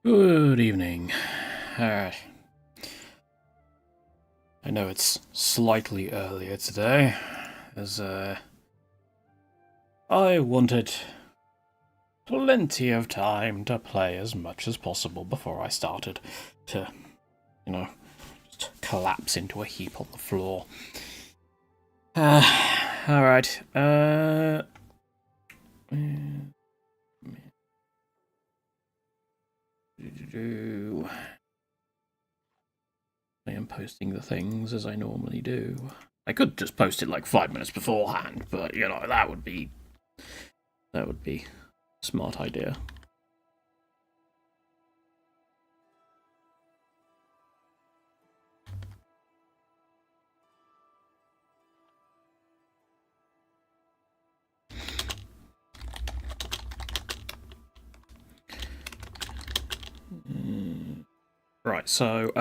Good evening. Alright. I know it's slightly earlier today, as I wanted plenty of time to play as much as possible before I started to, just collapse into a heap on the floor. Alright. I am posting the things as I normally do. I could just post it like 5 minutes beforehand, but that would be a smart idea. Right, so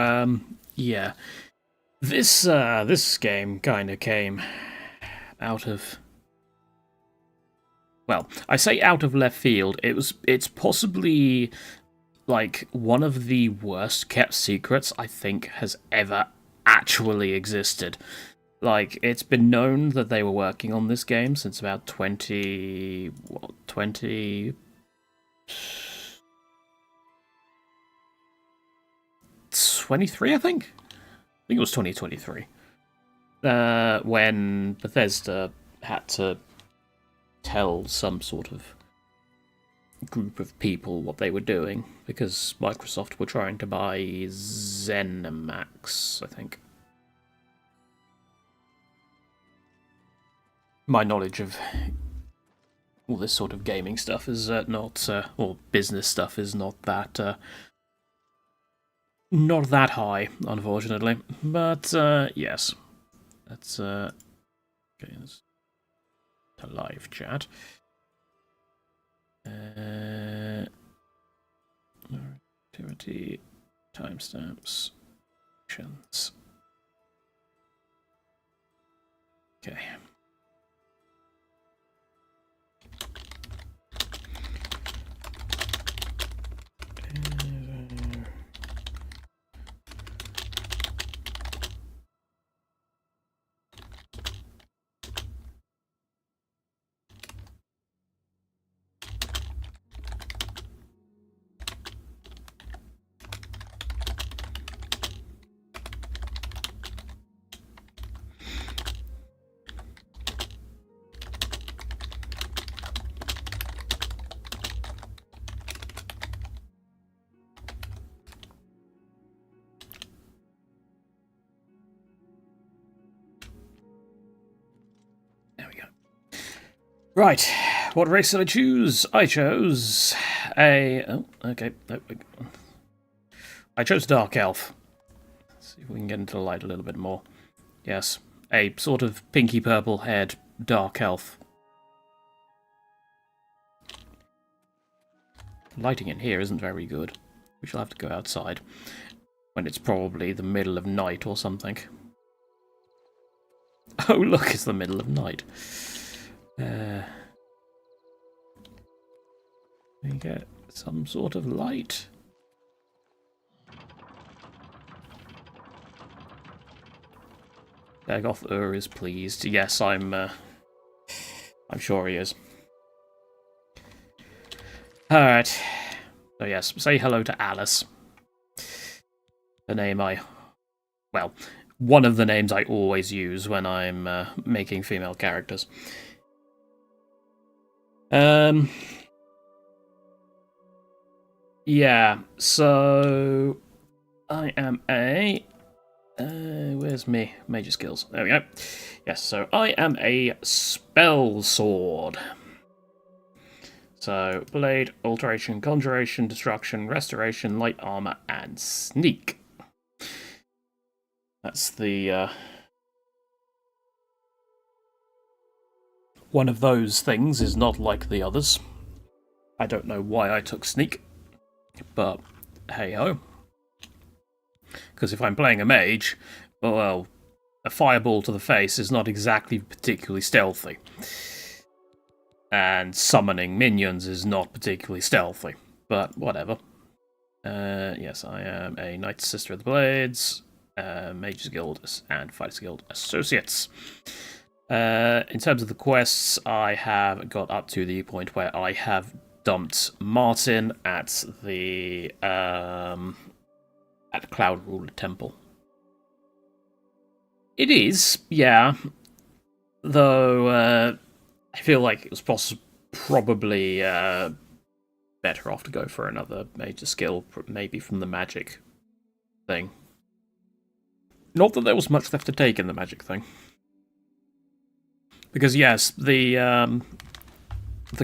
yeah, this game kind of came out of, well, I say out of left field. It's possibly like one of the worst kept secrets I think has ever actually existed. Like, it's been known that they were working on this game since about 2023, I think? I think it was 2023. When Bethesda had to tell some sort of group of people what they were doing, because Microsoft were trying to buy ZeniMax, I think. My knowledge of all this sort of gaming stuff is not, or business stuff is not that high, unfortunately. But yes, that's okay. That's a live chat. Activity, timestamps, actions. Okay. Right, what race did I choose? I chose a... Oh, okay. I chose Dark Elf. Let's see if we can get into the light a little bit more. Yes, a sort of pinky-purple-haired Dark Elf. The lighting in here isn't very good. We shall have to go outside, when it's probably the middle of night or something. Oh, look, it's the middle of night. We get some sort of light. Dagoth is pleased. Yes, I'm sure he is. Alright. So yes, say hello to Alice. The name well, one of the names I always use when I'm making female characters. Yeah, so I am a... where's me? Major skills. There we go. Yes, so I am a spell sword. So, blade, alteration, conjuration, destruction, restoration, light armor, and sneak. That's the... One of those things is not like the others. I don't know why I took sneak, but hey-ho. Because if I'm playing a mage, well, a fireball to the face is not exactly particularly stealthy. And summoning minions is not particularly stealthy, but whatever. Yes, I am a Knight Sister of the Blades, Mage's Guild, and Fighters Guild Associates. In terms of the quests, I have got up to the point where I have dumped Martin at the Cloud Ruler Temple. It is, yeah. Though I feel like it was probably better off to go for another major skill, maybe from the magic thing. Not that there was much left to take in the magic thing. Because yes, the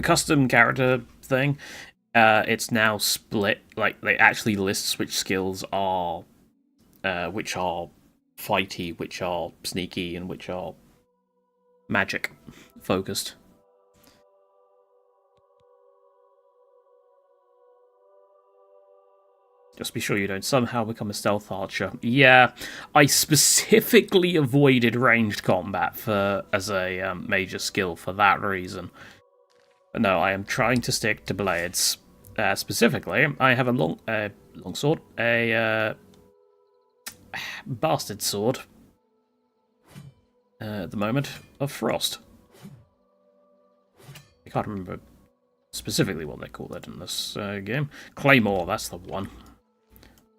custom character thing, it's now split. Like, it actually lists which skills are fighty, which are sneaky, and which are magic focused. Just be sure you don't somehow become a stealth archer. Yeah, I specifically avoided ranged combat as a major skill for that reason. But no, I am trying to stick to blades. Specifically, I have a long sword, a bastard sword at the moment of frost. I can't remember specifically what they call that in this game. Claymore, that's the one.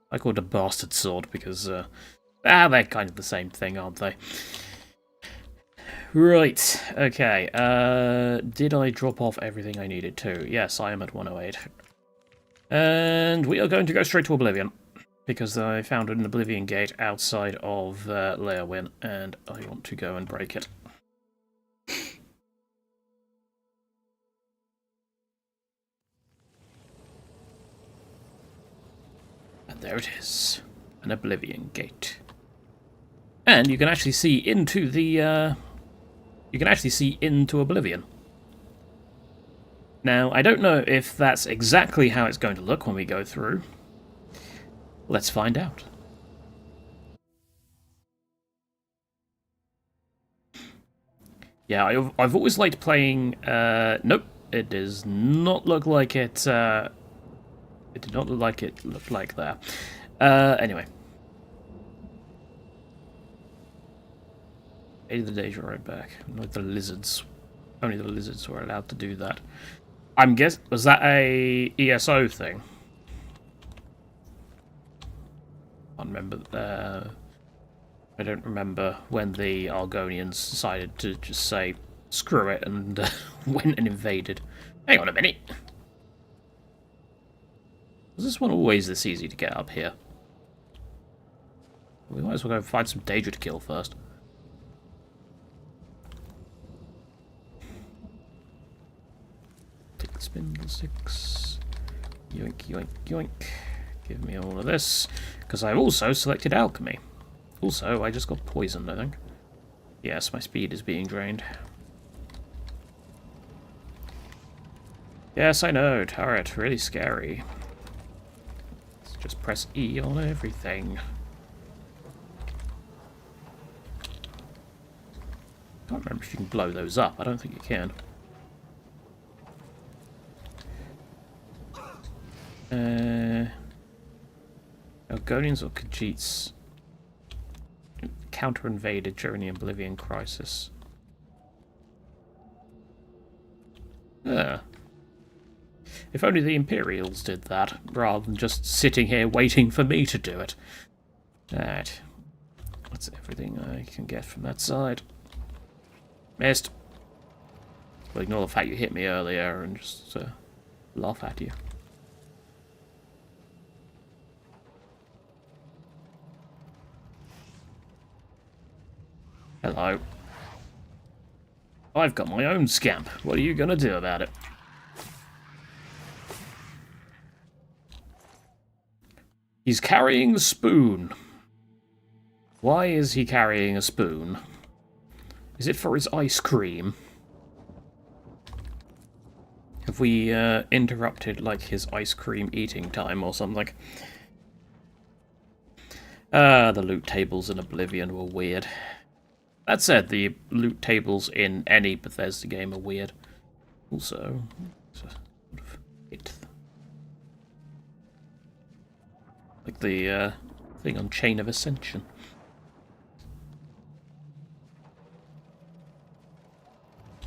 I call it a bastard sword because they're kind of the same thing, aren't they? Right, okay. Did I drop off everything I needed to? Yes, I am at 108. And we are going to go straight to Oblivion, because I found an Oblivion gate outside of Leowyn, and I want to go and break it. And there it is, an Oblivion gate. And you can actually see into the, Oblivion. Now, I don't know if that's exactly how it's going to look when we go through. Let's find out. Yeah, I've always liked playing... nope, it does not look like it... it did not look like it looked like there. Anyway. 8 of the days right back. Like the lizards. Only the lizards were allowed to do that. I'm guessing... Was that a ESO thing? I can't remember. I don't remember when the Argonians decided to just say, screw it, and went and invaded. Hang on a minute. Was this one always this easy to get up here? We might as well go find some Daedra to kill first. Take the spindle sticks. Yoink, yoink, yoink. Give me all of this. Because I've also selected alchemy. Also, I just got poisoned, I think. Yes, my speed is being drained. Yes, I know, turret, really scary. Let's just press E on everything. Can't remember if you can blow those up. I don't think you can. Argonians or Khajiits counter-invaded during the Oblivion Crisis. If only the Imperials did that, rather than just sitting here waiting for me to do it. Alright. That's everything I can get from that side. Missed. Well, ignore the fact you hit me earlier and just laugh at you. Hello. I've got my own scamp. What are you going to do about it? He's carrying a spoon. Why is he carrying a spoon? Is it for his ice cream? Have we interrupted, like, his ice cream eating time or something? The loot tables in Oblivion were weird. That said, the loot tables in any Bethesda game are weird. Also, it's a sort of hit. Like the thing on Chain of Ascension.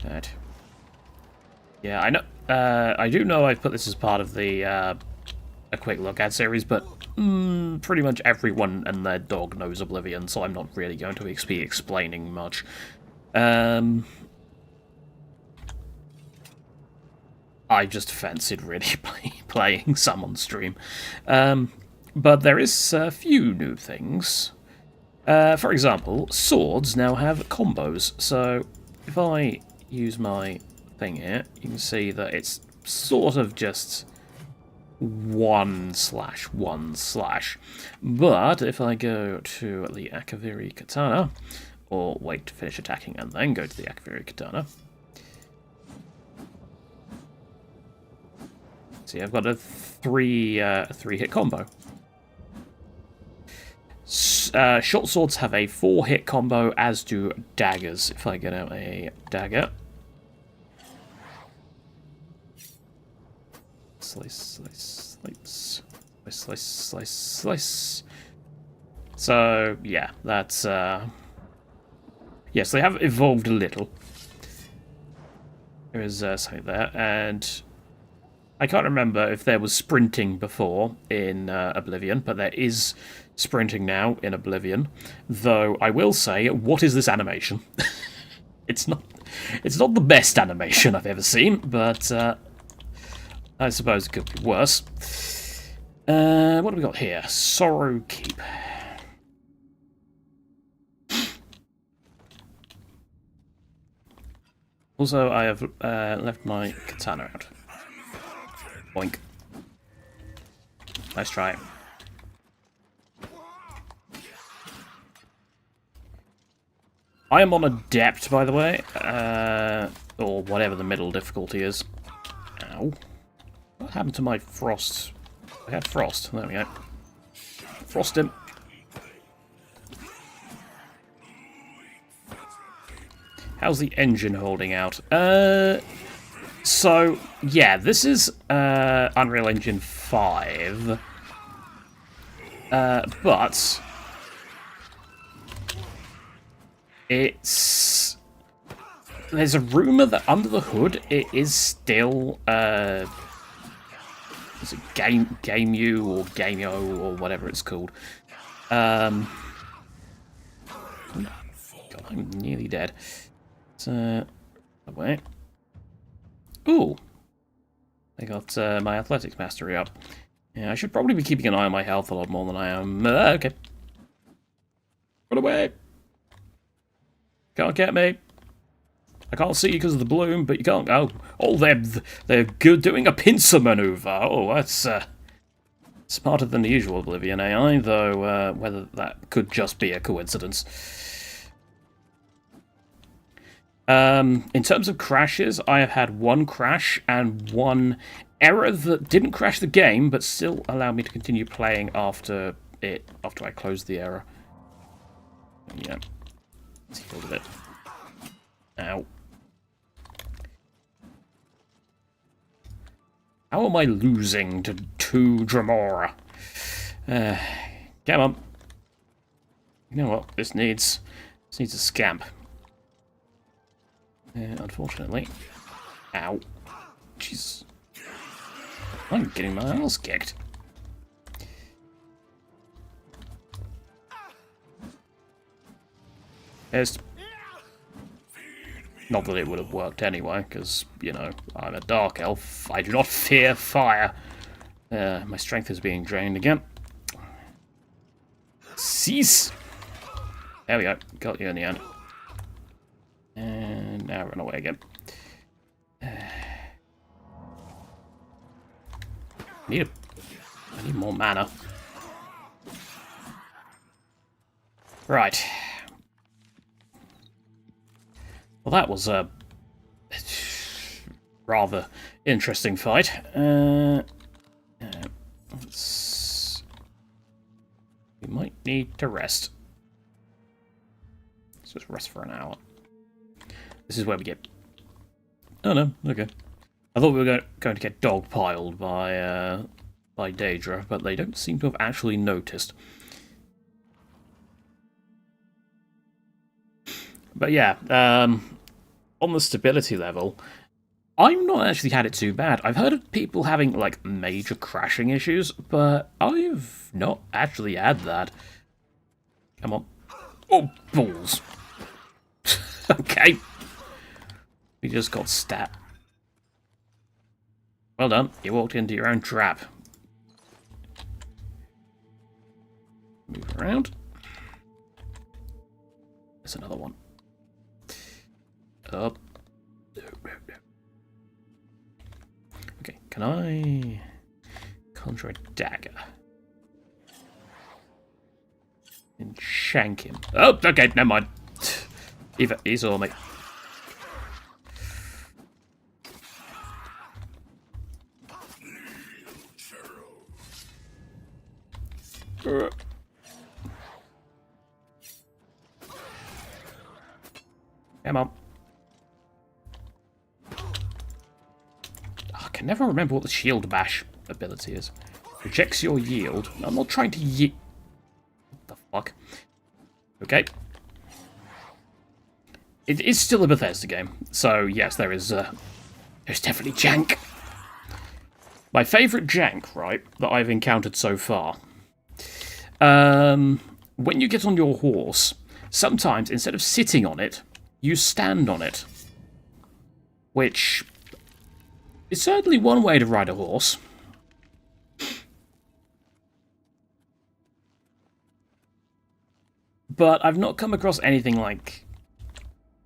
Right. Yeah, I know. I do know I've put this as part of the a quick look at series, but pretty much everyone and their dog knows Oblivion, so I'm not really going to be explaining much. I just fancied really playing some on stream. But there is a few new things. For example, swords now have combos, so if I use my thing here, you can see that it's sort of just 1/1/. But if I go to the Akaviri Katana, or wait to finish attacking and then go to the Akaviri Katana, see, I've got a three hit combo. Short swords have a 4-hit combo, as do daggers. If I get out a dagger, slice, slice, slice, slice, slice, slice. So yeah, that's yes, they have evolved a little. There is something there, and I can't remember if there was sprinting before in Oblivion, but there is sprinting now in Oblivion. Though I will say, what is this animation? It's not the best animation I've ever seen, but I suppose it could be worse. What do we got here? Sorrow Keep. Also, I have left my katana out. Boink. Nice try. I am on Adept, by the way. Or whatever the middle difficulty is. Ow. What happened to my frost? I had frost. There we go. Frost him. How's the engine holding out? So, yeah, this is Unreal Engine 5. But it's... There's a rumour that under the hood it is still... is it Game-U or Game-O or whatever it's called? God, I'm nearly dead. So, away. Ooh! I got my athletics mastery up. Yeah, I should probably be keeping an eye on my health a lot more than I am. Okay. Run away! Can't get me. I can't see you because of the bloom, but you can't. Oh, they're good doing a pincer maneuver. Oh, that's smarter than the usual Oblivion AI, though whether that could just be a coincidence. In terms of crashes, I have had one crash and one error that didn't crash the game, but still allowed me to continue playing after I closed the error. Yeah. Let's heal a bit. Ow. How am I losing to 2 Dremora? Come on. You know what? This needs a scamp. Unfortunately. Ow. Jeez. I'm getting my ass kicked. Not that it would have worked anyway, because, you know, I'm a dark elf. I do not fear fire. My strength is being drained again. Cease! There we go. Got you in the end. And now run away again. I need more mana. Right. Well, that was a rather interesting fight. We might need to rest. Let's just rest for an hour. This is where we get... Oh no, okay. I thought we were going to get dogpiled by by Daedra, but they don't seem to have actually noticed. But yeah, on the stability level, I've not actually had it too bad. I've heard of people having, like, major crashing issues, but I've not actually had that. Come on. Oh, balls. Okay. We just got stat. Well done. You walked into your own trap. Move around. There's another one. Up. Okay, can I conjure a dagger? And shank him. Oh, okay, never mind. He saw me. Come on. I can never remember what the shield bash ability is. Rejects your yield. I'm not trying to What the fuck? Okay. It is still a Bethesda game, so yes, there's definitely jank. My favourite jank, right, that I've encountered so far. When you get on your horse, sometimes instead of sitting on it, you stand on it. Which is certainly one way to ride a horse. But I've not come across anything like,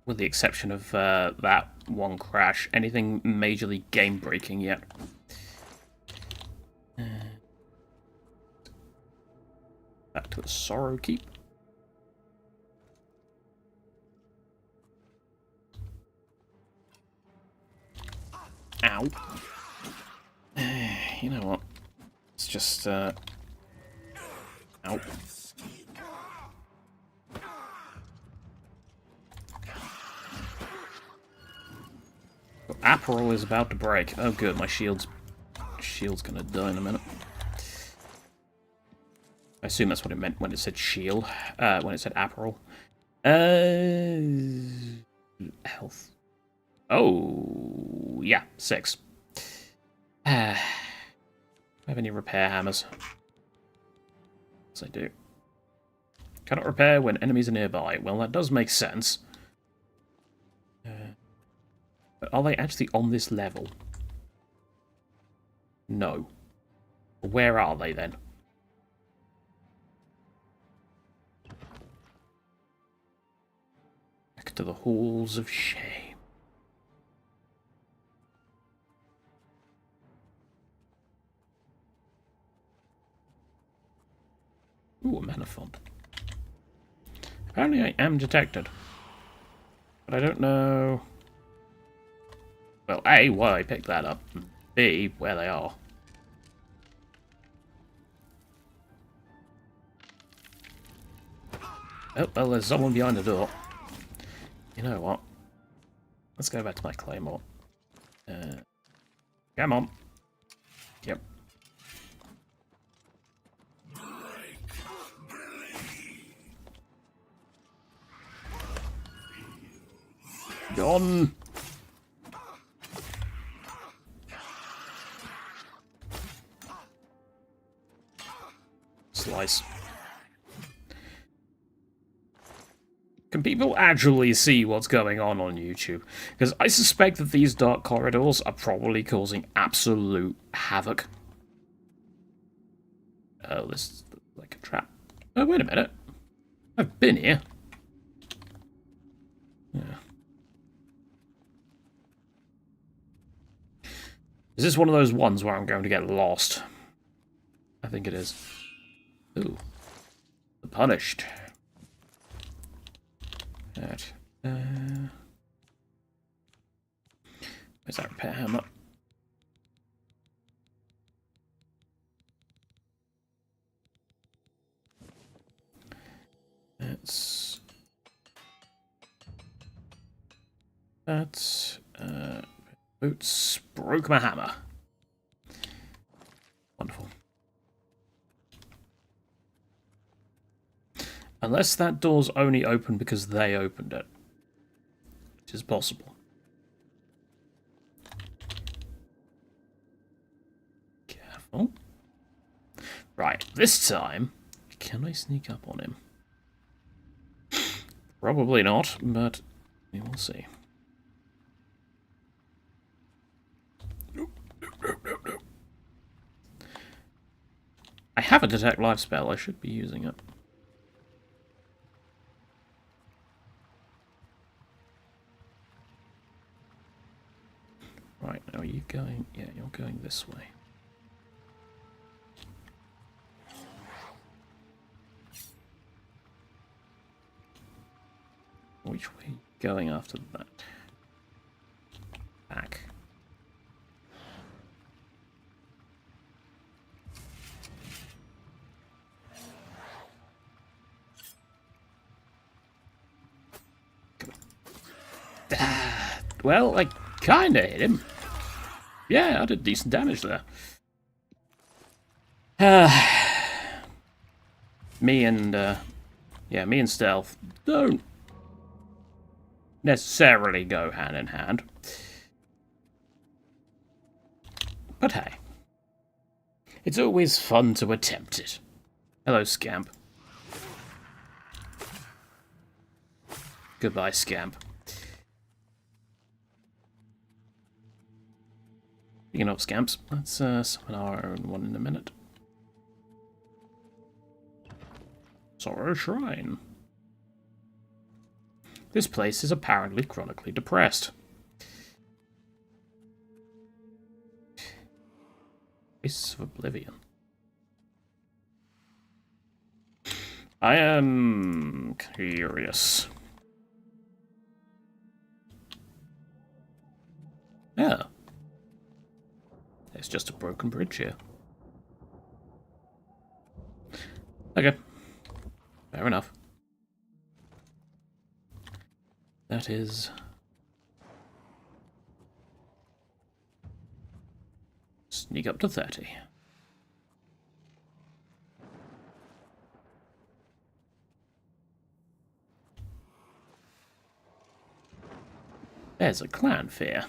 with the exception of that one crash, anything majorly game-breaking yet. Back to the Sorrow Keep. Ow. You know what? It's just, Ow. Aperol is about to break. Oh good, my shield's gonna die in a minute. I assume that's what it meant when it said shield, when it said Aperol. Health. Oh, yeah, 6. Have any repair hammers? Yes, I do. Cannot repair when enemies are nearby. Well, that does make sense. But are they actually on this level? No. Where are they then? Back to the halls of shame. Ooh, a mana font. Apparently I am detected. But I don't know... Well, A, why I picked that up. B, where they are. Oh, well, there's someone behind the door. You know what? Let's go back to my claymore. Come on. Yep. Gone. Slice. Can people actually see what's going on YouTube? Because I suspect that these dark corridors are probably causing absolute havoc. Oh, this is like a trap. Oh, wait a minute. I've been here. Yeah. Is this one of those ones where I'm going to get lost? I think it is. Ooh. The Punished. That. Where's that repair hammer? That's boots broke my hammer. Wonderful. Unless that door's only open because they opened it. Which is possible. Careful. Right, this time, can I sneak up on him? Probably not, but we will see. No. I have a detect life spell, I should be using it. Right, now are you going? Yeah, you're going this way. Which way are you going after that? Back. Well, I kinda hit him. Yeah, I did decent damage there. Me and stealth don't necessarily go hand in hand. But hey, it's always fun to attempt it. Hello, Scamp. Goodbye, Scamp. Speaking of scamps, let's summon our own one in a minute. Sorrow Shrine. This place is apparently chronically depressed. Face of Oblivion. I am curious. Yeah. It's just a broken bridge here. Okay. Fair enough. That is... Sneak up to 30. There's a clan fear.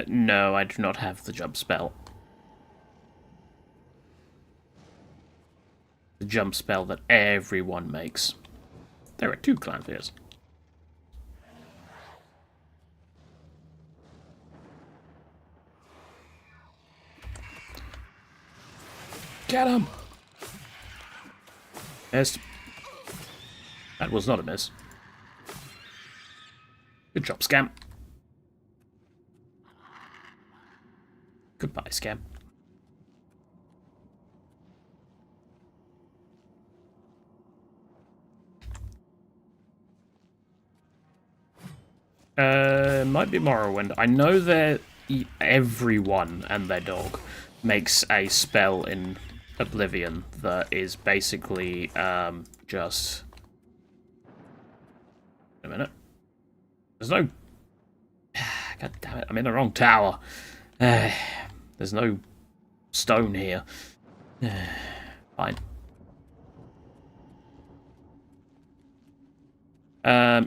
No, I do not have the jump spell. The jump spell that everyone makes. There are 2 clan fears. Get him! Missed. That was not a miss. Good job, Scam. Goodbye, Scam. Might be Morrowind. I know that everyone and their dog makes a spell in Oblivion that is basically just... Wait a minute. There's no... God damn it, I'm in the wrong tower. There's no stone here. Fine.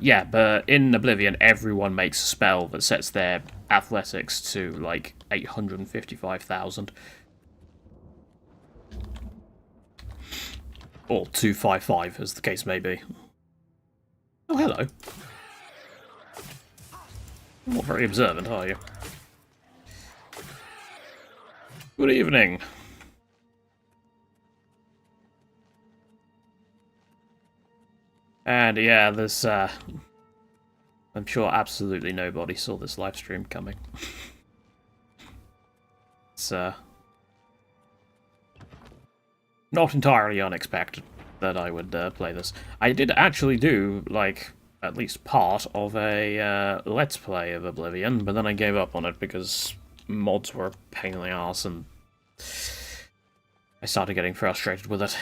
Yeah, but in Oblivion, everyone makes a spell that sets their athletics to, like, 855,000. Or 255, as the case may be. Oh, hello. You're not very observant, are you? Good evening. And yeah, this, I'm sure absolutely nobody saw this live stream coming. It's, not entirely unexpected that I would play this. I did actually do, like, at least part of a Let's Play of Oblivion, but then I gave up on it because mods were a pain in the arse and I started getting frustrated with it.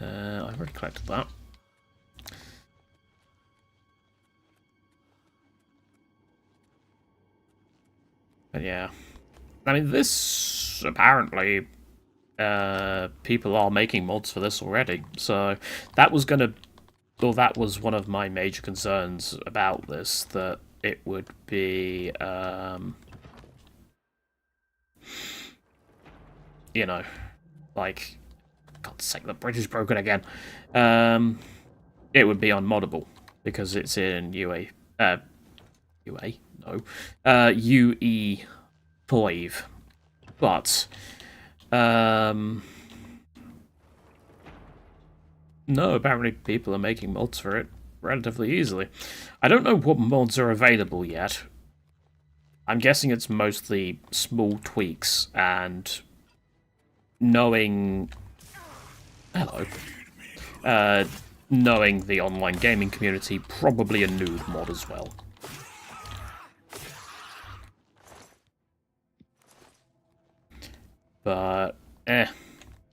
I've already collected that. But yeah. I mean, this because apparently people are making mods for this already. So that was gonna, well, that was one of my major concerns about this, that it would be, you know, like, God's sake, the British broken again. It would be unmoddable because it's in UE5. But no, apparently people are making mods for it relatively easily. I don't know what mods are available yet. I'm guessing it's mostly small tweaks and knowing... Hello. Knowing the online gaming community, probably a nude mod as well. But, I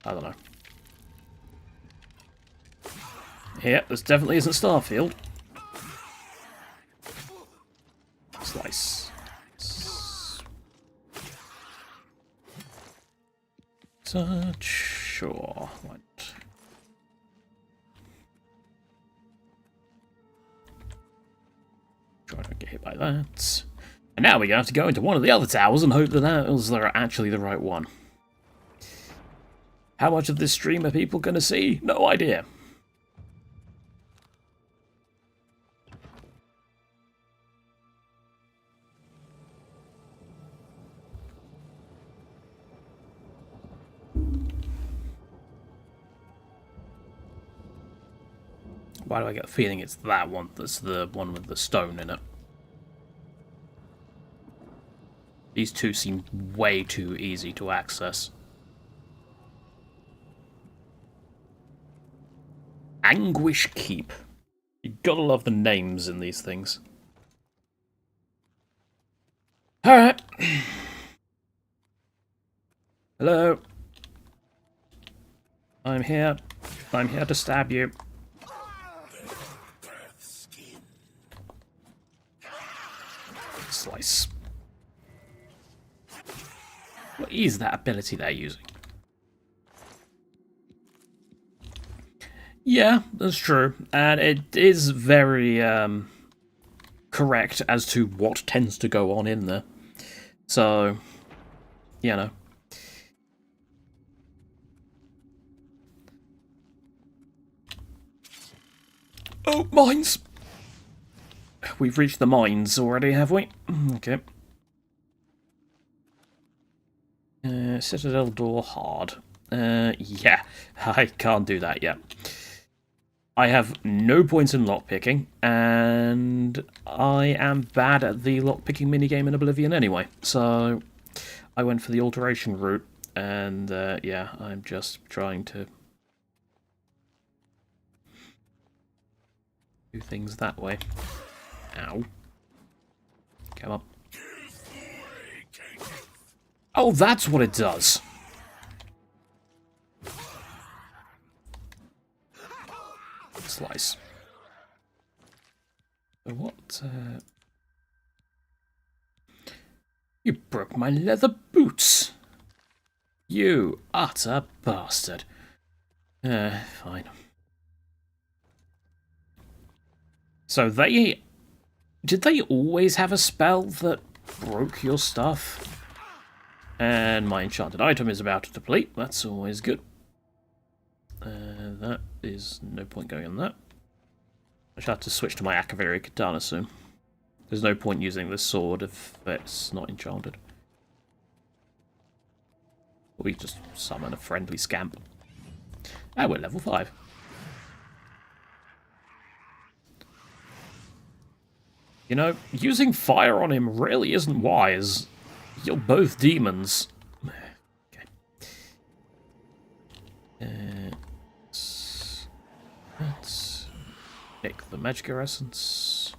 don't know. Yeah, this definitely isn't Starfield. Slice. Search. Sure. What? Try not to get hit by that. And now we're going to have to go into one of the other towers and hope that that is actually the right one. How much of this stream are people going to see? No idea. Why do I get the feeling it's that one that's the one with the stone in it? These two seem way too easy to access. Anguish Keep. You gotta love the names in these things. Alright. Hello. I'm here. I'm here to stab you. Slice. What is that ability they're using? Yeah, that's true. And it is very correct as to what tends to go on in there. So, you know. Oh, mines! We've reached the mines already, have we? Okay. Citadel door hard. Yeah, I can't do that yet. I have no points in lockpicking, and I am bad at the lockpicking minigame in Oblivion anyway, so I went for the alteration route, and yeah, I'm just trying to do things that way. Ow. Come up. Oh, that's what it does! Slice. What, You broke my leather boots! You utter bastard. Fine. So they... Did they always have a spell that broke your stuff? And my enchanted item is about to deplete. That's always good. That is no point going on that. I shall have to switch to my Akaviri Katana soon. There's no point using this sword if it's not enchanted. Or we just summon a friendly scamp. Ah, we're level 5. You know, using fire on him really isn't wise. You're both demons. Okay. Let's pick the magic essence.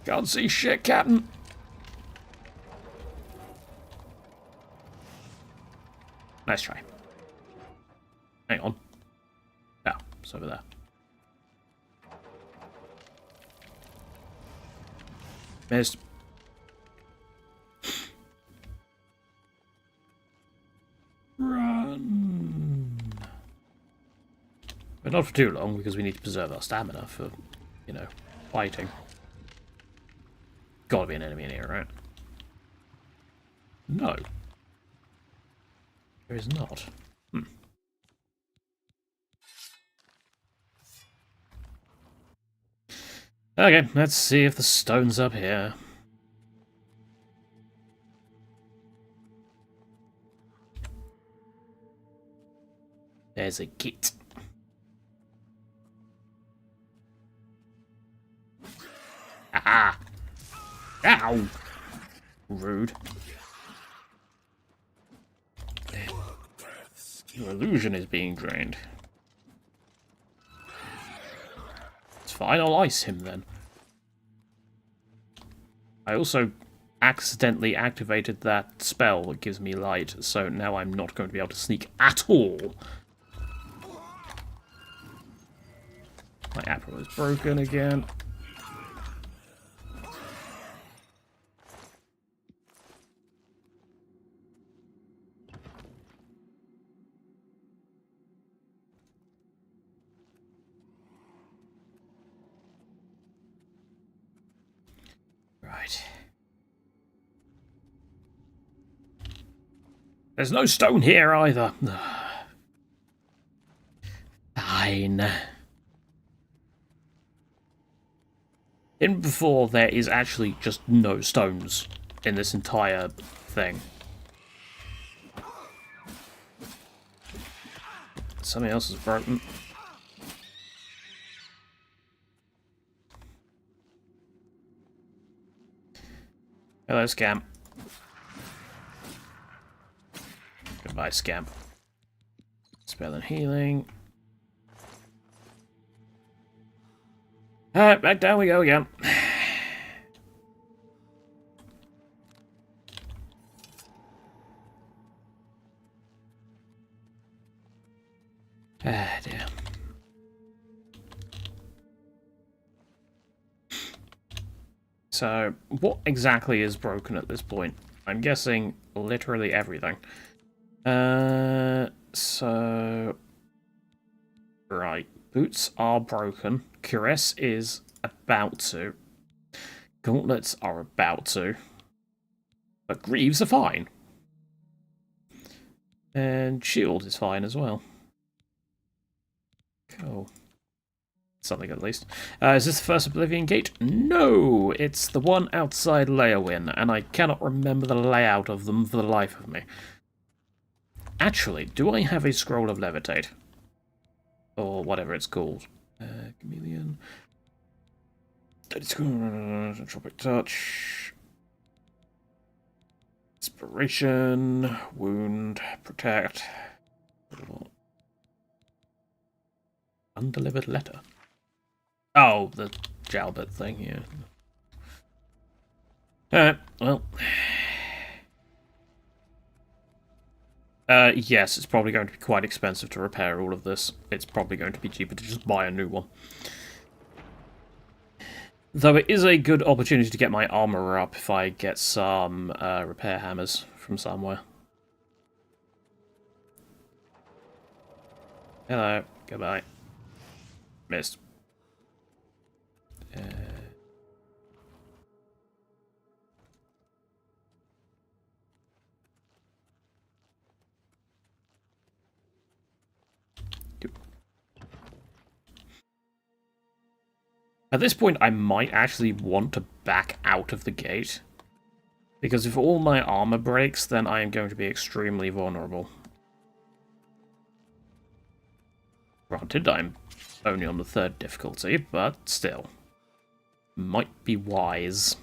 Can't see shit, Captain. Nice try. Hang on. Oh, it's over there. Missed. Run! But not for too long, because we need to preserve our stamina for, you know, fighting. Gotta be an enemy in here, right? No. There is not. Okay, let's see if the stone's up here. There's a gate. Ah! Ow! Rude. Your illusion is being drained. It's fine, I'll ice him then. I also accidentally activated that spell that gives me light, so now I'm not going to be able to sneak at all. My apple is broken again. Right. There's no stone here either. Fine. In before, there is actually just no stones in this entire thing. Something else is broken. Hello, Scamp. Goodbye, Scamp. Spell and healing. Alright, back down we go again. Ah, dear. So, what exactly is broken at this point? I'm guessing literally everything. So... Right. Boots are broken. Cuirass is about to. Gauntlets are about to. But greaves are fine. And shield is fine as well. Cool. Something at least. Is this the first Oblivion gate? No! It's the one outside Leowin, and I cannot remember the layout of them for the life of me. Actually, do I have a scroll of levitate? Or whatever it's called. Chameleon. Tropic touch. Inspiration. Wound. Protect. Undelivered letter. Oh, the Jalbert thing, yeah. Alright, well. Yes, it's probably going to be quite expensive to repair all of this. It's probably going to be cheaper to just buy a new one. Though it is a good opportunity to get my armor up if I get some repair hammers from somewhere. Hello, goodbye. Missed. At this point, I might actually want to back out of the gate. Because if all my armor breaks, then I am going to be extremely vulnerable. Granted, I'm only on the 3rd difficulty, but still. Might be wise.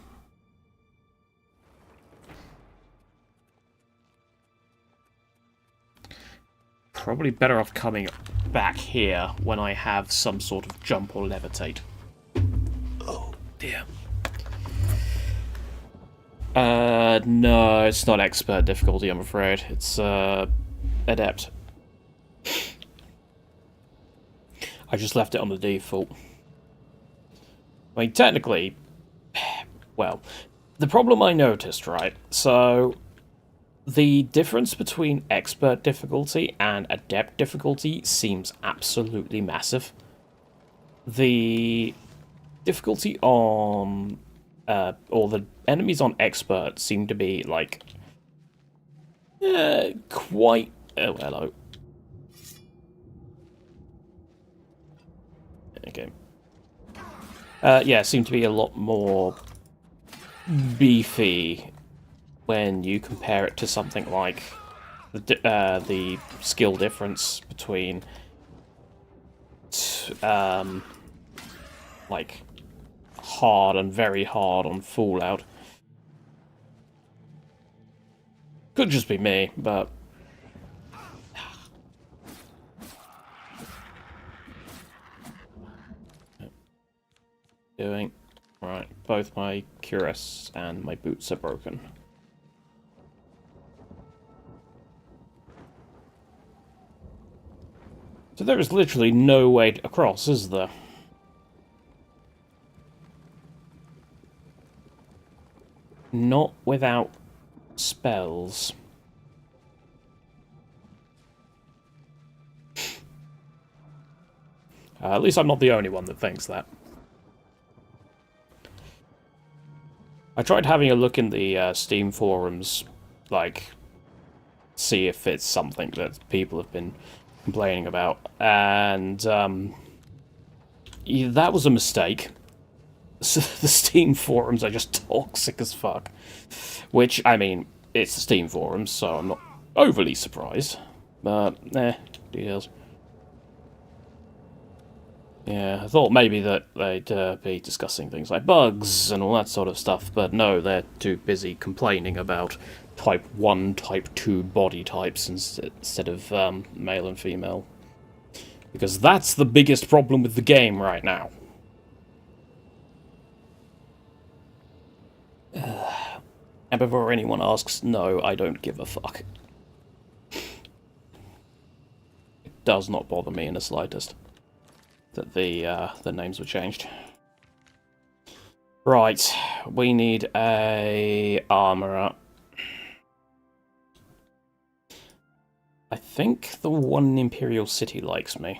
Probably better off coming back here when I have some sort of jump or levitate. Oh, dear. No, it's not expert difficulty, I'm afraid. It's, adept. I just left it on the default. I mean, technically, well, the problem I noticed, right? So, the difference between expert difficulty and adept difficulty seems absolutely massive. The difficulty on, or the enemies on expert seem to be, like, quite... Oh, hello. Okay. Yeah, seem to be a lot more beefy when you compare it to something like the skill difference between like hard and very hard on Fallout. Could just be me, but doing right. Both my cuirass and my boots are broken. So there is literally no way across, is there? Not without spells. At least I'm not the only one that thinks that. I tried having a look in the Steam forums, like, see if it's something that people have been complaining about, and that was a mistake. The Steam forums are just toxic as fuck. Which, I mean, it's the Steam forums, so I'm not overly surprised. But, details. Yeah, I thought maybe that they'd be discussing things like bugs and all that sort of stuff, but no, they're too busy complaining about Type 1, Type 2 body types instead of male and female. Because that's the biggest problem with the game right now. And before anyone asks, no, I don't give a fuck. It does not bother me in the slightest that the names were changed. Right, we need a armorer. I think the one in Imperial City likes me.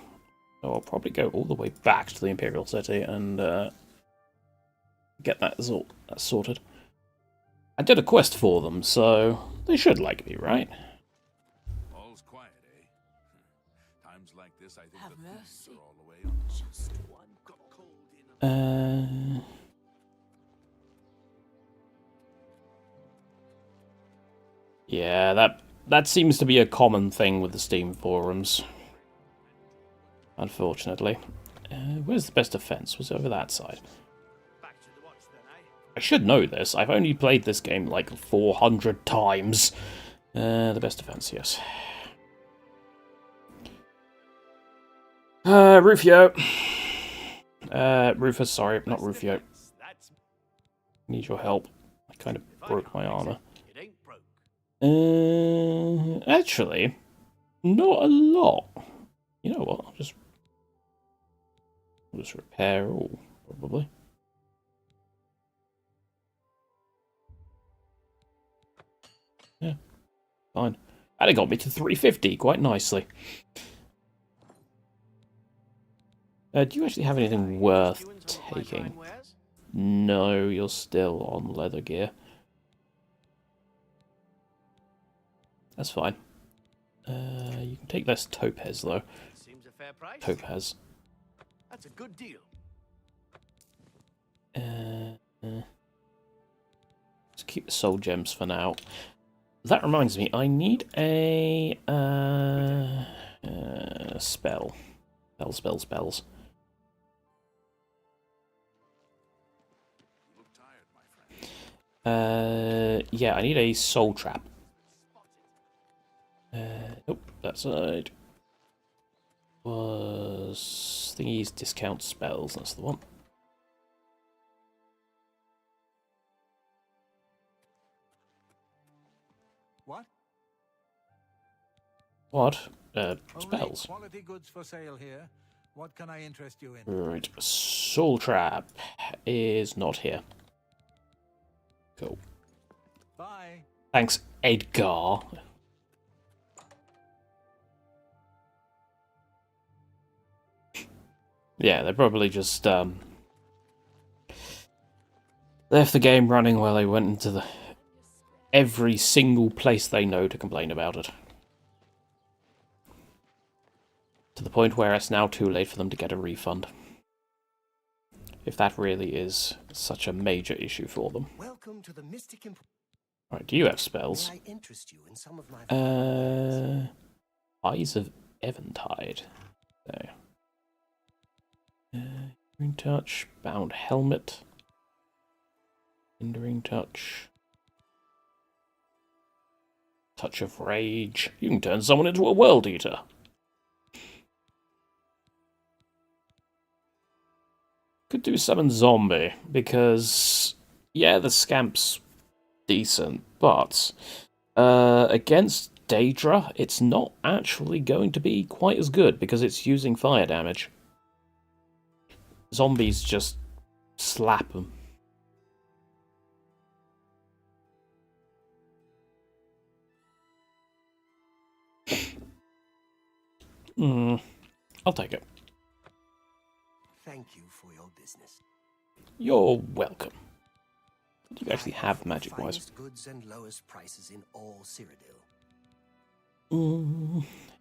So I'll probably go all the way back to the Imperial City and get that sorted. I did a quest for them, so they should like me, right? All's quiet, eh? Times like this, I think the thieves are all the way up. Just one got cold in. Yeah, that seems to be a common thing with the Steam forums. Unfortunately. Where's the best defense? Was it over that side? I should know this. I've only played this game like 400 times. The best defense, yes. Rufio. Rufus, sorry, not Rufio. Need your help. I kind of broke my armor. Actually, not a lot. You know what? I'll just repair all, probably. Yeah, fine. And it got me to 350 quite nicely. Do you actually have anything worth taking? No, you're still on leather gear. That's fine. You can take less topaz, though. Seems a fair price. Topaz. That's a good deal. Let's keep the soul gems for now. That reminds me, I need a spell. Spells. You look tired, my friend. Yeah, I need a soul trap. Nope, that side was thingies discount spells. That's the one. What? What? Spells. Quality goods for sale here. What can I interest you in? Right, soul trap is not here. Cool. Bye. Thanks, Edgar. Yeah, they probably just left the game running while they went into every single place they know to complain about it. To the point where it's now too late for them to get a refund. If that really is such a major issue for them. Welcome to the Mystic Right, do you have spells? May I interest you in some of my Eyes of Eventide. There. Hindering Touch, Bound Helmet. Hindering Touch. Touch of Rage. You can turn someone into a World Eater. Could do Summon Zombie, because, yeah, the Scamp's decent, but against Daedra, it's not actually going to be quite as good, because it's using fire damage. Zombies just slap them. I'll take it. Thank you for your business. You're welcome. What do you actually have magic-wise? Finest goods and lowest prices in all Cyrodiil.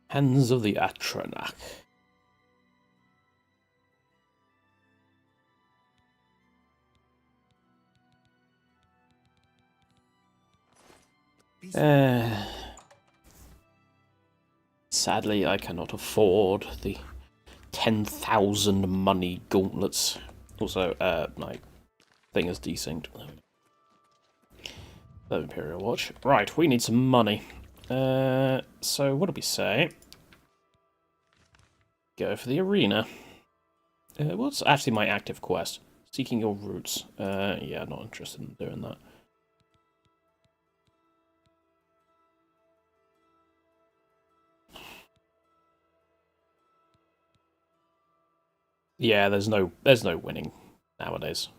Hands of the Atronach. Sadly, I cannot afford the 10,000 money gauntlets. Also, my thing is desynced. The Imperial Watch. Right, we need some money. So what do we say? Go for the arena. What's actually my active quest? Seeking your roots. Yeah, not interested in doing that. Yeah, there's no winning nowadays.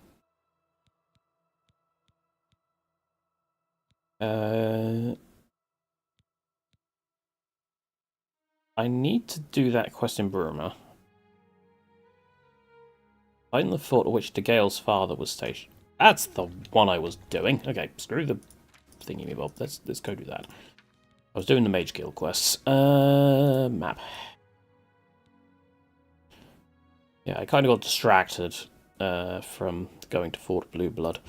I need to do that quest in Burma. Find the fort at which De Gale's father was stationed. That's the one I was doing. Okay, screw the thingy me bob. Let's go do that. I was doing the Mage Guild quests. Map. Yeah, I kind of got distracted from going to Fort Blue Blood.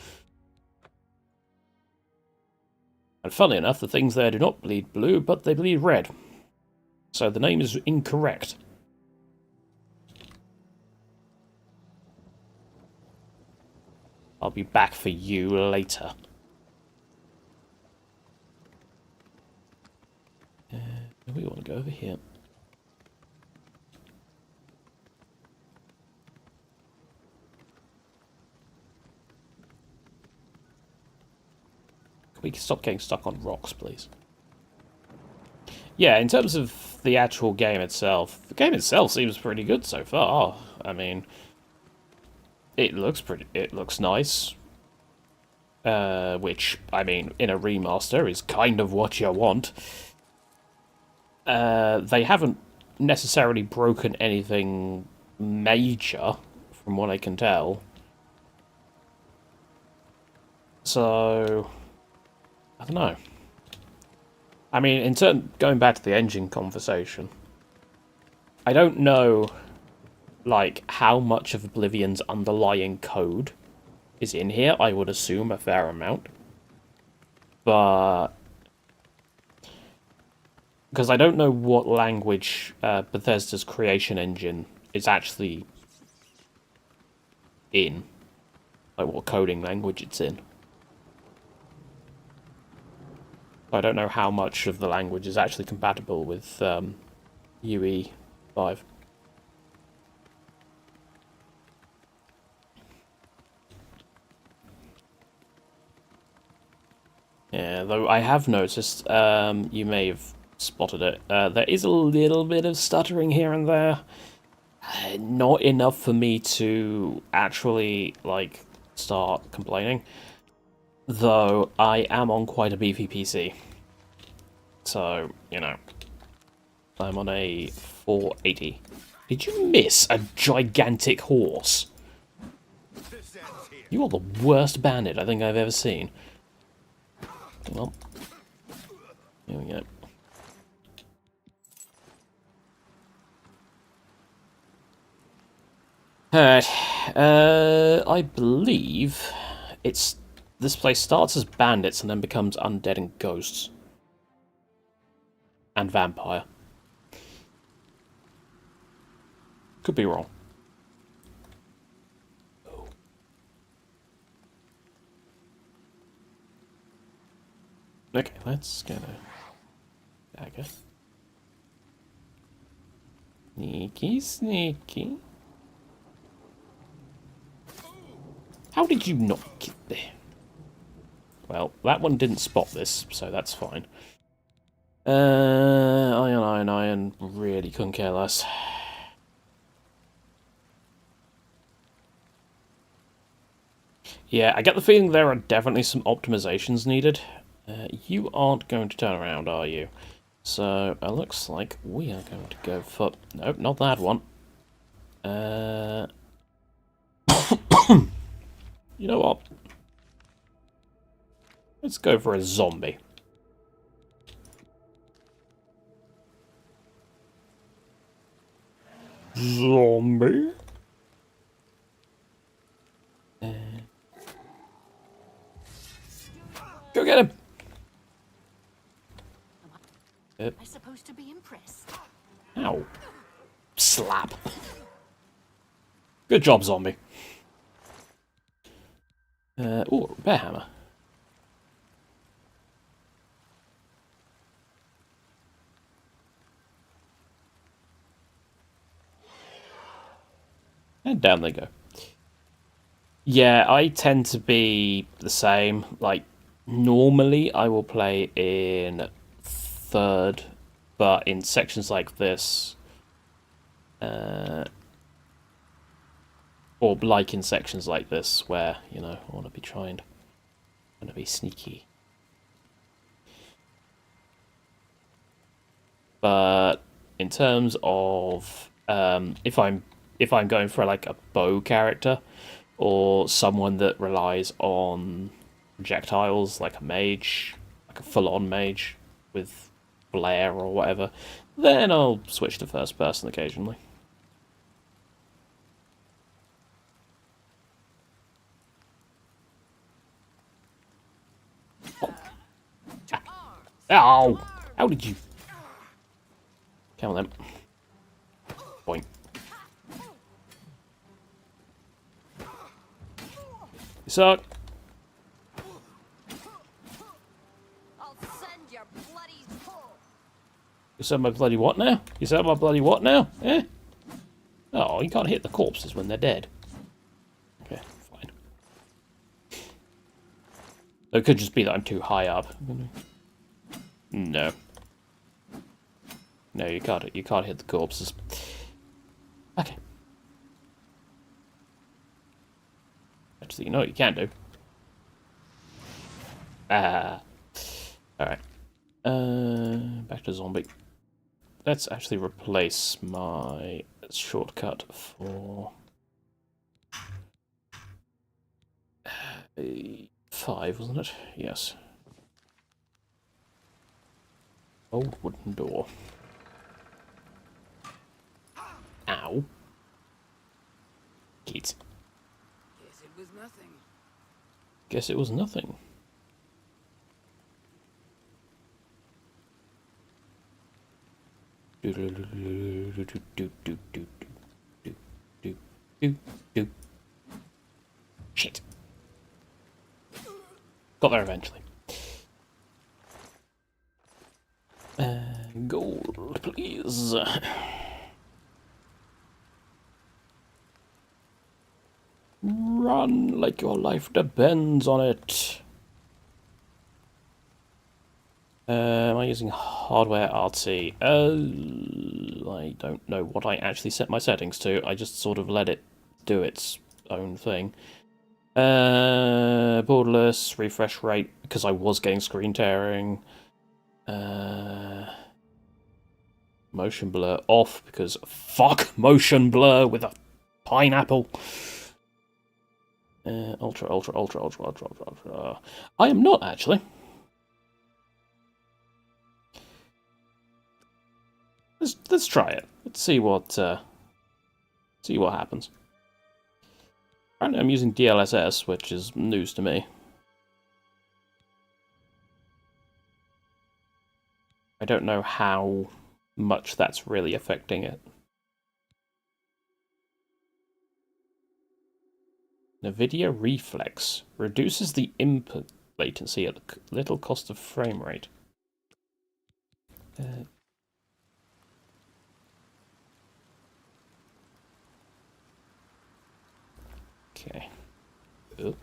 And funnily enough, the things there do not bleed blue, but they bleed red. So the name is incorrect. I'll be back for you later. We want to go over here. Can we stop getting stuck on rocks, please? Yeah, in terms of the actual game itself, the game itself seems pretty good so far. I mean, it looks nice. Which, I mean, in a remaster is kind of what you want. They haven't necessarily broken anything major, from what I can tell. So, I don't know. I mean, going back to the engine conversation, I don't know, like, how much of Oblivion's underlying code is in here. I would assume a fair amount. But because I don't know what language Bethesda's creation engine is actually in. Like, what coding language it's in. I don't know how much of the language is actually compatible with UE5. Yeah, though I have noticed, you may have spotted it, there is a little bit of stuttering here and there. Not enough for me to actually, like, start complaining. Though I am on quite a beefy PC. So, you know. I'm on a 480. Did you miss a gigantic horse? You are the worst bandit I think I've ever seen. Well, here we go. Alright, I believe this place starts as bandits and then becomes undead and ghosts. And vampire. Could be wrong. Okay, let's get a dagger. Sneaky, sneaky. How did you not get there? Well, that one didn't spot this, so that's fine. Iron. Really couldn't care less. Yeah, I get the feeling there are definitely some optimizations needed. You aren't going to turn around, are you? So, it looks like we are going to go for... Nope, not that one. You know what? Let's go for a zombie. Zombie? Go get him! Am I supposed to be impressed? Ow. Slap. Good job, zombie. Ooh, repair hammer. And down they go. Yeah, I tend to be the same. Like, normally I will play in third, but in sections like this, or like in sections like this, where, you know, I want to be sneaky. But in terms of if I'm going for like a bow character or someone that relies on projectiles, like a mage, like a full-on mage with flare or whatever, then I'll switch to first person occasionally. Ow! How did you... Come on then. Boing. You suck. I'll send your bloody soul. You said my bloody what now? You said my bloody what now? Eh? Oh, you can't hit the corpses when they're dead. Okay, fine. It could just be that I'm too high up. No. No, you can't hit the corpses. Okay. Actually, you know what you can do? Alright. Back to zombie. Let's actually replace my shortcut for... 5, wasn't it? Yes. Old wooden door. Ow. Kids. Guess it was nothing. Guess it was nothing. Shit. Got there eventually. Gold, please. Run like your life depends on it. Am I using hardware RT? I don't know what I actually set my settings to. I just sort of let it do its own thing. Borderless, refresh rate, because I was getting screen tearing. Motion blur off, because fuck motion blur with a pineapple. Ultra. I am not, actually. Let's try it. Let's see what happens. Apparently I'm using DLSS, which is news to me. I don't know how much that's really affecting it. NVIDIA Reflex reduces the input latency at little cost of frame rate. Okay. Oh,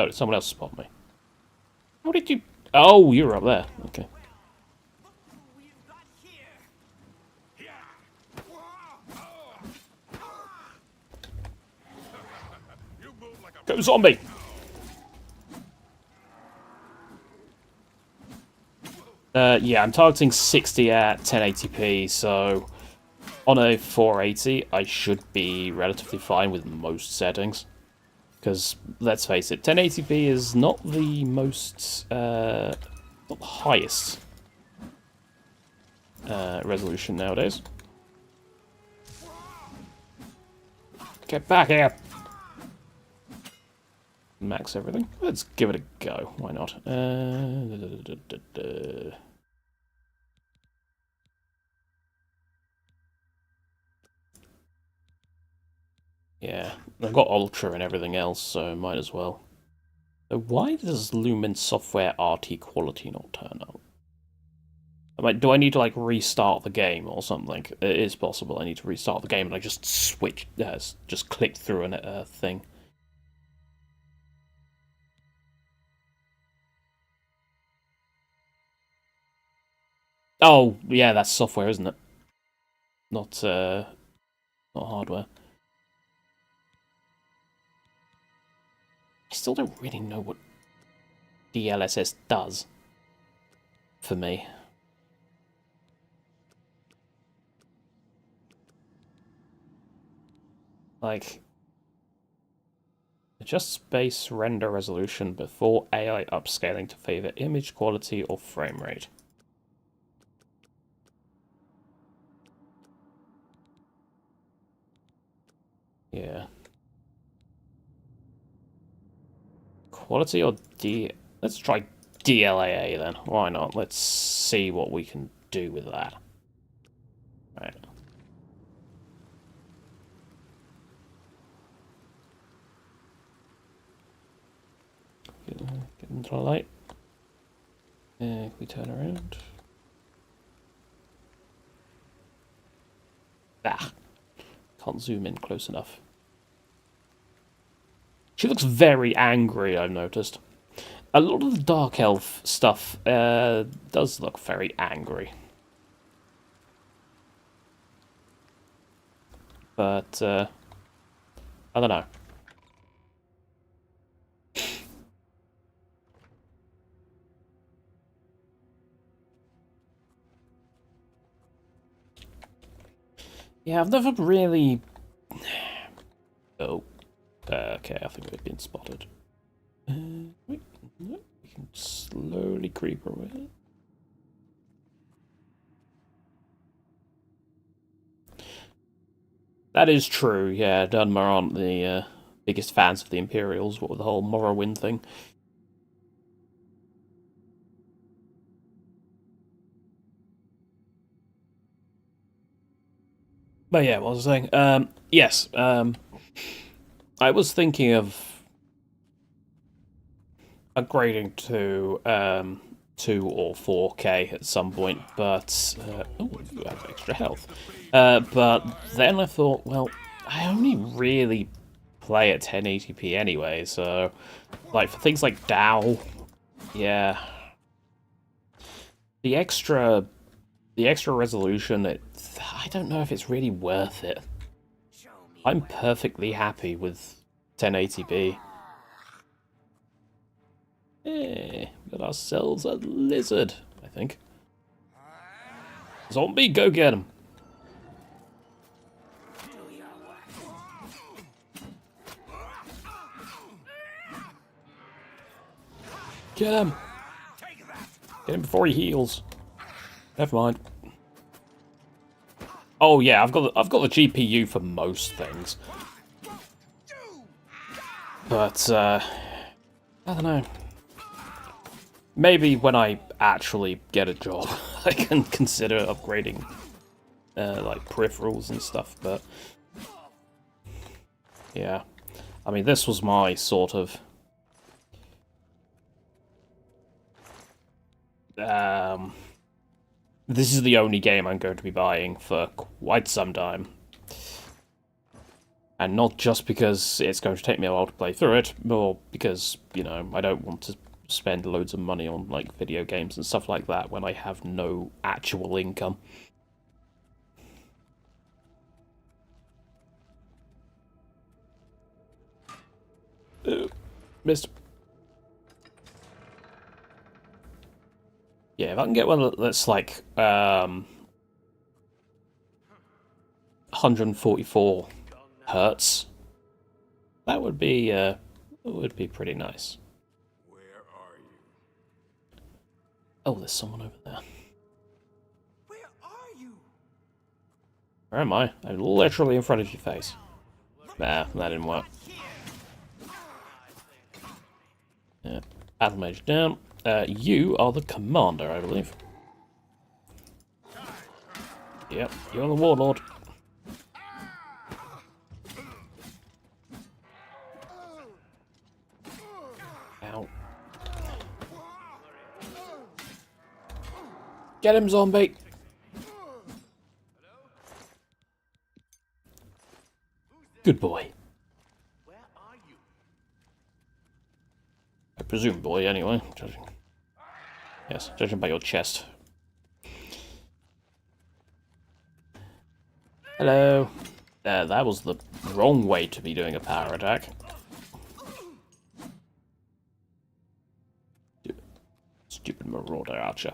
did someone else spot me? How did you... Oh, you were up there. Okay. Go zombie! Yeah, I'm targeting 60 at 1080p, so on a 480 I should be relatively fine with most settings. Because, let's face it, 1080p is not the most, not the highest resolution nowadays. Get back here! Max everything. Let's give it a go. Why not? Yeah, I've got Ultra and everything else, so might as well. So why does Lumen Software RT quality not turn up? Do I need to, like, restart the game or something? It is possible I need to restart the game and I just switch, just click through a thing. Oh, yeah, that's software, isn't it? Not hardware. I still don't really know what DLSS does for me. Like, adjust space render resolution before AI upscaling to favor image quality or frame rate. Yeah. Quality or D... Let's try DLAA then. Why not? Let's see what we can do with that. Right. Get into the light. Can we turn around? Ah. Can't zoom in close enough. She looks very angry, I've noticed. A lot of the Dark Elf stuff does look very angry. But, I don't know. Yeah, I've never really... Oh. Okay, I think we've been spotted. Wait, no, we can slowly creep away. That is true, yeah. Dunmer aren't the biggest fans of the Imperials, what with the whole Morrowind thing. But yeah, what was I saying? Yes, I was thinking of upgrading to 2 or 4K at some point, but oh, you have extra health. But then I thought, well, I only really play at 1080p anyway, so like for things like DAO, yeah, the extra resolution, I don't know if it's really worth it. I'm perfectly happy with 1080p. Hey, we got ourselves a lizard, I think. Zombie, go get him. Get him. Get him before he heals. Never mind. Oh yeah, I've got the GPU for most things. But I don't know. Maybe when I actually get a job, I can consider upgrading like peripherals and stuff, but yeah. I mean, this was my sort of this is the only game I'm going to be buying for quite some time. And not just because it's going to take me a while to play through it, or because, you know, I don't want to spend loads of money on, like, video games and stuff like that when I have no actual income. Missed. Yeah, if I can get one that's like 144 hertz, that would be pretty nice. Where are you? Oh, there's someone over there. Where are you? Where am I? I'm literally in front of your face. Nah, that didn't work. Yeah, battle mage down. You are the commander, I believe. Yep, you're the warlord. Ow. Get him, zombie! Good boy. Where are you? I presume boy, anyway. Judging. Yes, judging by your chest. Hello. That was the wrong way to be doing a power attack. Stupid marauder archer.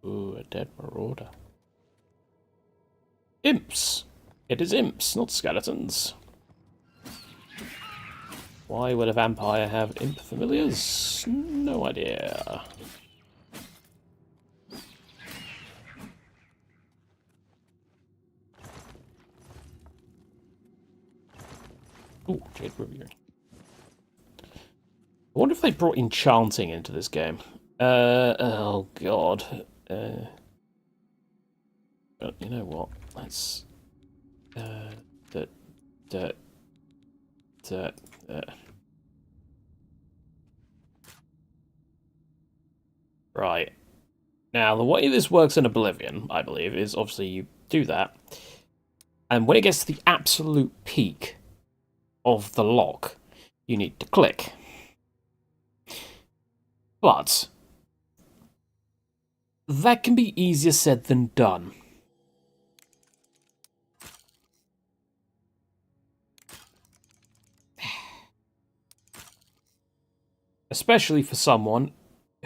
Ooh, a dead marauder. Imps! It is imps, not skeletons. Why would a vampire have imp familiars? No idea. Ooh, Jade Ruby. I wonder if they brought enchanting into this game. Oh god. But you know what? Let's Right. Now, the way this works in Oblivion, I believe, is obviously you do that, and when it gets to the absolute peak of the lock, you need to click. But that can be easier said than done. Especially for someone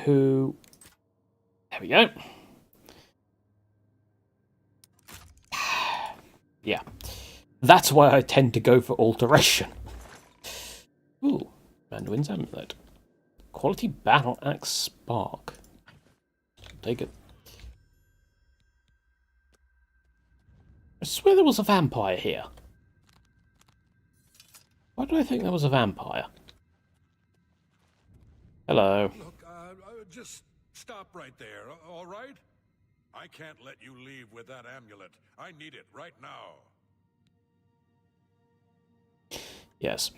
who... There we go. Yeah. That's why I tend to go for alteration. Ooh, Mandarin's Amulet. Quality Battle Axe Spark. Take it. I swear there was a vampire here. Why do I think there was a vampire? Hello. Look, just stop right there, all right? I can't let you leave with that amulet. I need it right now. Yes.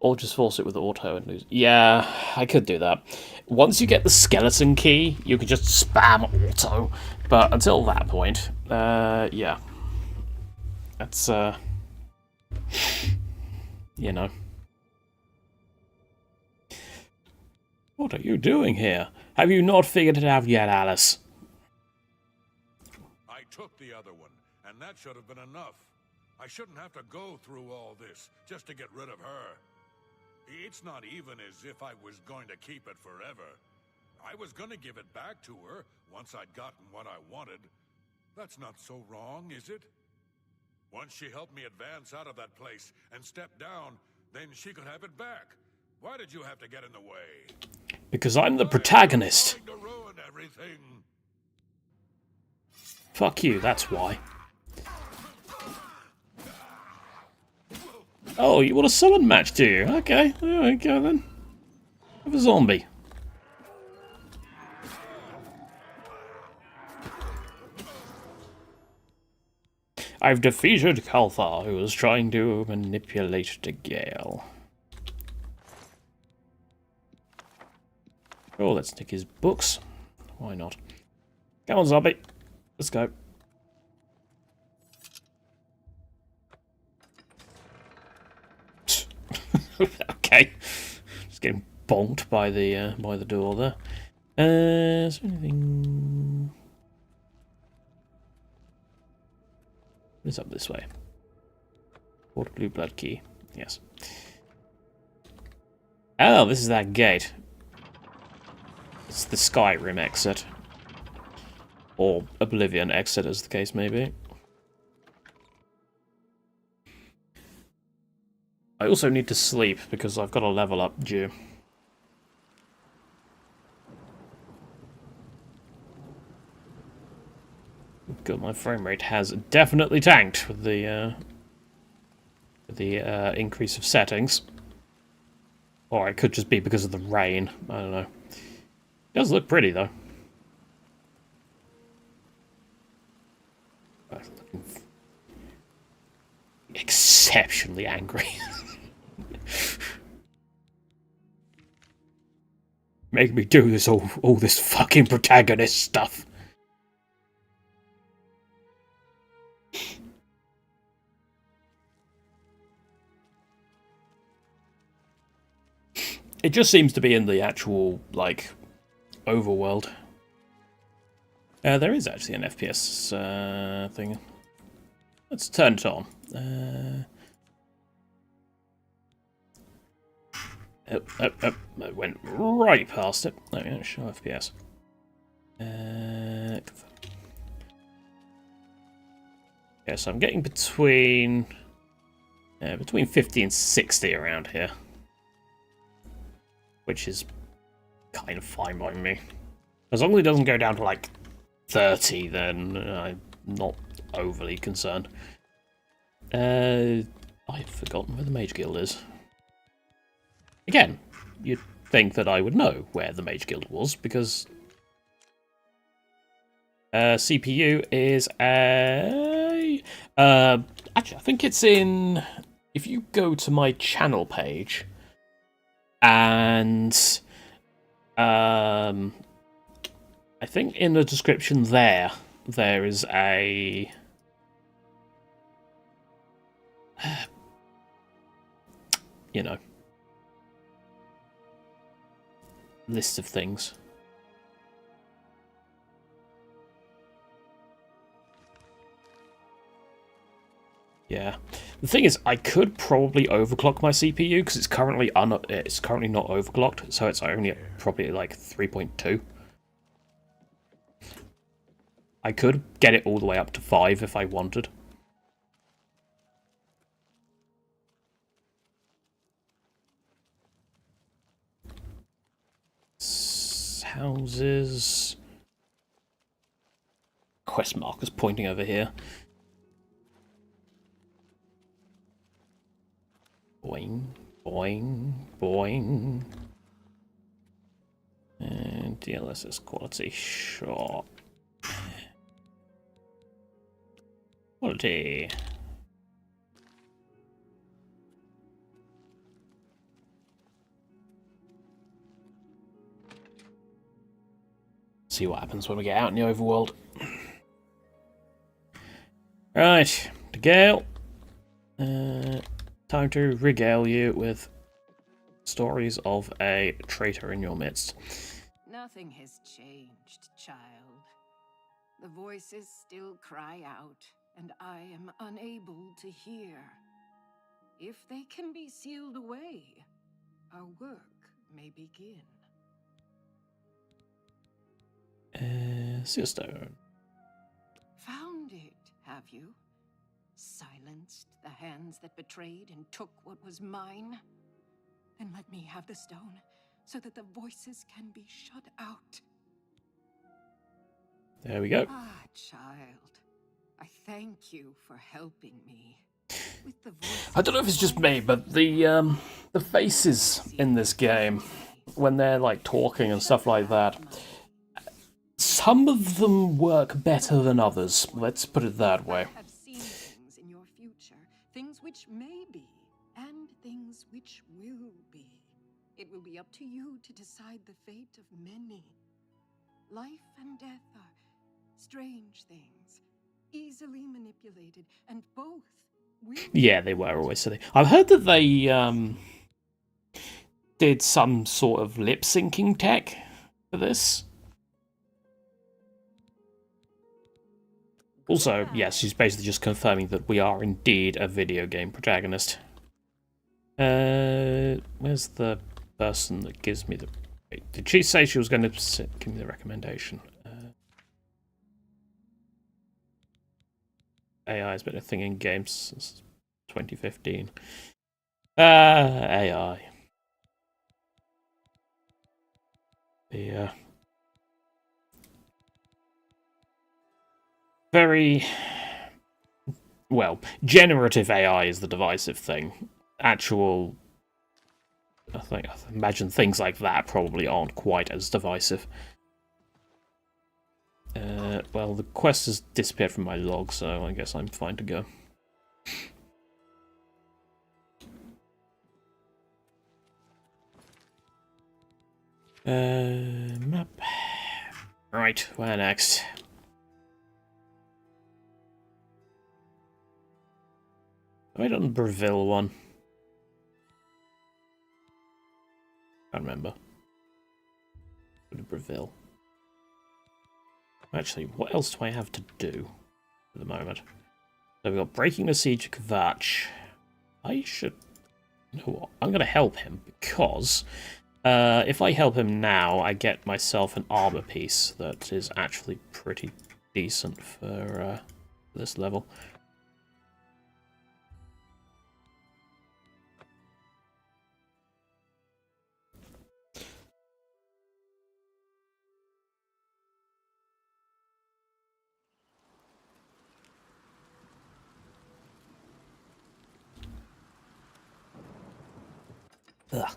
Or just force it with auto and lose. Yeah, I could do that. Once you get the skeleton key, you can just spam auto. But until that point, yeah. That's, you know. What are you doing here? Have you not figured it out yet, Alice? I took the other one, and that should have been enough. I shouldn't have to go through all this just to get rid of her. It's not even as if I was going to keep it forever. I was going to give it back to her once I'd gotten what I wanted. That's not so wrong, is it? Once she helped me advance out of that place and step down, then she could have it back. Why did you have to get in the way? Because I'm the protagonist. To ruin everything. Fuck you, that's why. Oh, you want a summon match, do you? Okay, there we go then. Have a zombie. I've defeated Calthar, who was trying to manipulate the Gale. Oh, let's nick his books. Why not? Come on, zombie. Let's go. Okay. Just getting bonked by the door there. Is there anything? It's up this way. Water blue blood key. Yes. Oh, this is that gate. It's the Skyrim exit. Or Oblivion exit, as the case may be. I also need to sleep, because I've got a level up due. God, my frame rate has definitely tanked with the increase of settings. Or it could just be because of the rain. I don't know. It does look pretty, though. Exceptionally angry. Make me do this all this fucking protagonist stuff. It just seems to be in the actual, like, overworld. There is actually an FPS thing. Let's turn it on. I went right past it. There we go, show FPS. Yeah, so I'm getting between 50 and 60 around here. Which is kind of fine by me. As long as it doesn't go down to like 30, then I'm not overly concerned. I've forgotten where the Mage Guild is. Again, you'd think that I would know where the Mage Guild was, because CPU is a... actually, I think it's in... If you go to my channel page, and I think in the description there is a... you know, list of things. Yeah, the thing is, I could probably overclock my CPU because it's currently not overclocked, so it's only at probably like 3.2. I could get it all the way up to 5 if I wanted. Houses. Quest markers pointing over here. Boing, boing, boing. And DLSS quality, sure. Quality. See what happens when we get out in the overworld. Right, to Gale. Time to regale you with Stories of a traitor in your midst. Nothing has changed, child. The voices still cry out, and I am unable to hear. If they can be sealed away, our work may begin. Sealstone. Found it, have you? Silenced the hands that betrayed and took what was mine? Then let me have the stone, so that the voices can be shut out. There we go. Ah, child. I thank you for helping me. With the voices I don't know if it's just me, but the faces in this game, when they're like talking and stuff like that, some of them work better than others. Let's put it that way. I have seen things in your future, things which may be, and things which will be. It will be up to you to decide the fate of many. Life and death are strange things, easily manipulated, and both will... Yeah, they were always silly. I've heard that they did some sort of lip syncing tech for this. Also, yes, she's basically just confirming that we are indeed a video game protagonist. Where's the person that gives me the... Wait, did she say she was going to give me the recommendation? AI has been a thing in games since 2015. AI. Yeah. Very... Well, generative AI is the divisive thing. Actual... I imagine things like that probably aren't quite as divisive. Well, the quest has disappeared from my log, so I guess I'm fine to go. Map. Right, where next? Have I done the Breville one? I can't remember. Go to Breville. Actually, what else do I have to do at the moment? So we've got Breaking the Siege of Kvatch. I should... You know what? I'm going to help him, because if I help him now, I get myself an armor piece that is actually pretty decent for this level. Ugh.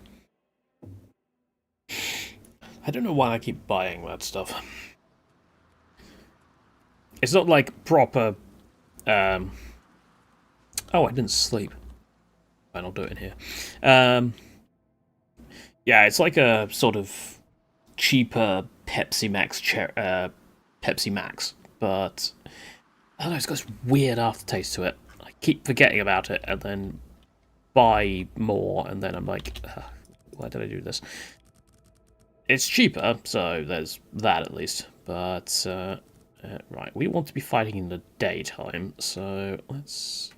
I don't know why I keep buying that stuff. It's not like proper... Oh, I didn't sleep. Fine, I'll do it in here. Yeah, it's like a sort of cheaper Pepsi Max, but I don't know, it's got this weird aftertaste to it. I keep forgetting about it and then buy more, and then I'm like, why did I do this? It's cheaper, so there's that at least. But right, we want to be fighting in the daytime, so let's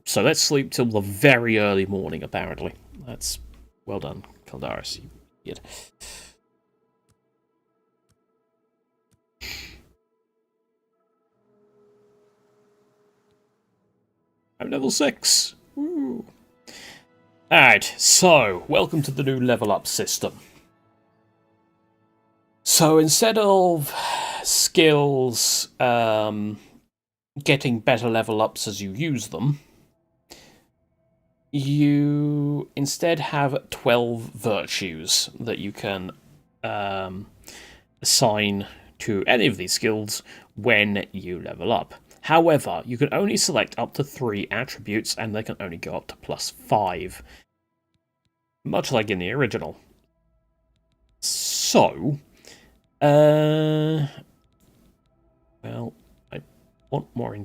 sleep till the very early morning. Apparently, that's well done, Caldaris. You idiot. I'm level 6. Woo. Alright, so, welcome to the new level up system. So, instead of skills getting better level ups as you use them, you instead have 12 virtues that you can assign to any of these skills when you level up. However, you can only select up to 3 attributes, and they can only go up to +5. Much like in the original. So, well, I want more...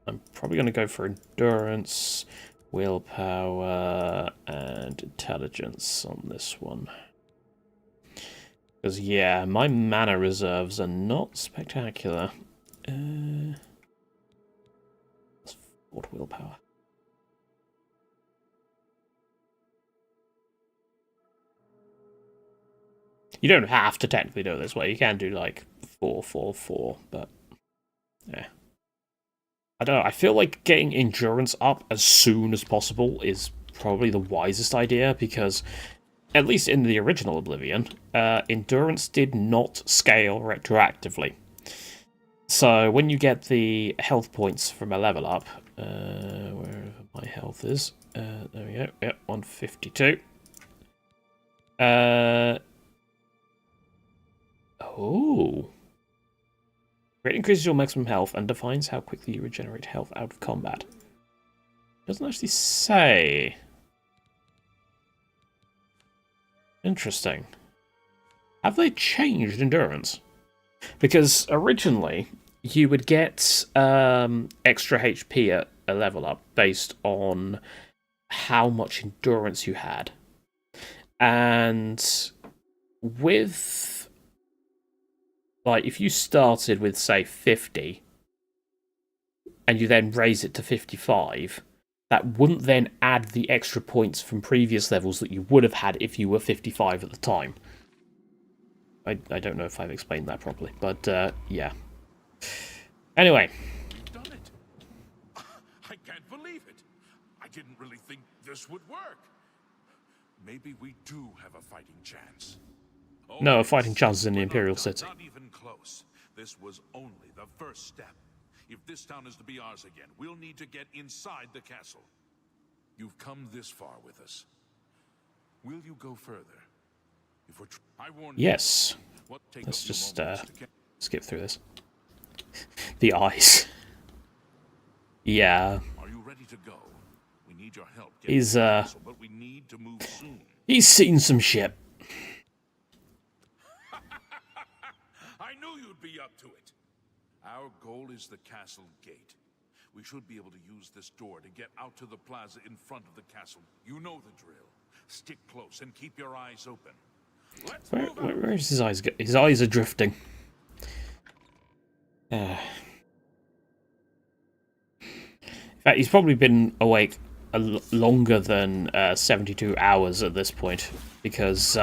I'm probably going to go for endurance, willpower and intelligence on this one. Because, yeah, my mana reserves are not spectacular. Let's afford willpower. You don't have to technically do it this way. You can do, like, 4, 4, 4, but... yeah. I don't know, I feel like getting endurance up as soon as possible is probably the wisest idea, because, at least in the original Oblivion, endurance did not scale retroactively. So, when you get the health points from a level up, wherever my health is, there we go, yep, 152. Oh. It increases your maximum health and defines how quickly you regenerate health out of combat. Doesn't actually say. Interesting. Have they changed endurance? Because originally, you would get extra HP at a level up based on how much endurance you had. And with... like, if you started with, say, 50, and you then raise it to 55, that wouldn't then add the extra points from previous levels that you would have had if you were 55 at the time. I don't know if I've explained that properly, but, yeah. Anyway. You've done it. I can't believe it. I didn't really think this would work. Maybe we do have a fighting chance. No, a fighting chance is in the Imperial City. Not even close. This was only the first step. If this town is to be ours again, we'll need to get inside the castle. You've come this far with us. Will you go further? If we're I warn yes. you, Let's just skip through this. The eyes. Yeah. Are you ready to go? We need your help. He's castle, but we need to move soon. He's seen some shit. I knew you'd be up to it. Our goal is the castle gate. We should be able to use this door to get out to the plaza in front of the castle. You know the drill. Stick close and keep your eyes open. Where's his eyes? His eyes are drifting. In fact, he's probably been awake longer than 72 hours at this point, because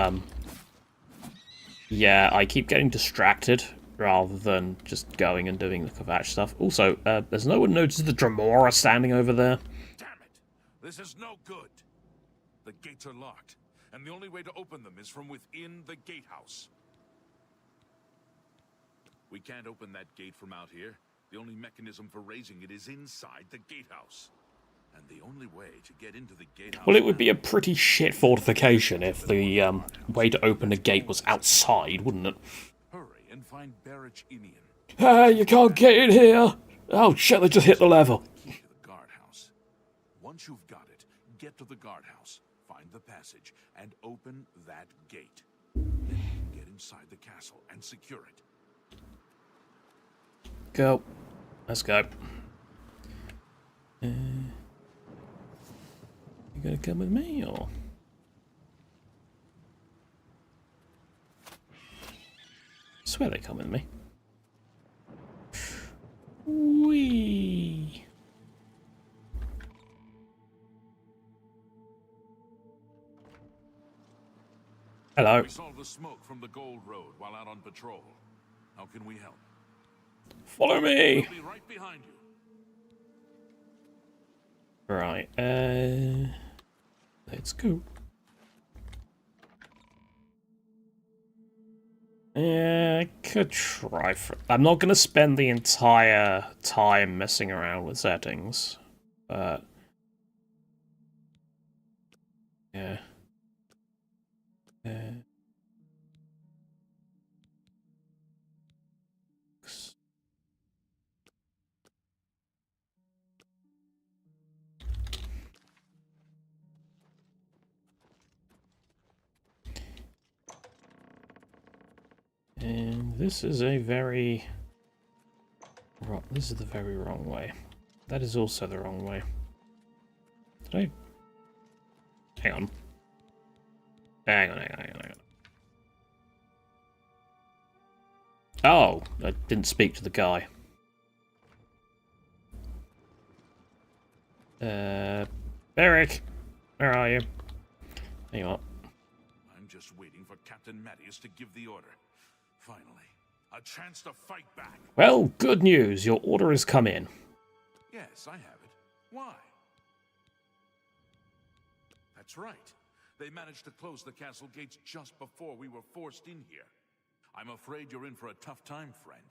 yeah, I keep getting distracted rather than just going and doing the Kvatch stuff. Also, there's no one noticed the Dremora standing over there. Damn it! This is no good. The gates are locked, and the only way to open them is from within the gatehouse. We can't open that gate from out here. The only mechanism for raising it is inside the gatehouse. And the only way to get into the gatehouse... well, it would be a pretty shit fortification if the way to open a gate was outside, wouldn't it? Hurry and find Barrich Inian. Hey, you can't get in here! Oh shit, they just hit the level. Key to the guardhouse. Once you've got it, get to the guardhouse, find the passage, and open that gate. Then get inside the castle and secure it. Go. Let's go. You gonna come with me, or...? I swear they come with me. Whee! Hello. We saw the smoke from the Gold Road while out on patrol. How can we help? Follow me! We'll be right behind you. Right, let's go. Yeah, I could try for... I'm not going to spend the entire time messing around with settings, but... yeah. And this is a very... this is the very wrong way. That is also the wrong way. Did I? Hang on. Hang on. Oh, I didn't speak to the guy. Beric, where are you? There you are. I'm just waiting for Captain Mattias to give the order. Finally, a chance to fight back. Well, good news. Your order has come in. Yes, I have it. Why? That's right. They managed to close the castle gates just before we were forced in here. I'm afraid you're in for a tough time, friend.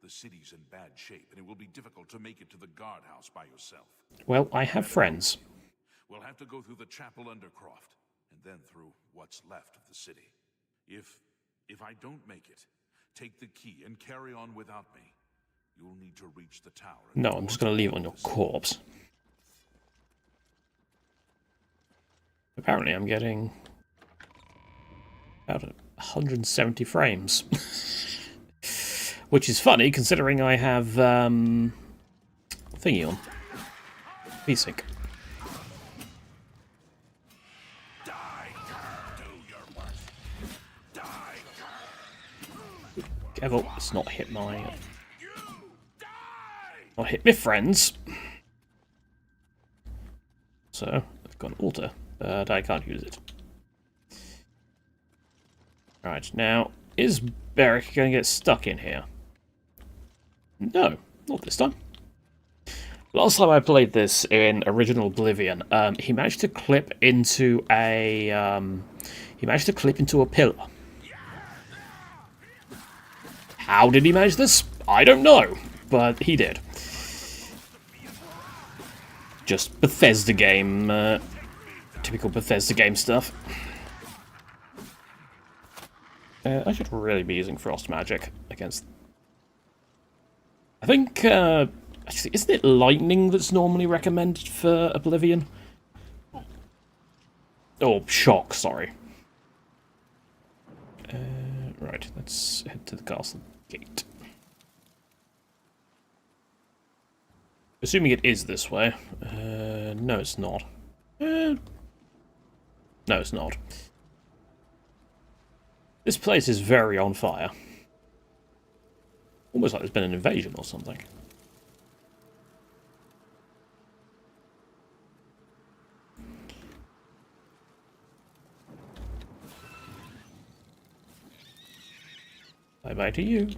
The city's in bad shape, and it will be difficult to make it to the guardhouse by yourself. Well, I have friends. We'll have to go through the chapel undercroft, and then through what's left of the city. If I don't make it, take the key and carry on without me. You'll need to reach the tower. No, I'm just going to leave it on your corpse. Apparently, I'm getting about 170 frames. Which is funny, considering I have, thingy on. VSync. Careful, let's not hit my... not hit my friends. So, I've got an altar, but I can't use it. Right, now, is Beric going to get stuck in here? No, not this time. Last time I played this in original Oblivion, he managed to clip into a pillar. How did he manage this? I don't know, but he did. Just Bethesda game, typical Bethesda game stuff. I should really be using Frost Magic against... I think, actually, isn't it Lightning that's normally recommended for Oblivion? Oh, Shock, sorry. Right, let's head to the castle gate. Assuming it is this way. No, it's not. No, it's not. This place is very on fire. Almost like there's been an invasion or something. Bye-bye to you.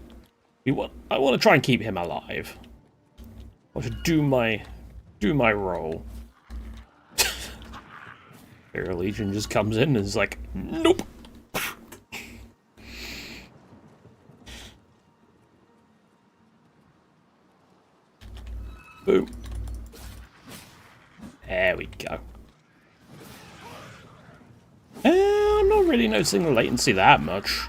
I want to try and keep him alive. I should do my role. Imperial Legion just comes in and is like, nope. Boom. There we go. I'm not really noticing the latency that much.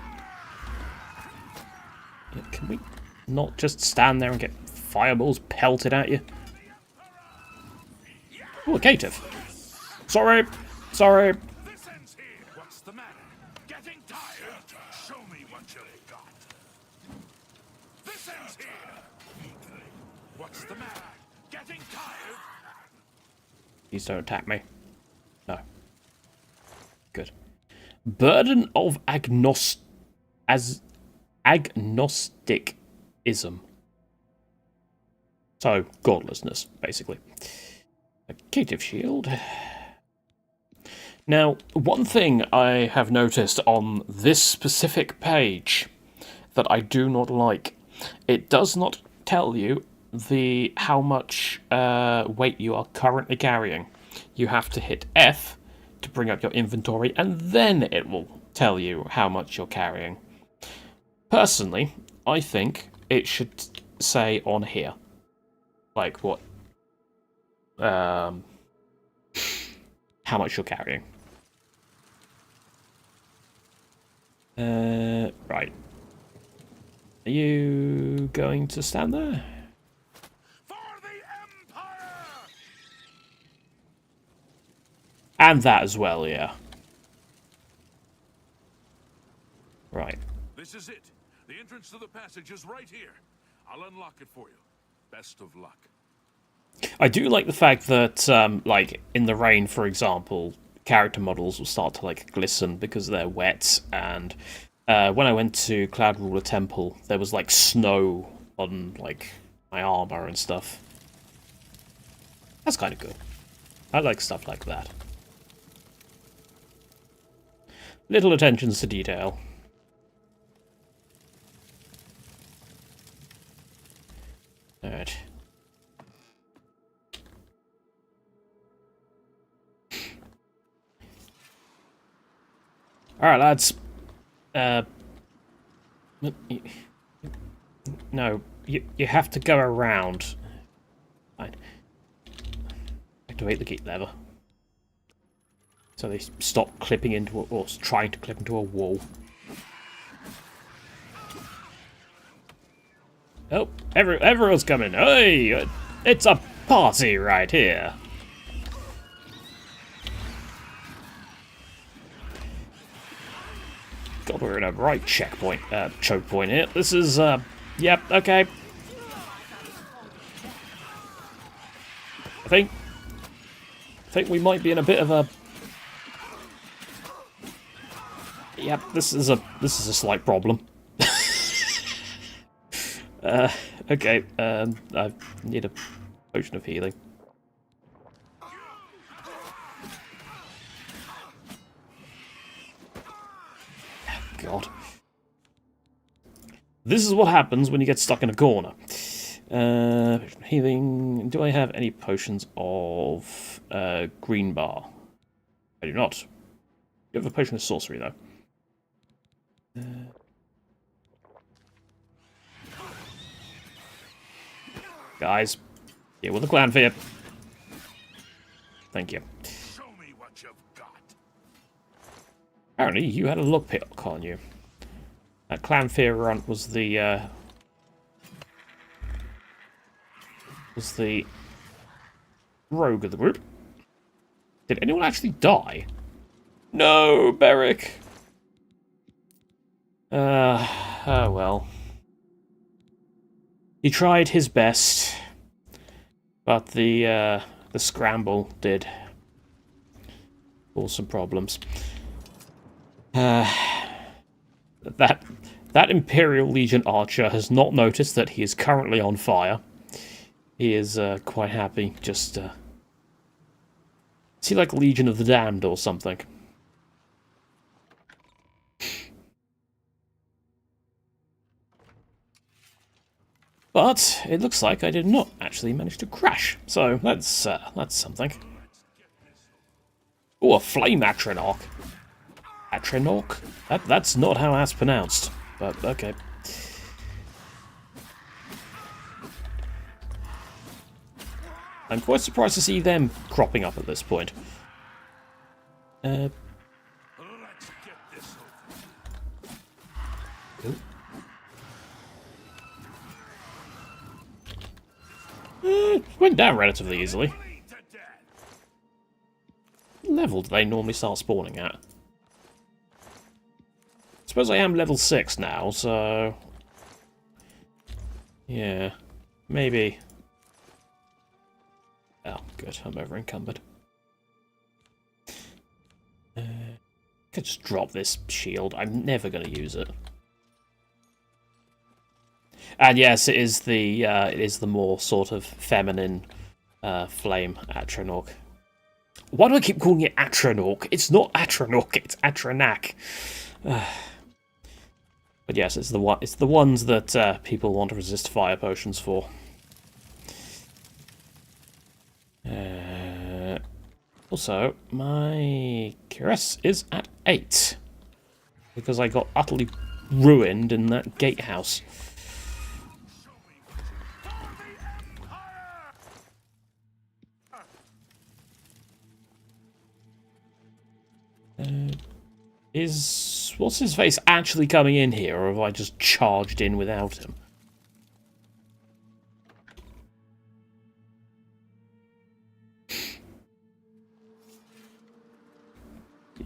Can we not just stand there and get fireballs pelted at you? Oh, a caitiff. Sorry. Sorry. This ends here. What's the matter? Getting tired? Show me what you've got. This ends here. What's the matter? Getting tired? Please don't attack me. No. Good. Burden of agnosticism. So, godlessness, basically. A caitiff shield. Now, one thing I have noticed on this specific page that I do not like, it does not tell you how much weight you are currently carrying. You have to hit F to bring up your inventory, and then it will tell you how much you're carrying. Personally, I think it should say on here, like what, how much you're carrying. Right. Are you going to stand there? For the Empire! And that as well, yeah. Right. This is it. The entrance to the passage is right here. I'll unlock it for you. Best of luck. I do like the fact that, like, in the rain, for example, character models will start to, like, glisten because they're wet, and when I went to Cloud Ruler Temple, there was, like, snow on, like, my armor and stuff. That's kind of good. I like stuff like that. Little attentions to detail. Alright. Alright, lads. No, you have to go around. Fine. Activate the gate lever. So they stop clipping into or trying to clip into a wall. Oh, everyone's coming. Hey, it's a party right here. God, we're in a right checkpoint, choke point here. This is, yep, okay. I think we might be in a bit of a. Yep, this is a slight problem. Okay, I need a potion of healing. God. This is what happens when you get stuck in a corner. Healing. Do I have any potions of green bar? I do not. You have a potion of sorcery, though. Guys, here with the clan fear. Thank you. Show me what you've got. Apparently, you had a lockpick on you. That clan fear runt was the rogue of the group. Did anyone actually die? No, Beric. Oh well. He tried his best, but the scramble did cause some problems. That Imperial Legion archer has not noticed that he is currently on fire. He is quite happy. Just is he like Legion of the Damned or something? But it looks like I did not actually manage to crash, so that's something. Oh, a flame Atronach. Atronach? That's not how that's pronounced, but okay. I'm quite surprised to see them cropping up at this point. Let's get this over. Went down relatively easily. What level do they normally start spawning at? I suppose I am level 6 now, so... yeah, maybe. Oh, good, I'm over encumbered. Could just drop this shield. I'm never going to use it. And yes, it is the more sort of feminine flame Atronach. Why do I keep calling it Atronach? It's not Atronach, it's Atronach. But yes, it's the ones that people want to resist fire potions for. Also, my QS is at 8 because I got utterly ruined in that gatehouse. Is what's his face actually coming in here, or have I just charged in without him?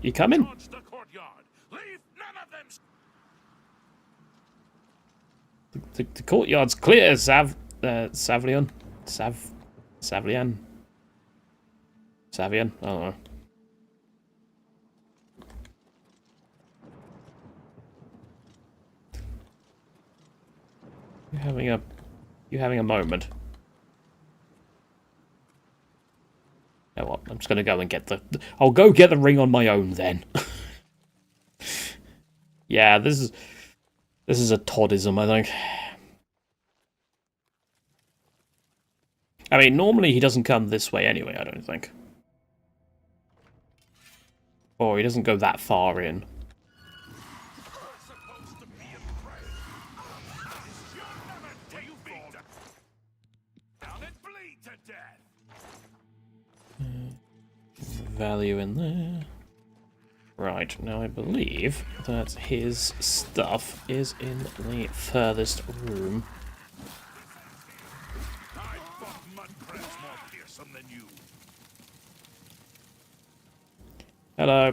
You coming? The courtyard's clear, Savlion. Savian? Savian? I don't know. You having a moment? You know what? I'm just gonna go and get the. I'll go get the ring on my own then. Yeah, this is a Toddism, I think. I mean, normally he doesn't come this way anyway, I don't think. Or he doesn't go that far in. Value in there. Right, now I believe that his stuff is in the furthest room. Hello.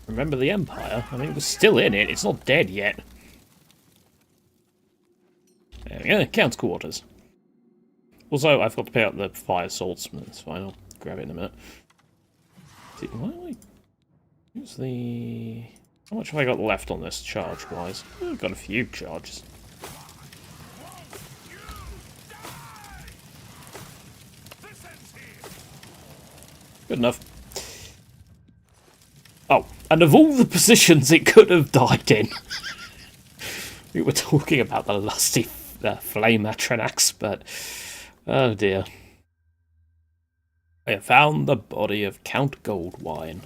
Remember the Empire? I mean, we're still in it. It's not dead yet. There we go. Count's quarters. Also, I've got to pay out the fire salts. That's fine. I'll grab it in a minute. See, why do I use the... How much have I got left on this charge-wise? I've got a few charges. Good enough. Oh, and of all the positions it could have died in. We were talking about the lusty flame Atranax, but... Oh dear. I have found the body of Count Goldwine.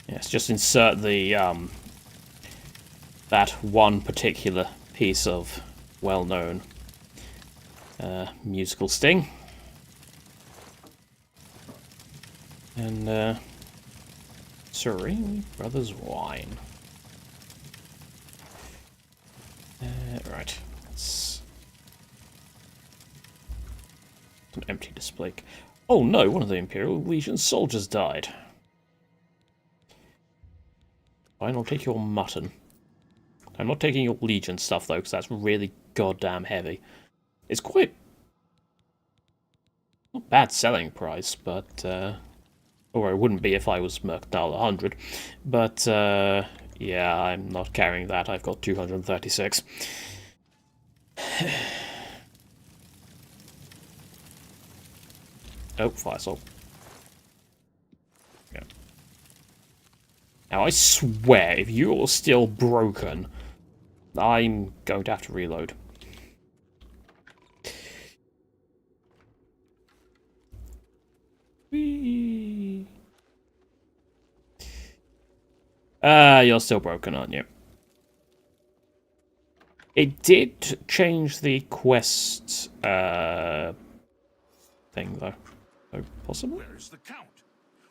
Yes, just insert the, that one particular piece of well-known musical sting. And, Serene Brothers Wine. Right. It's an empty display. Oh no, one of the Imperial Legion soldiers died. Fine, I'll take your mutton. I'm not taking your Legion stuff though, because that's really goddamn heavy. It's quite... not bad selling price, but... or it wouldn't be if I was Mercantile 100. But, yeah, I'm not carrying that. I've got 236. Oh, fire salt. Yeah. Now, I swear, if you're still broken, I'm going to have to reload. Whee! You're still broken, aren't you? It did change the quest thing, though. Oh, possible? Where's the Count?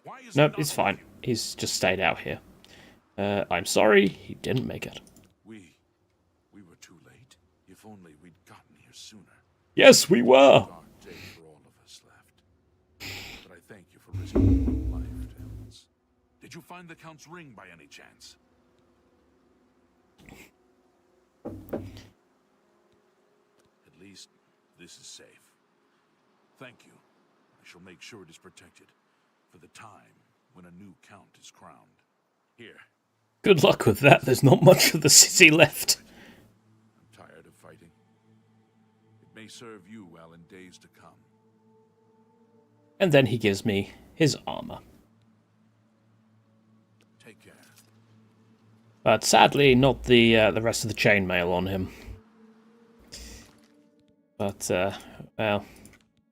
Why is Nope, it's fine. He's just stayed out here. I'm sorry, he didn't make it. We were too late. If only we'd gotten here sooner. Yes, we were! Dark day for all of us left. But I thank you for risking your life to help us. Did you find the Count's ring by any chance? At least this is safe. Thank you. I shall make sure it is protected for the time when a new Count is crowned. Here. Good luck with that. There's not much of the city left. I'm tired of fighting. It may serve you well in days to come. And then he gives me his armor. Take care. But sadly, not the rest of the chainmail on him. But, well,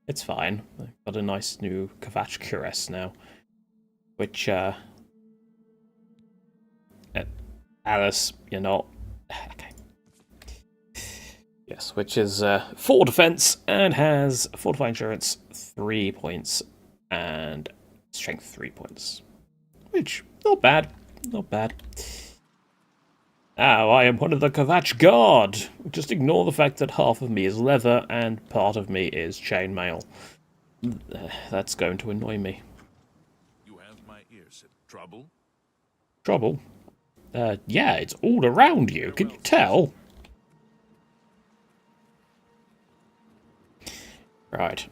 it's fine. I've got a nice new Kvatch cuirass now. Which, Alice, you're not... Okay. Yes, which is 4 defense and has fortifying insurance 3 points and strength 3 points. Which, not bad. Not bad. Now, I am one of the Kvatch Guard. Just ignore the fact that half of me is leather and part of me is chainmail. That's going to annoy me. You have Trouble? Trouble? Yeah, it's all around you. Can you tell? Right.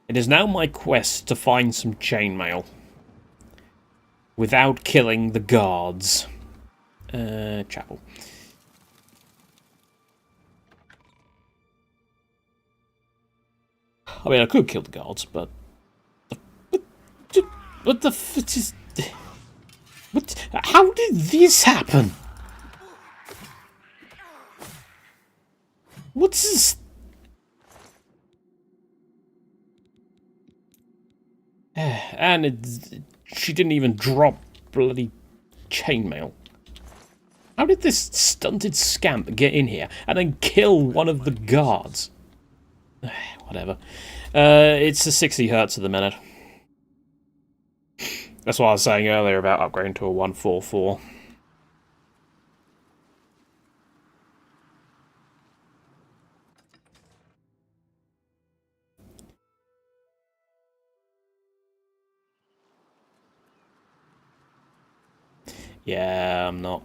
It is now my quest to find some chainmail. Without killing the guards. Chapel. I mean, I could kill the guards, but... What the f... Just, what? How did this happen? What's this? And she didn't even drop bloody chainmail. How did this stunted scamp get in here and then kill one of the guards? Whatever. It's a 60 hertz at the minute. That's what I was saying earlier about upgrading to a 144. Yeah, I'm not.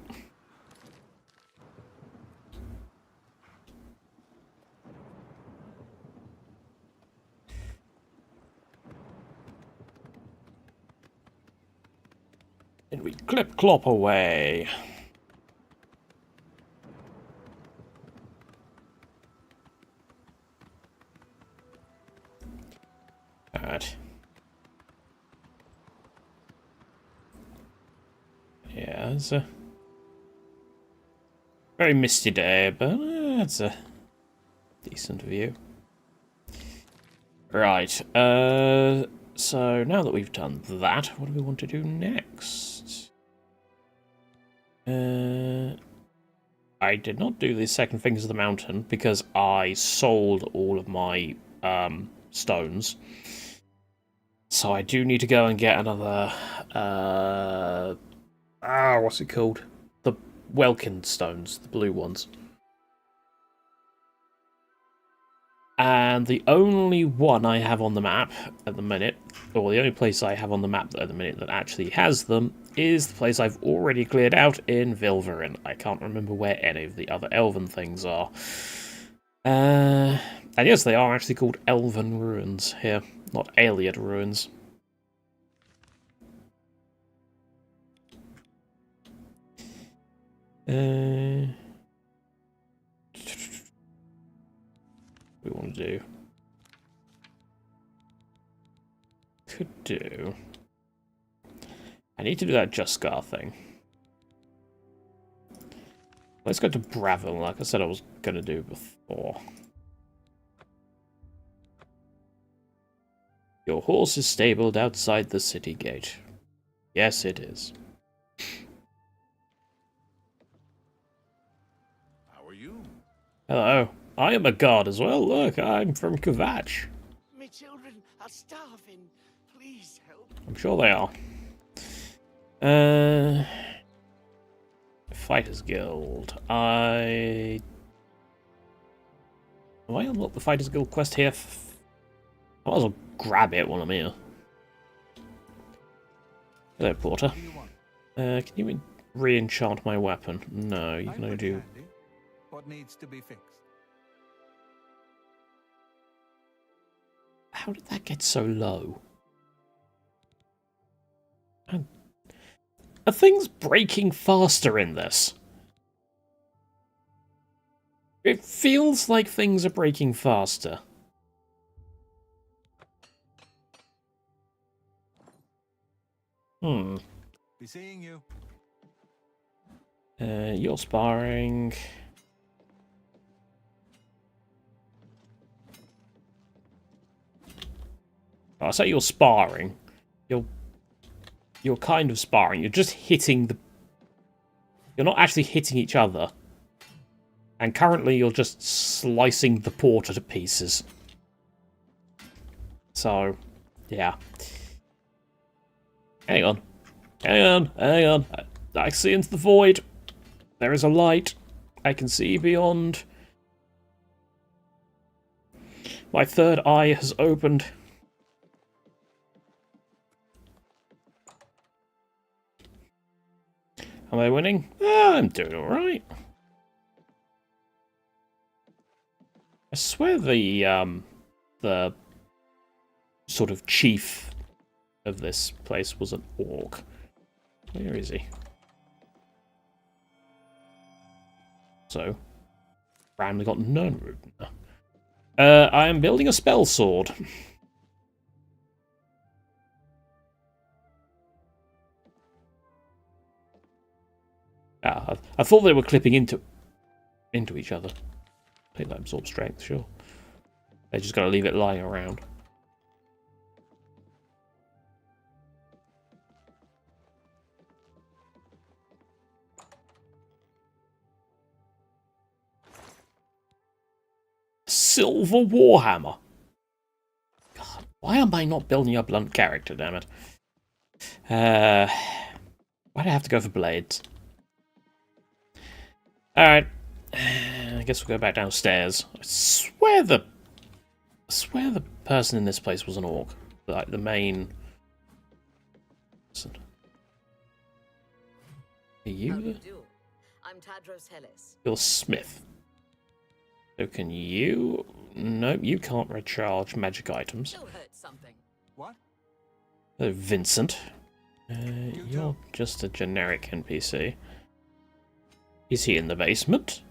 And we clip clop away. Alright. Yeah, it's a very misty day, but it's a decent view. Right, so now that we've done that, what do we want to do next? I did not do the second Fingers of the Mountain because I sold all of my stones. So I do need to go and get another what's it called? The Welkin stones, the blue ones. And the only one I have on the map at the minute, or the only place I have on the map at the minute that actually has them, is the place I've already cleared out in Vilverin. I can't remember where any of the other elven things are. And yes, they are actually called Elven Ruins here, not Ayleid Ruins. We want to do. Could do. I need to do that Just Scar thing. Let's go to Bravil, like I said I was going to do before. Your horse is stabled outside the city gate. Yes, it is. How are you? Hello. I am a god as well. Look, I'm from Kvatch. My children are starving. Please help. I'm sure they are. Fighters Guild. Have I unlocked the Fighters Guild quest here? I might as well grab it while I'm here. Hello, Porter. Can you re-enchant my weapon? No, you can only do... What needs to be fixed? How did that get so low? Are things breaking faster in this? It feels like things are breaking faster. Be seeing you. You're sparring. I say you're sparring. You're kind of sparring. You're just hitting the... You're not actually hitting each other. And currently you're just slicing the porter to pieces. So, yeah. Hang on. Hang on. Hang on. I see into the void. There is a light. I can see beyond. My third eye has opened. Am I winning? I'm doing alright. I swear the sort of chief of this place was an orc. Where is he? So, randomly got Nernroot. I am building a spell sword. I thought they were clipping into each other. They let absorb strength, sure. They're just gonna leave it lying around. Silver Warhammer. God, why am I not building a blunt character, damn it? Why do I have to go for blades? Alright. I guess we'll go back downstairs. I swear the person in this place was an orc. Like the main. Listen. Are you? How do you do? I'm Tadros Hellis. You're Smith. So can you? No, you can't recharge magic items. Still hurt something. What? Vincent. You're just a generic NPC. Is he in the basement?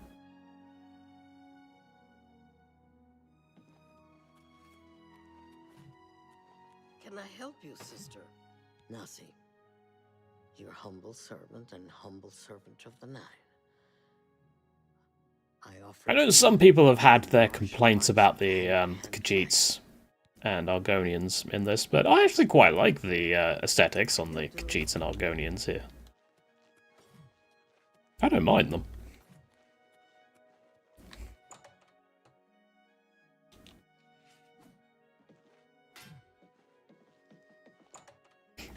Can I help you, sister? Nasi, your humble servant and humble servant of the night. I know some people have had their complaints about the Khajiits and Argonians in this, but I actually quite like the aesthetics on the Khajiits and Argonians here. I don't mind them.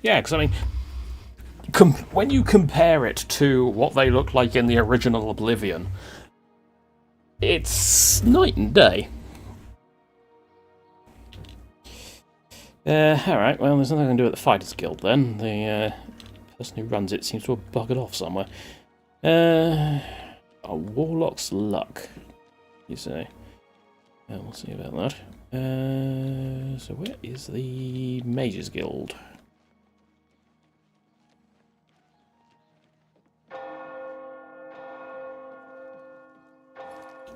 Yeah, because I mean, when you compare it to what they look like in the original Oblivion, it's night and day. Alright, well, there's nothing I can do at the Fighters Guild then. The person who runs it seems to have buggered off somewhere. A Warlock's Luck, you say? We'll see about that. So where is the Mages Guild?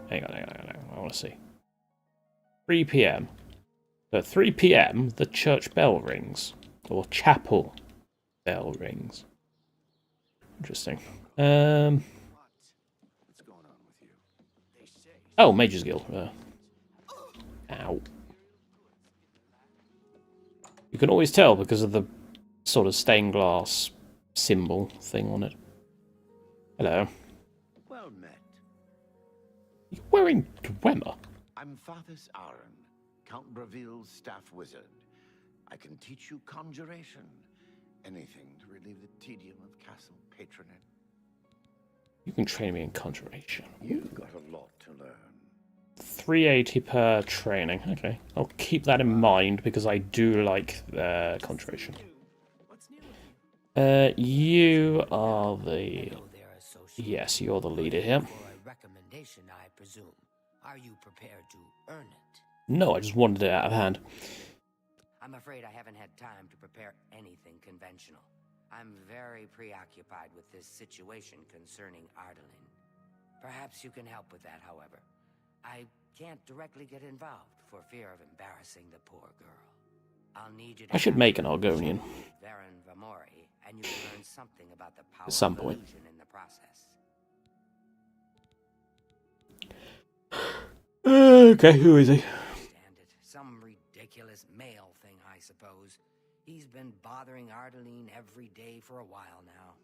Hang on, I want to see. 3 PM. So at 3 PM, the church bell rings. Or chapel bell rings. Interesting. What's going on with you? They say. Oh, Mages Guild. Ow. You can always tell because of the sort of stained glass symbol thing on it. Hello. Well met. You're wearing Dwemer. I'm Fathus Aaron, Count Bravil's staff wizard. I can teach you conjuration. Anything to relieve the tedium of castle patronage. You can train me in conjuration. You've got a lot to learn. 380 per training. Okay. I'll keep that in mind because I do like conjuration. You are the... Yes, you're the leader here. Recommendation, I presume. Are you prepared to earn it? No, I just wanted it out of hand. I'm afraid I haven't had time to prepare anything conventional. I'm very preoccupied with this situation concerning Ardaline. Perhaps you can help with that, however. I can't directly get involved for fear of embarrassing the poor girl. I'll need you to I should make an Argonian. Varen Vamori, and you can learn something about the power At some of point. illusion in the process. Okay, who is he? Stand it. Some ridiculous male thing, I suppose. He's been bothering Ardaline every day for a while now.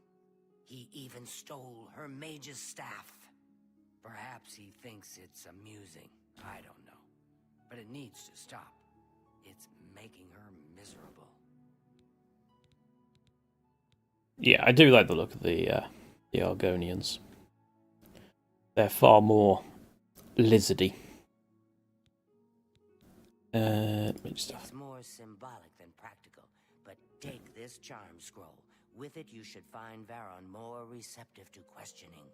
He even stole her mage's staff. Perhaps he thinks it's amusing. I don't know. But it needs to stop. It's making her miserable. Yeah, I do like the look of the Argonians. They're far more lizardy. Mage stuff. It's more symbolic than practical, but take this charm scroll. With it, you should find Varon more receptive to questioning.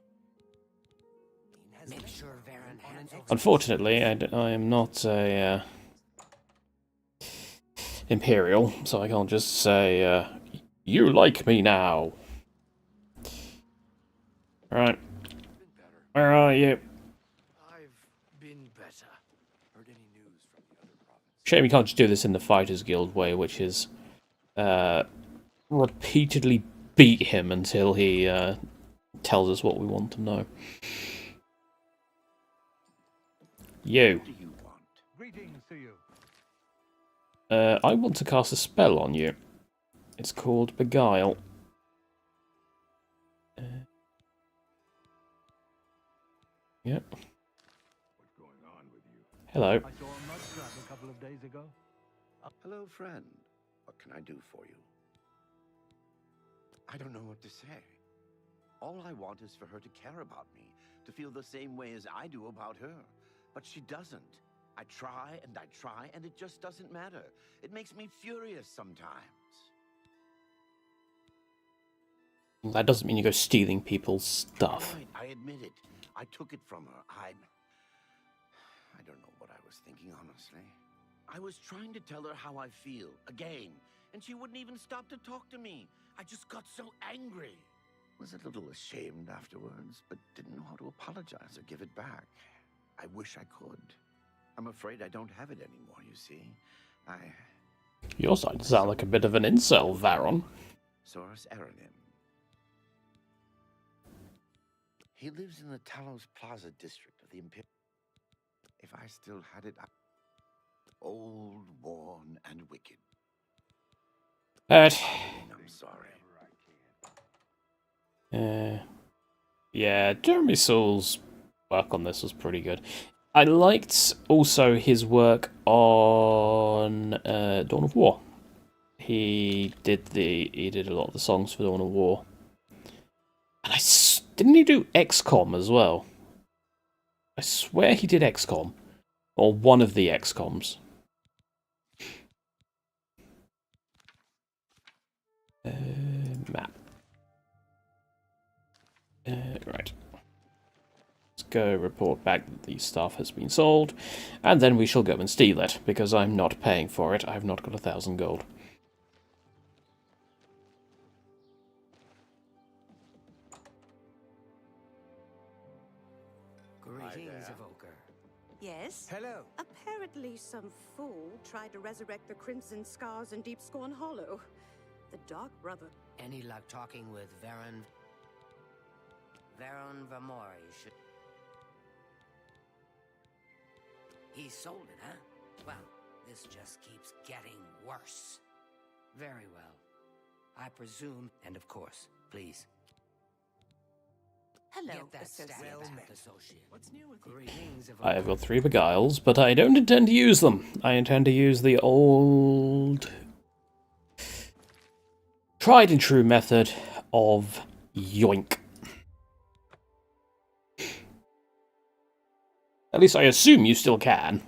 Make sure Varon hands over... Unfortunately, I am not a Imperial, so I can't just say, you like me now. Right. Where are you? I've been better. Heard any news from the other province? Shame you can't just do this in the Fighters Guild way, which is repeatedly beat him until he tells us what we want to know. You. What do you want? Greetings to you. I want to cast a spell on you. It's called Beguile. Yep. What's going on with you? Hello. I saw a mud trap a couple of days ago. Hello, friend. What can I do for you? I don't know what to say. All I want is for her to care about me, to feel the same way as I do about her. But she doesn't. I try, and it just doesn't matter. It makes me furious sometimes. That doesn't mean you go stealing people's stuff. Right, I admit it. I took it from her. I don't know what I was thinking, honestly. I was trying to tell her how I feel, again, and she wouldn't even stop to talk to me. I just got so angry. Was a little ashamed afterwards, but didn't know how to apologize or give it back. I wish I could. I'm afraid I don't have it anymore, you see. You're starting to sound like a bit of an incel, Varon. Soros Aranim. He lives in the Talos Plaza district of the Imperial. If I still had it, old, worn, and wicked. I'm sorry. Yeah, Jeremy Soul's work on this was pretty good. I liked also his work on Dawn of War. He did a lot of the songs for Dawn of War. And didn't he do XCOM as well? I swear he did XCOM. Or one of the XCOMs. Map. Right. Let's go report back that the stuff has been sold. And then we shall go and steal it, because I'm not paying for it. I've not got 1,000 gold. Greetings, Evoker. Yes? Hello. Apparently some fool tried to resurrect the Crimson Scars in Deep Scorn Hollow. The Dark Brother. Any luck talking with Varon Vamori should... He sold it, huh? Well, this just keeps getting worse. Very well. I presume, and of course, please. Hello, Get that stack associate. back, associate. What's new with Greetings, I have got 3 Beguiles, but I don't intend to use them. I intend to use the old... tried and true method of yoink. At least I assume you still can.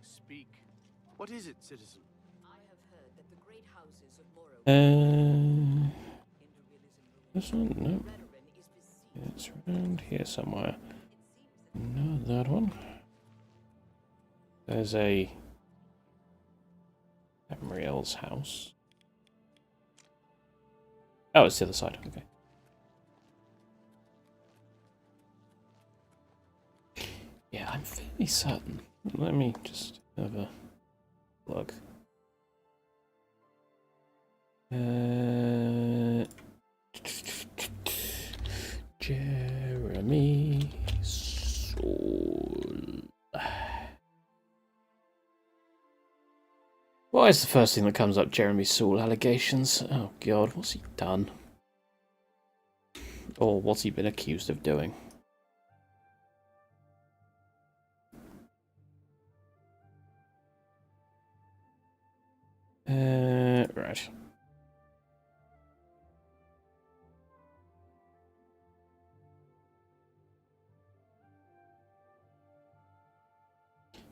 Speak. What is it, citizen? I have heard that the great houses of Morrowind This one? No. It's around here somewhere. No, that one. There's a... Emriel's house. Oh, it's the other side. Okay. Yeah, I'm fairly certain. Let me just have a look. Jeremy Soul. Why is the first thing that comes up Jeremy Soul allegations? Oh god, what's he done? Or what's he been accused of doing? Right.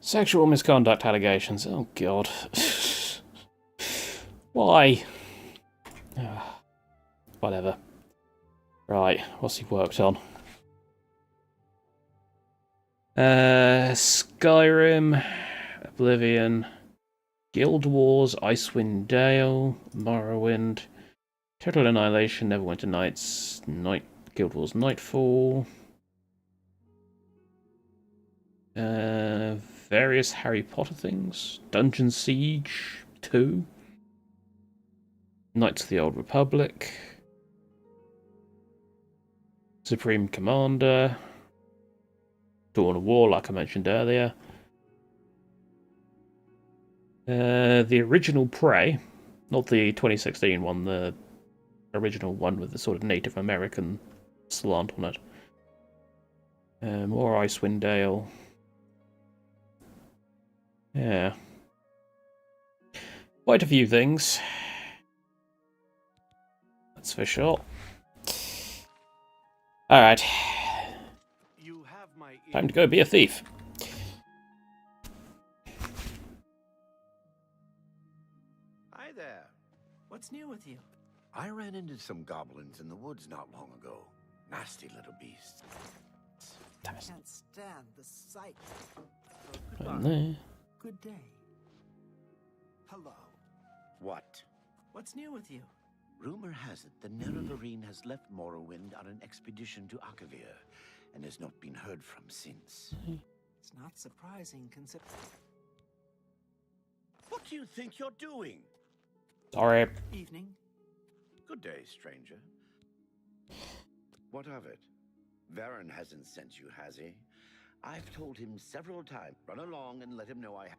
Sexual misconduct allegations. Oh god. Why? Whatever. Right, what's he worked on? Skyrim, Oblivion, Guild Wars, Icewind Dale, Morrowind, Total Annihilation, Neverwinter Nights, Guild Wars Nightfall, various Harry Potter things, Dungeon Siege 2, Knights of the Old Republic, Supreme Commander, Dawn of War, like I mentioned earlier. The original Prey, not the 2016 one, the original one with the sort of Native American slant on it. More Icewind Dale. Yeah. Quite a few things. That's for sure. Alright. Time to go be a thief. Hi there. What's new with you? I ran into some goblins in the woods not long ago. Nasty little beasts. I can't stand the sight. And there. Good day. Hello. What? What's new with you? Rumor has it the Nerevarine has left Morrowind on an expedition to Akavir and has not been heard from since. It's not surprising considering. What do you think you're doing? Sorry. Evening. Good day, stranger. What of it? Varen hasn't sent you, has he? I've told him several times. Run along and let him know I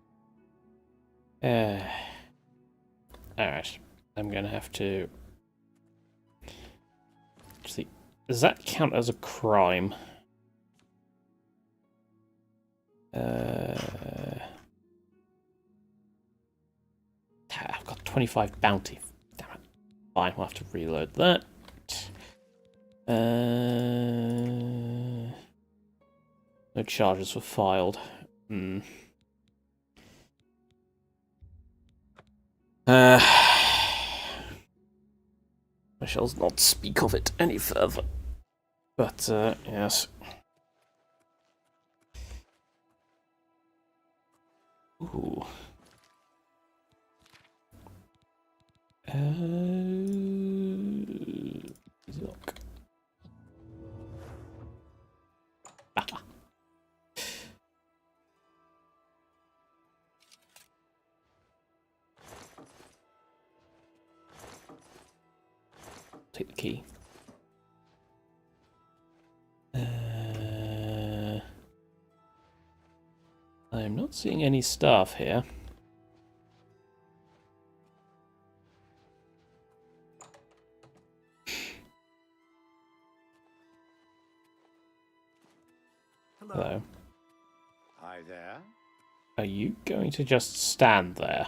have. Alright. I'm gonna have to... See, does that count as a crime? I've got 25 bounty. Damn it. Fine, we'll have to reload that. No charges were filed. I shall not speak of it any further. But, yes. Ooh. Look. Take the key. I'm not seeing any staff here. Hello. Hi there. Are you going to just stand there?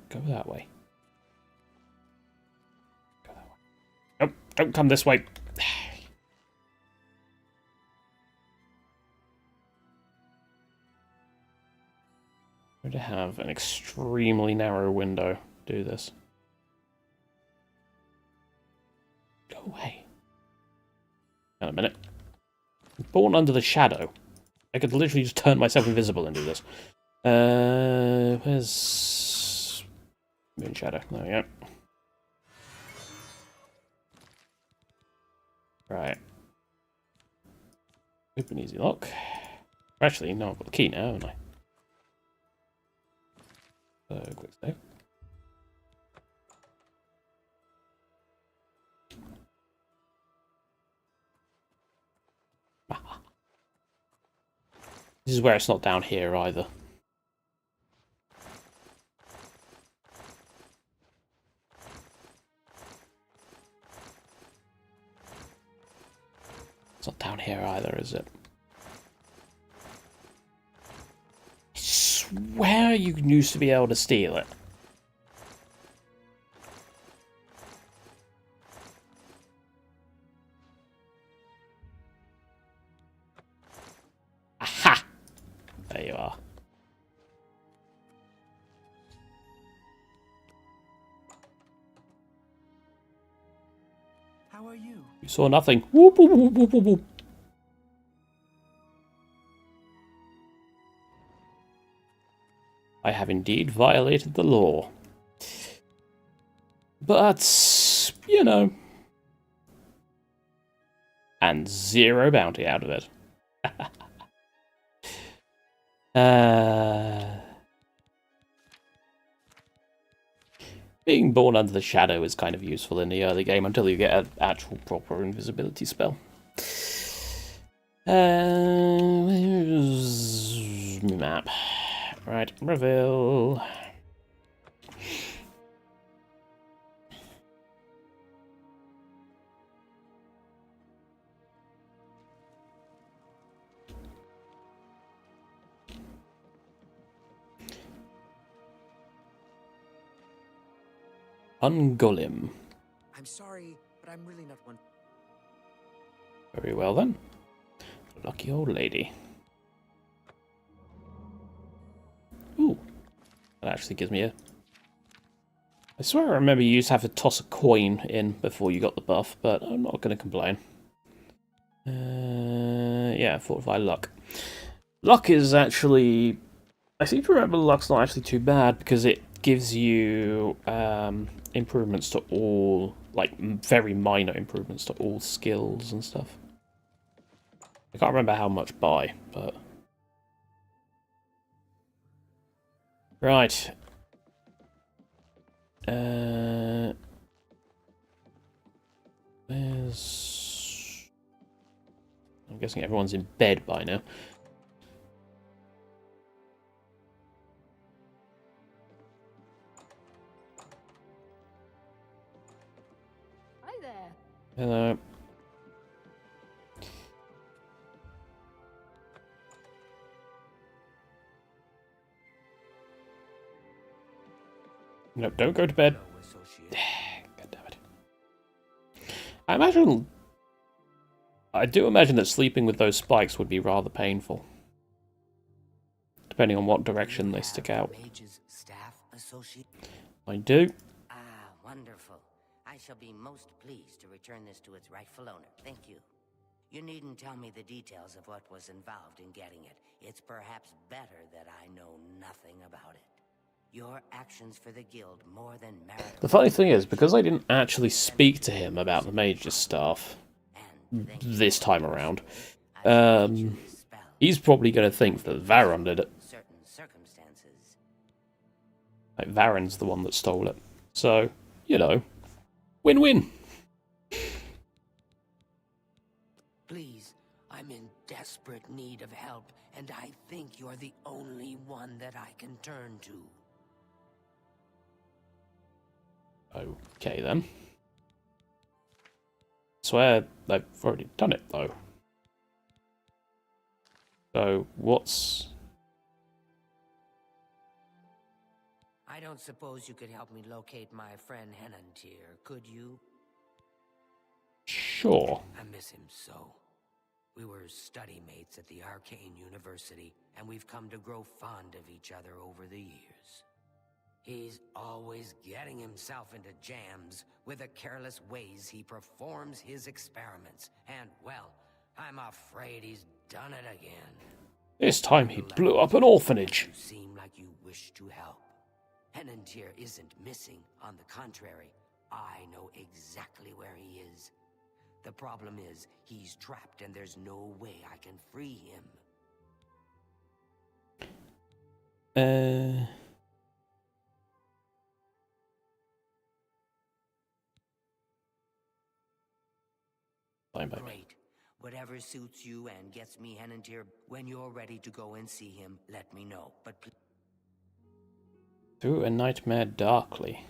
Go that way. Go that way. Nope, don't come this way. I'm going to have an extremely narrow window do this. Go away. Hang on a minute. I'm born under the shadow. I could literally just turn myself invisible and do this. Where's Moon Shadow? There we go. Right. Open easy lock. Actually, no, I've got the key now, haven't I? Quick save. This is where it's not down here either. It's not down here either, is it? I swear you used to be able to steal it. Aha! There you are. How are you? You saw nothing. Whoop, whoop, whoop, whoop, whoop, whoop. I have indeed violated the law. But, you know. And 0 bounty out of it. Being born under the shadow is kind of useful in the early game until you get an actual proper invisibility spell. Where's my map? Right, reveal. Ungolem. I'm sorry, but I'm really not one. Very well then. Lucky old lady. Ooh. That actually gives me a... I swear I remember you used to have to toss a coin in before you got the buff, but I'm not going to complain. Yeah, fortify luck. Luck is actually... I seem to remember luck's not actually too bad because it gives you improvements to all, like very minor improvements to all skills and stuff. I can't remember how much by, but... Right. There's... I'm guessing everyone's in bed by now. Hi there. Hello. No, don't go to bed. God damn it. I do imagine that sleeping with those spikes would be rather painful. Depending on what direction they stick out. I do. Ah, wonderful. I shall be most pleased to return this to its rightful owner. Thank you. You needn't tell me the details of what was involved in getting it. It's perhaps better that I know nothing about it. Your actions for the guild more than merit. The funny thing is, because I didn't actually speak to him about the mage's staff this time around, he's probably going to think that Varon did it. Certain circumstances. Like, Varon's the one that stole it. So, you know, win-win. Please, I'm in desperate need of help, and I think you're the only one that I can turn to. Okay, then. Swear I've already done it, though. So, what's... I don't suppose you could help me locate my friend Henantier, could you? Sure. I miss him so. We were study mates at the Arcane University, and we've come to grow fond of each other over the years. He's always getting himself into jams with the careless ways he performs his experiments. And, well, I'm afraid he's done it again. This time he blew up an orphanage. You seem like you wish to help. Henantier isn't missing. On the contrary, I know exactly where he is. The problem is, he's trapped and there's no way I can free him. Great. Whatever suits you and gets me Henantier, when you're ready to go and see him, let me know. But Through a nightmare darkly.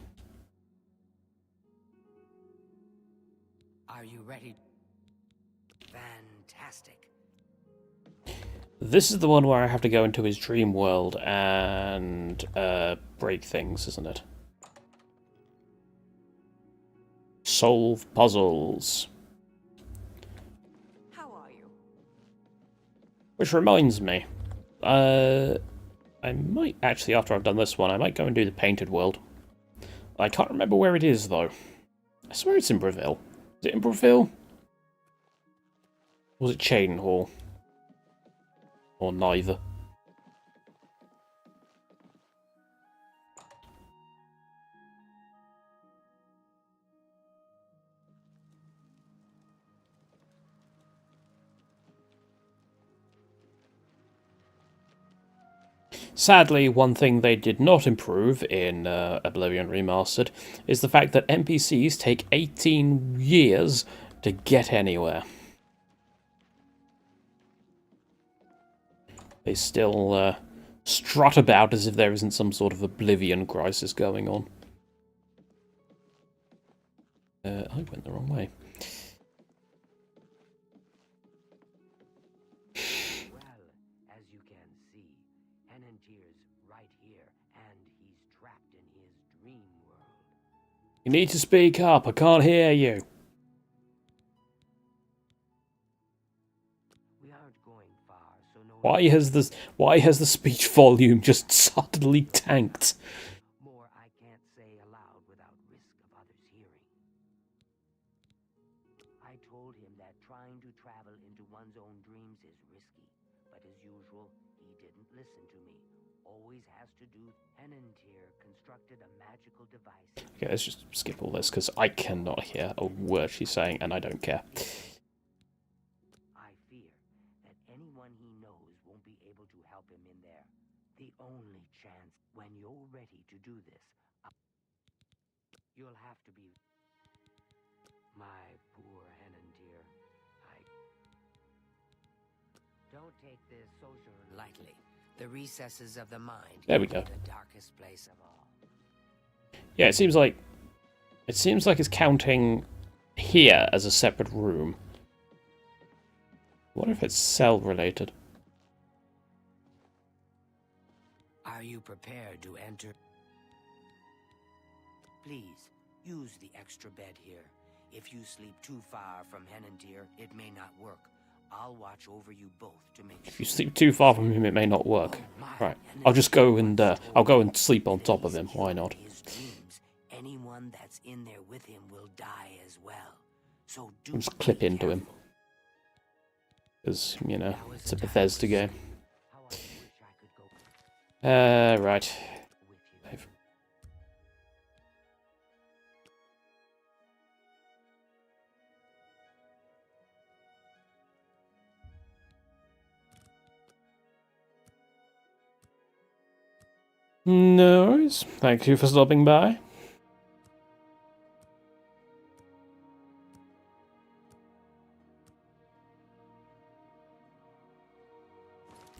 Are you ready? Fantastic. This is the one where I have to go into his dream world and break things, isn't it? Solve puzzles. How are you? Which reminds me, I might actually, after I've done this one, I might go and do the painted world. I can't remember where it is though. I swear it's in Breville. Is it Improville? Or was it Chain Hall? Or neither? Sadly, one thing they did not improve in Oblivion Remastered is the fact that NPCs take 18 years to get anywhere. They still strut about as if there isn't some sort of Oblivion crisis going on. I went the wrong way. You need to speak up, I can't hear you. We aren't going far, so no. Why has the speech volume just suddenly tanked? More I can't say aloud without risk of others hearing. I told him that trying to travel into one's own dreams is risky, but as usual, he didn't listen to me. Always has to do. Henantier constructed a magical device. Okay, let's just skip all this, because I cannot hear a word she's saying, and I don't care. I fear that anyone he knows won't be able to help him in there. The only chance, when you're ready to do this, you'll have to be... My poor Henantier. Don't take this social lightly. The recesses of the mind. There we go. The darkest place of all. Yeah, it seems like it's counting here as a separate room. What if it's cell related? Are you prepared to enter? Please, use the extra bed here. If you sleep too far from Henantier, it may not work. I'll watch over you both to make sure. If you sleep too far from him, it may not work. Right, I'll just go and I'll go and sleep on top of him. Why not? Anyone that's in there with him will die as well. So do I'll just clip into him. Because, you know, it's a Bethesda game. Right. No worries. Thank you for stopping by.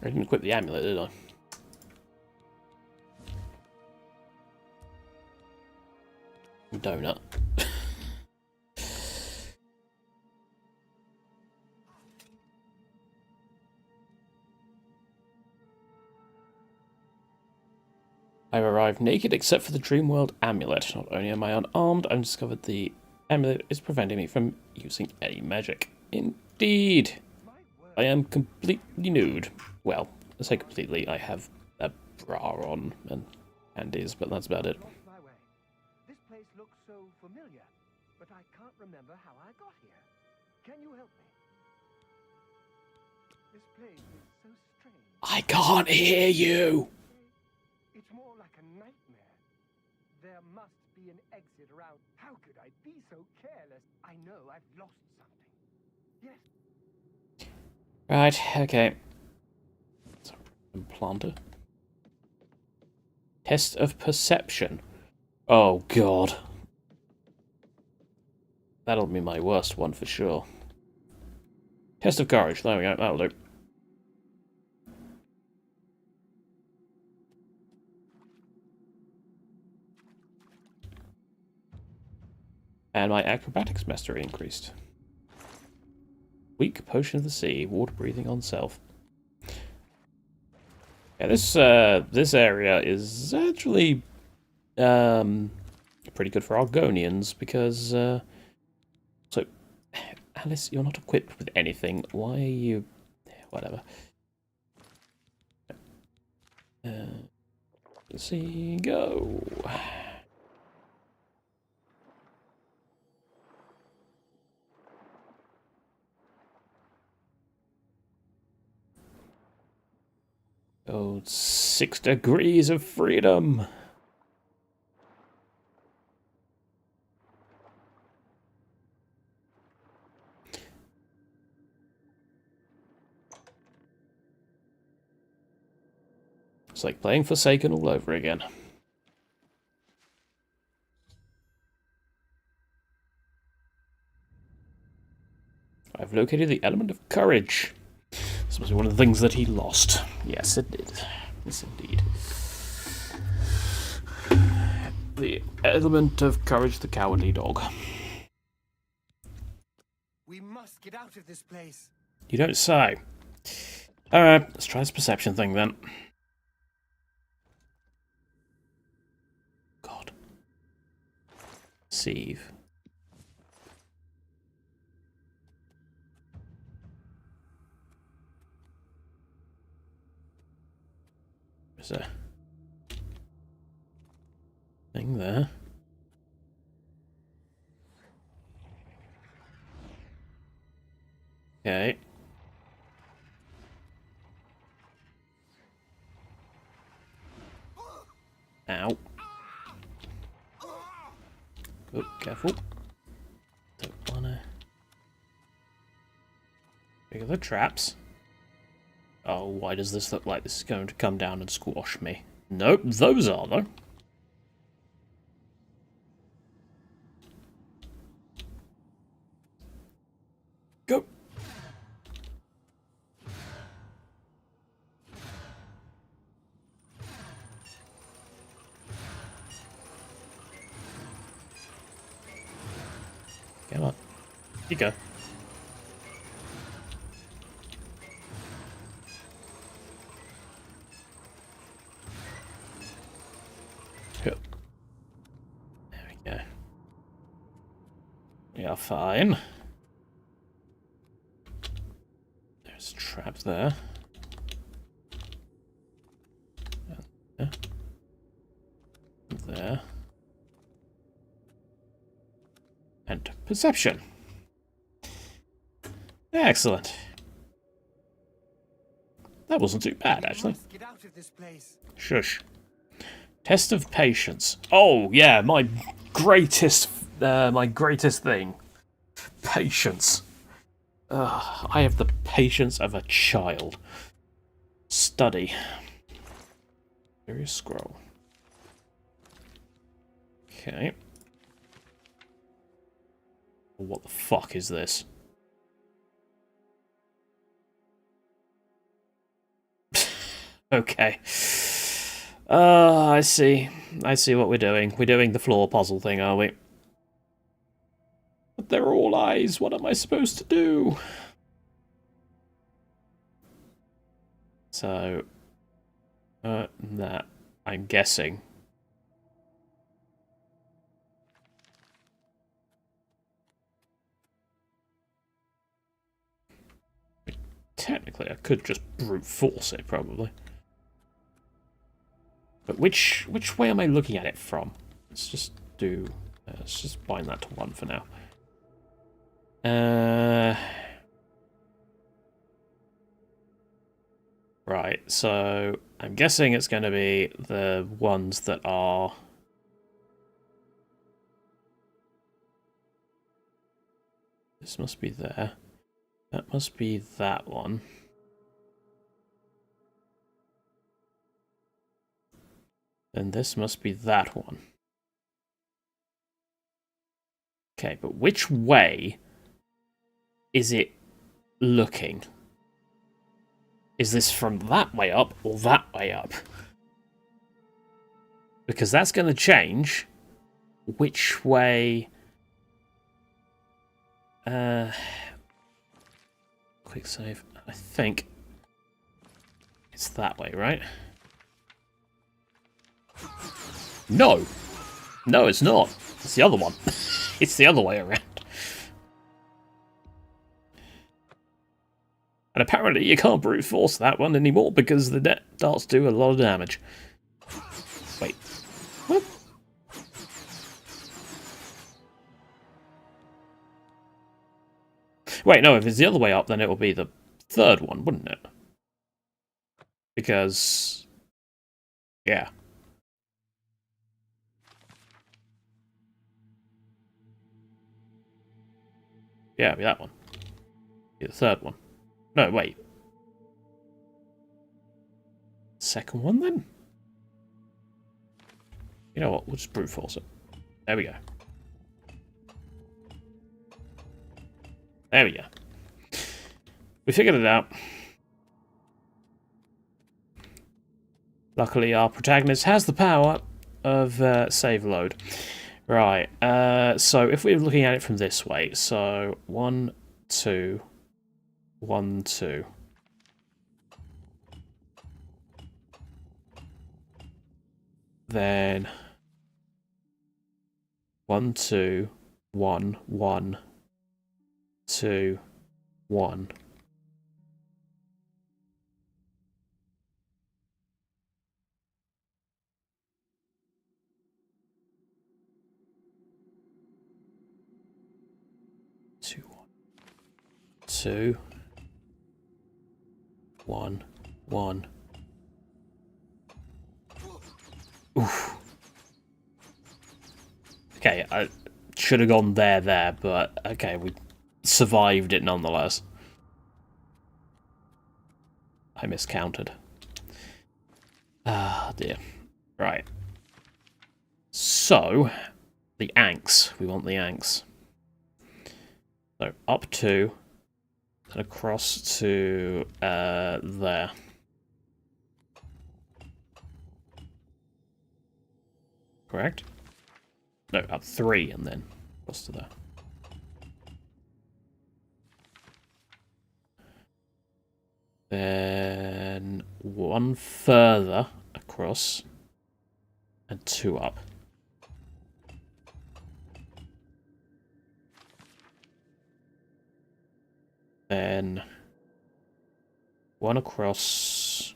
I didn't equip the amulet, did I? Donut. I've arrived naked except for the Dreamworld amulet. Not only am I unarmed, I've discovered the amulet is preventing me from using any magic. Indeed. I am completely nude. Well, I say completely, I have a bra on and panties, but that's about it. This place looks so familiar, but I can't remember how I got here. Can you help me? This place is so strange. I can't hear you! It's more like a nightmare. There must be an exit around. How could I be so careless? I know I've lost something. Yes. Right, okay. Implanter. Test of perception. Oh god. That'll be my worst one for sure. Test of courage. There we go, that'll do. And my acrobatics mastery increased. Weak potion of the sea, water breathing on self. Yeah, this area is actually pretty good for Argonians because so Alice, you're not equipped with anything. Why are you? Whatever. Let's see, go. Oh, 6 degrees of freedom. It's like playing Forsaken all over again. I've located the element of courage. This must be one of the things that he lost. Yes, it did. Yes, indeed. The element of courage, the cowardly dog. We must get out of this place. You don't say. Alright, let's try this perception thing then. God. Save. There's a thing there. Okay. Ow. Oh, careful. Don't wanna... Look at the traps. Oh, why does this look like this is going to come down and squash me? Nope, those are, though. Go! Come on. You go. There we go. We are fine. There's a trap there. And there. And perception. Excellent. That wasn't too bad, actually. Get out of this place. Shush. Test of patience. Oh yeah, my greatest thing. Patience. I have the patience of a child. Study. Serious scroll. Okay. What the fuck is this? Okay. I see. I see what we're doing. We're doing the floor puzzle thing, are we? But they're all eyes. What am I supposed to do? So... that, I'm guessing. Technically, I could just brute force it, probably. But which way am I looking at it from? Let's just do... let's just bind that to 1 for now. Right, so I'm guessing it's going to be the ones that are... This must be there. That must be that one. Then this must be that one. Okay, but which way is it looking? Is this from that way up or that way up? Because that's going to change which way... quick save. I think it's that way, right? No! No, it's not. It's the other one. It's the other way around. And apparently you can't brute force that one anymore because the net darts do a lot of damage. Wait. What? Wait, no, if it's the other way up, then it will be the third one, wouldn't it? Because, yeah. Yeah, be that one. Be the third one. No, wait. Second one, then? You know what? We'll just brute force it. There we go. There we go. We figured it out. Luckily, our protagonist has the power of save load. Right, so if we're looking at it from this way, so 1, 2, 1, 2. Then 1, 2, 1, 1, 2, 1. Two, 1, 1. Oof. Okay, I should have gone there, but okay, we survived it nonetheless. I miscounted. Ah, dear. Right. So, the Anks. We want the Anks. So, up to, and across to there. Correct? No, up 3 and then across to there. Then 1 further across and 2 up. Then 1 across,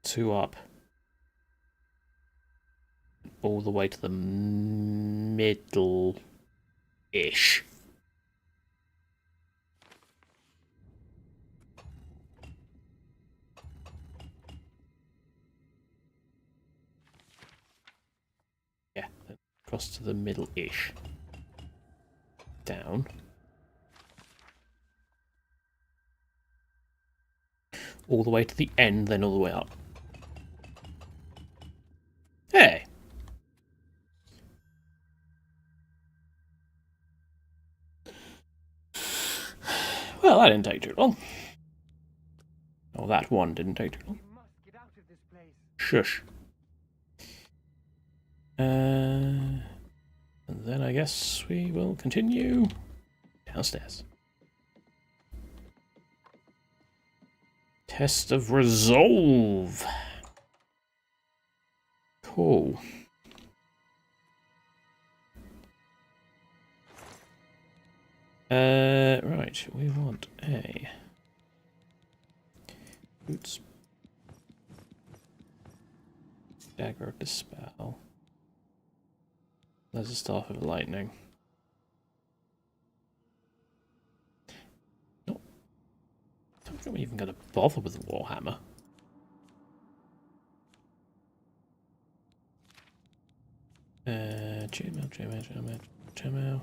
2 up, all the way to the middle-ish. Yeah, across to the middle-ish. Down. All the way to the end, then all the way up. Hey! Well, that didn't take too long. Oh, that one didn't take too long. Shush. And then I guess we will continue downstairs. Test of Resolve. Cool. Right, we want a boots, dagger of dispel. There's a staff of lightning. No, I don't think we're even going to bother with the warhammer. Chainmail.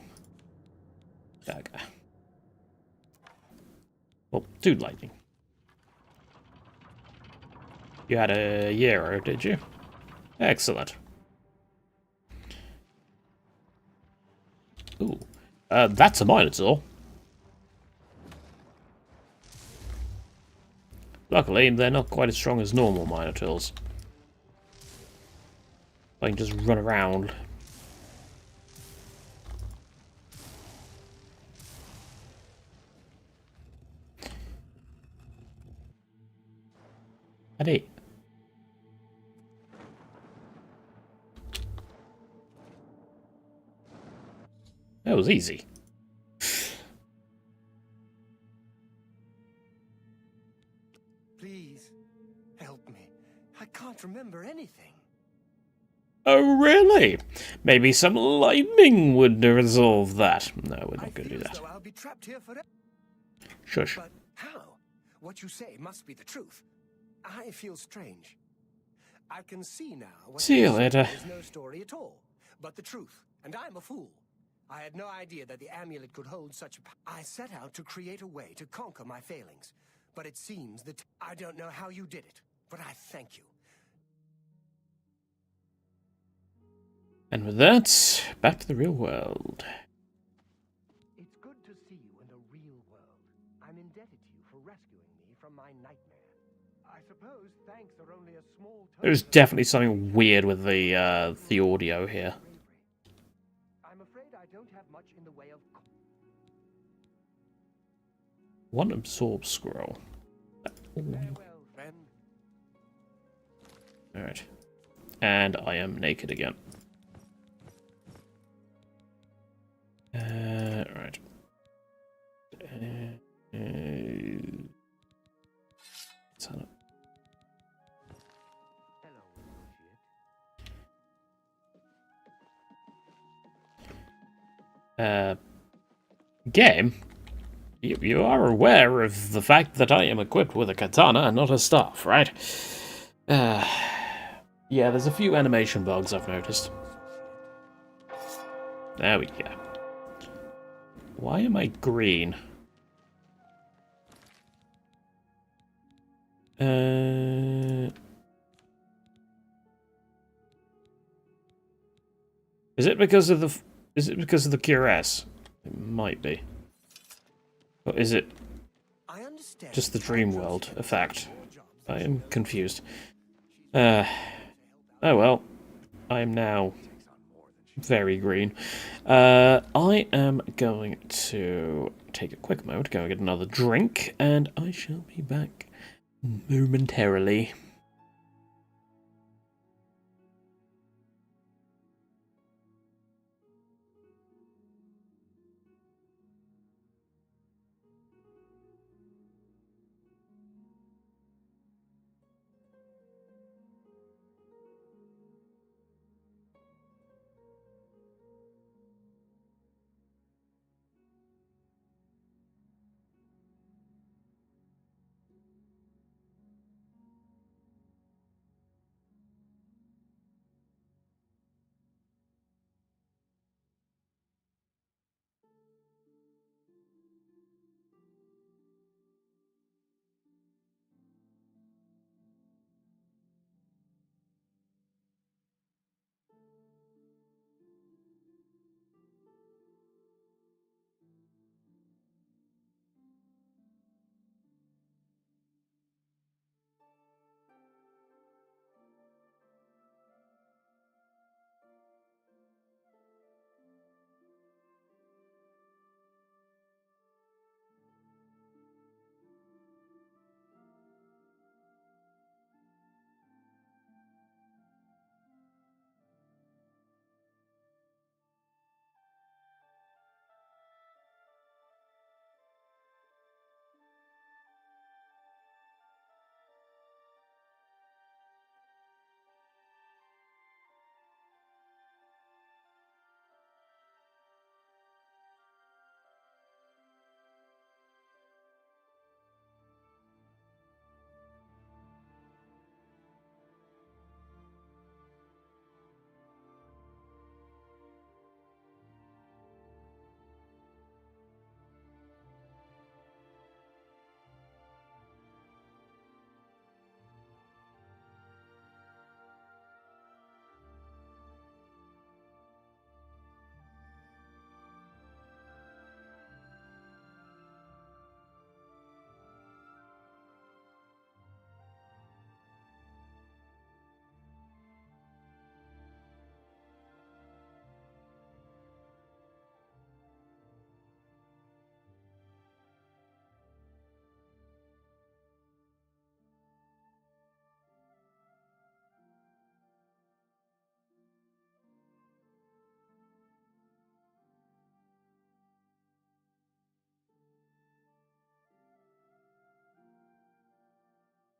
Dagger. Well, do lightning. You had a Euro, did you? Excellent. Ooh. That's a Minotaur. Luckily, they're not quite as strong as normal Minotaurs. I can just run around. Howdy. That was easy. Please, help me. I can't remember anything. Oh, really? Maybe some lightning would resolve that. No, we're not going to do that. I'll be trapped here forever. Shush. But how? what you say must be the truth. I feel strange. I can see now what See you said later. is no story at all, but the truth, and I'm a fool. I had no idea that the amulet could hold such a I set out to create a way to conquer my failings, but it seems that I don't know how you did it, but I thank you. And with that, back to the real world. It's good to see you in the real world. I'm indebted to you for rescuing me from my nightmare. I suppose thanks are only a small There's definitely something weird with the audio here. I'm afraid I don't have much in the way of One absorb scroll. farewell, friend. Alright. And I am naked again. Right. Turn up. Game? You are aware of the fact that I am equipped with a katana and not a staff, right? Yeah, there's a few animation bugs I've noticed. There we go. Why am I green? Is it because of the QRS? It might be. Or is it just the dream world effect? I am confused. Oh well. I am now very green. I am going to take a quick moment, go get another drink, and I shall be back momentarily.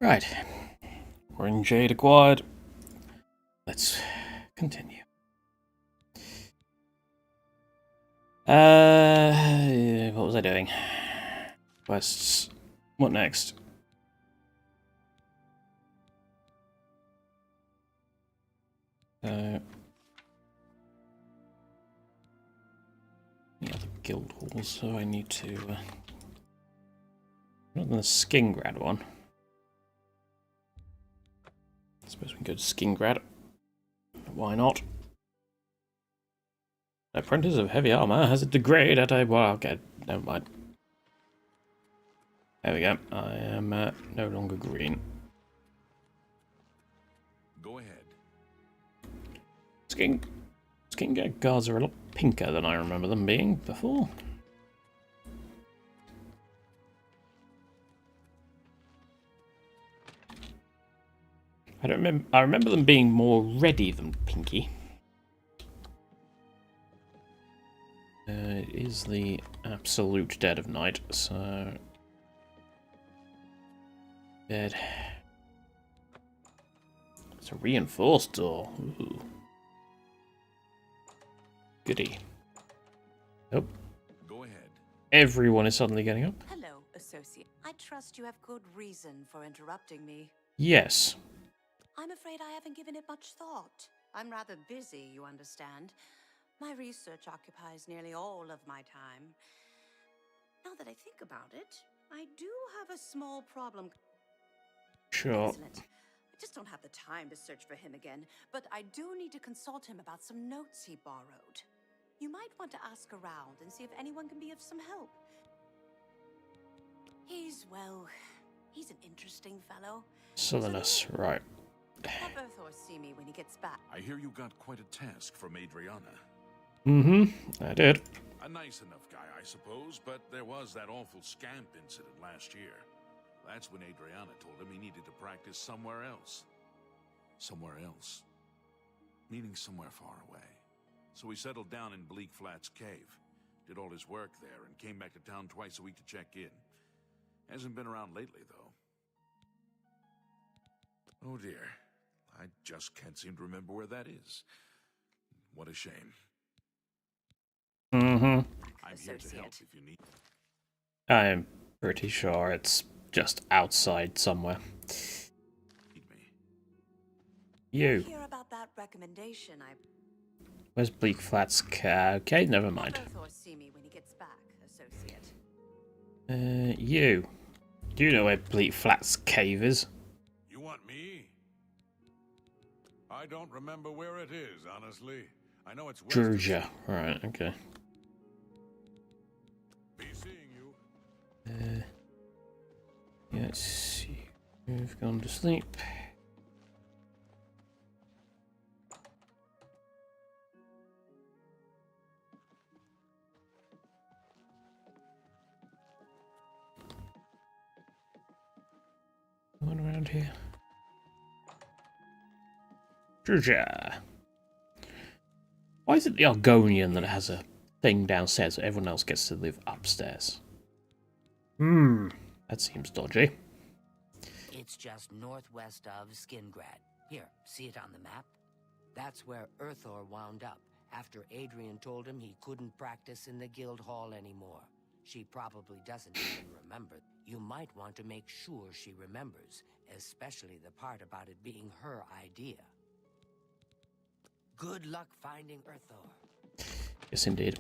Right. Ring Jade acquired. Let's continue. What was I doing? Quests. What next? Yeah, the guild halls, so I need to... Not the Skingrad one. I suppose we can go to Skingrad. Why not? Apprentice of Heavy Armor has a degrade at a... Well, okay, never mind. There we go. I am no longer green. Go ahead. Skingrad guards are a lot pinker than I remember them being before. I don't remember. I remember them being more reddy than pinky. It is the absolute dead of night, so dead. It's a reinforced door. Ooh. Goody. Nope. Go ahead. Everyone is suddenly getting up. Hello, associate. I trust you have good reason for interrupting me. Yes. I'm afraid I haven't given it much thought. I'm rather busy, you understand. My research occupies nearly all of my time. Now that I think about it, I do have a small problem. Sure. Excellent. I just don't have the time to search for him again, but I do need to consult him about some notes he borrowed. You might want to ask around and see if anyone can be of some help. He's an interesting fellow. Southerners, right. Have Earthor see me when he gets back. I hear you got quite a task from Adriana. I did. A nice enough guy, I suppose, but there was that awful scamp incident last year. That's when Adriana told him he needed to practice somewhere else. Somewhere else. Meaning somewhere far away. So he settled down in Bleak Flats Cave, did all his work there, and came back to town twice a week to check in. Hasn't been around lately, though. Oh dear. I just can't seem to remember where that is. What a shame. I'm here to help if you need. I'm pretty sure it's just outside somewhere. You. Hear about that recommendation Where's Bleak Flats? Okay, never mind. Earthor see me when he gets back, associate. You. Do you know where Bleak Flats Cave is? You want me? I don't remember where it is, honestly. I know it's west. Georgia. Right, okay. Be seeing you. Let's see. We've gone to sleep. One around here. Georgia. Why is it the Argonian that has a thing downstairs that everyone else gets to live upstairs? That seems dodgy. It's just northwest of Skingrad. Here, see it on the map? That's where Earthor wound up, after Adrian told him he couldn't practice in the guild hall anymore. She probably doesn't even remember. You might want to make sure she remembers, especially the part about it being her idea. Good luck finding Earthor. Yes, indeed.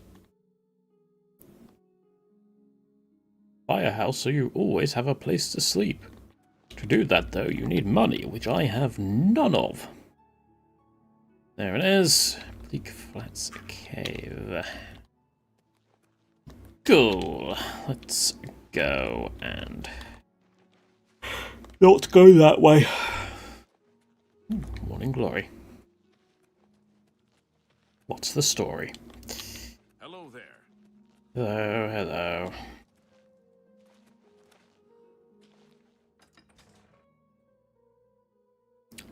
Buy a house so you always have a place to sleep. To do that, though, you need money, which I have none of. There it is. Bleak Flats Cave. Cool. Let's go and not go that way. Morning glory. What's the story? Hello there. Hello, hello.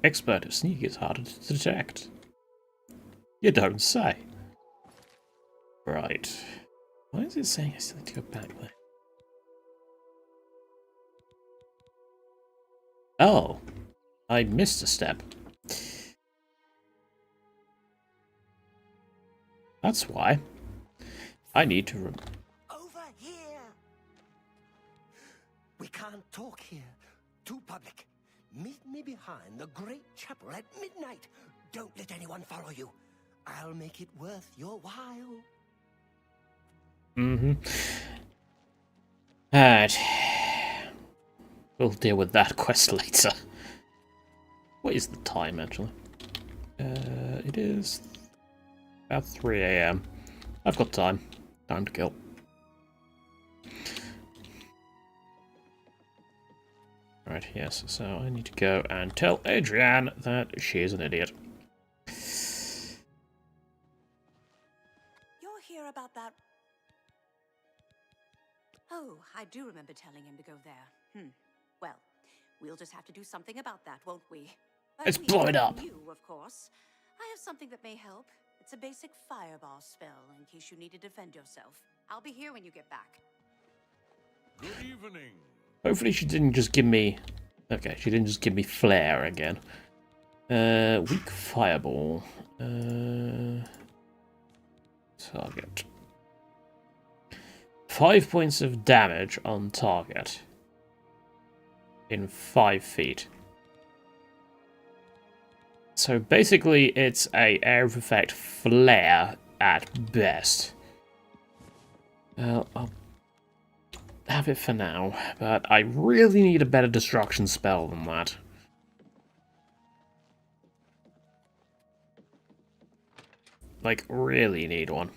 Expert of sneak is harder to detect. You don't say. Right. Why is it saying I still need to go back there? Oh. I missed a step. That's why. I need to Over here! We can't talk here. Too public. Meet me behind the great chapel at midnight. Don't let anyone follow you. I'll make it worth your while. Mm-hmm. Alright. We'll deal with that quest later. What is the time, actually? It is about 3 AM. I've got time. Time to kill. Right, yes, so I need to go and tell Adrienne that she is an idiot. You're here about that... Oh, I do remember telling him to go there. Well, we'll just have to do something about that, won't we? Let's blow it up. You, of course. I have something that may help. It's a basic fireball spell, in case you need to defend yourself. I'll be here when you get back. Good evening. Hopefully she didn't just give me... Okay, she didn't just give me flare again. Weak fireball. Target. 5 points of damage on target. In 5 feet. So basically it's a area of effect flare at best. I'll have it for now, but I really need a better destruction spell than that. Like, really need one.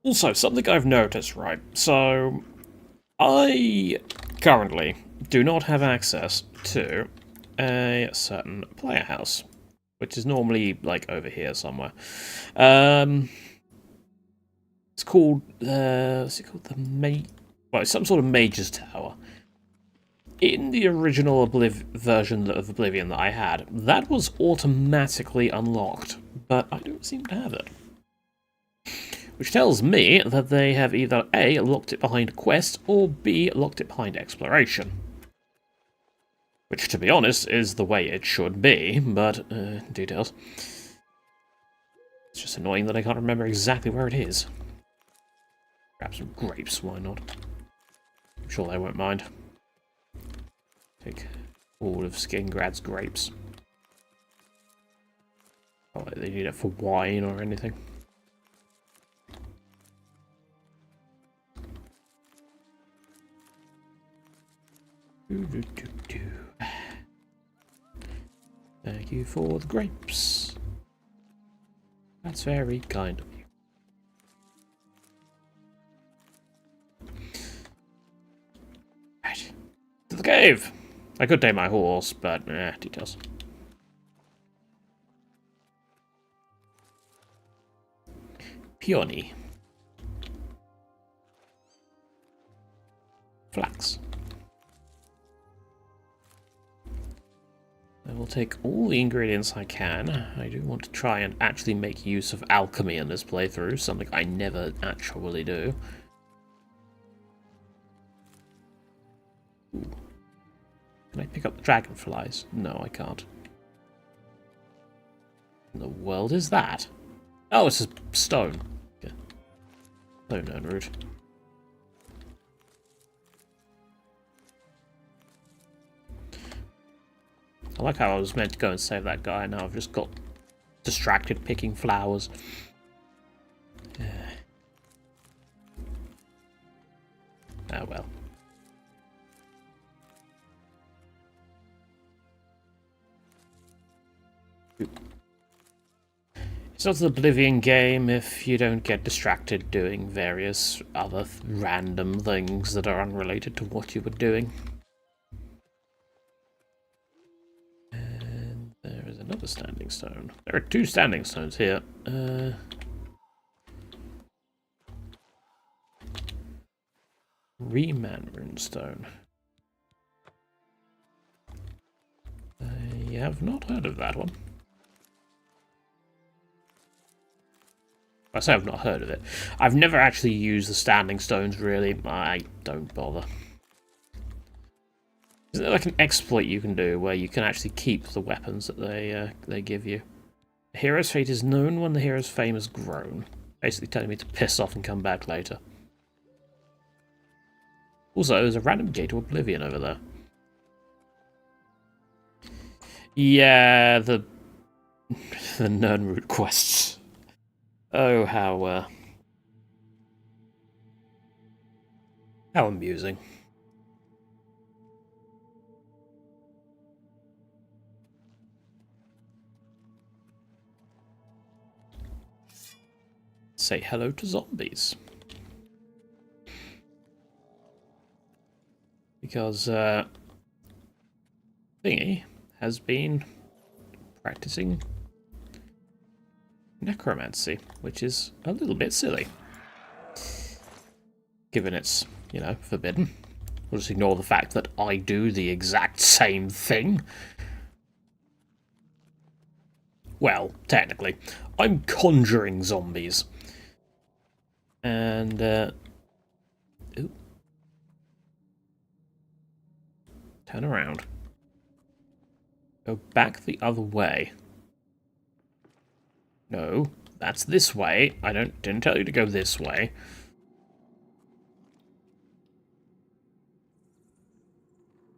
Also, something I've noticed, right? So, I currently do not have access to a certain player house, which is normally, like, over here somewhere. It's called, what's it called? Well, it's some sort of Mage's Tower. In the original version of Oblivion that I had, that was automatically unlocked, but I don't seem to have it. Which tells me that they have either A, locked it behind quest, or B, locked it behind exploration. Which, to be honest, is the way it should be, but, details. It's just annoying that I can't remember exactly where it is. Grab some grapes, why not? I'm sure they won't mind. Take all of Skingrad's grapes. Not like they need it for wine or anything. Thank you for the grapes. That's very kind of you. Right. To the cave! I could take my horse, but details. Peony. Flax. I will take all the ingredients I can. I do want to try and actually make use of alchemy in this playthrough, something I never actually do. Ooh. Can I pick up the dragonflies? No, I can't. In the world is that? Oh, it's a stone. Okay. So known route. I like how I was meant to go and save that guy, and now I've just got distracted picking flowers. Oh well. It's not an Oblivion game if you don't get distracted doing various other random things that are unrelated to what you were doing. And there is another standing stone. There are 2 standing stones here. Remand runestone. I have not heard of that one. I say I've not heard of it. I've never actually used the standing stones, really. I don't bother. Is there like an exploit you can do where you can actually keep the weapons that they give you? A hero's fate is known when the hero's fame has grown. Basically telling me to piss off and come back later. Also, there's a random gate to Oblivion over there. Yeah, the Nernroot quests. Oh, how amusing. Say hello to zombies. Because, Thingy has been practicing necromancy, which is a little bit silly. Given it's, you know, forbidden. We'll just ignore the fact that I do the exact same thing. Well, technically, I'm conjuring zombies. And, ooh. Turn around. Go back the other way. No, that's this way. I didn't tell you to go this way.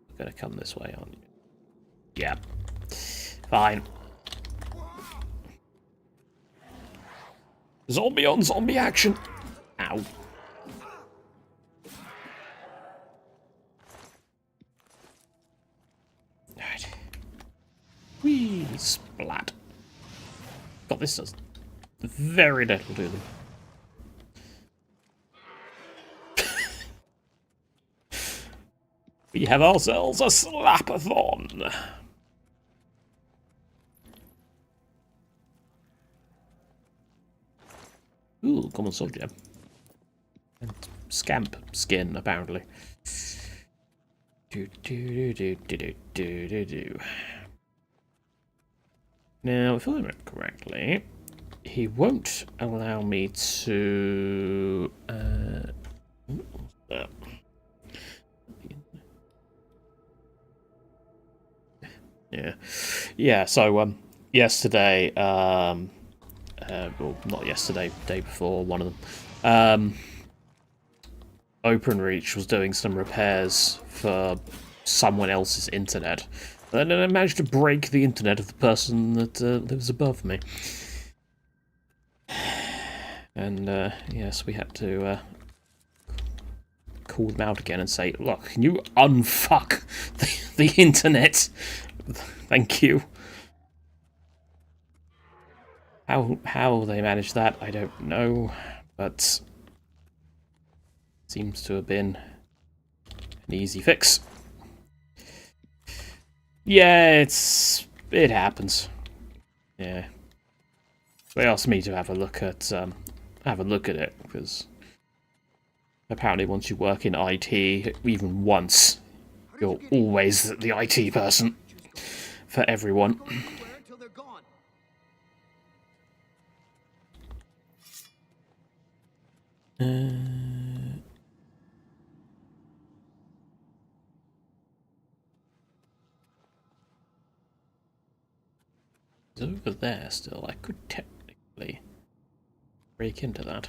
You're gonna come this way, aren't you? Yeah. Fine. Zombie on zombie action. Ow. Alright. Whee! Splat. God, this does very little to them. We have ourselves a slapathon. Ooh, common soul gem. And scamp skin, apparently. Now, if I remember correctly, he won't allow me to... Yeah, so, yesterday, well, not yesterday, day before, one of them, OpenReach was doing some repairs for someone else's internet. And then I managed to break the internet of the person that lives above me. And, yes, we had to call them out again and say, look, can you unfuck the internet? Thank you. How they managed that, I don't know, but seems to have been an easy fix. Yeah, it happens. Yeah. They asked me to have a look at it, because apparently once you work in IT, even once, you're always the IT person for everyone. It's over there still. I could technically break into that.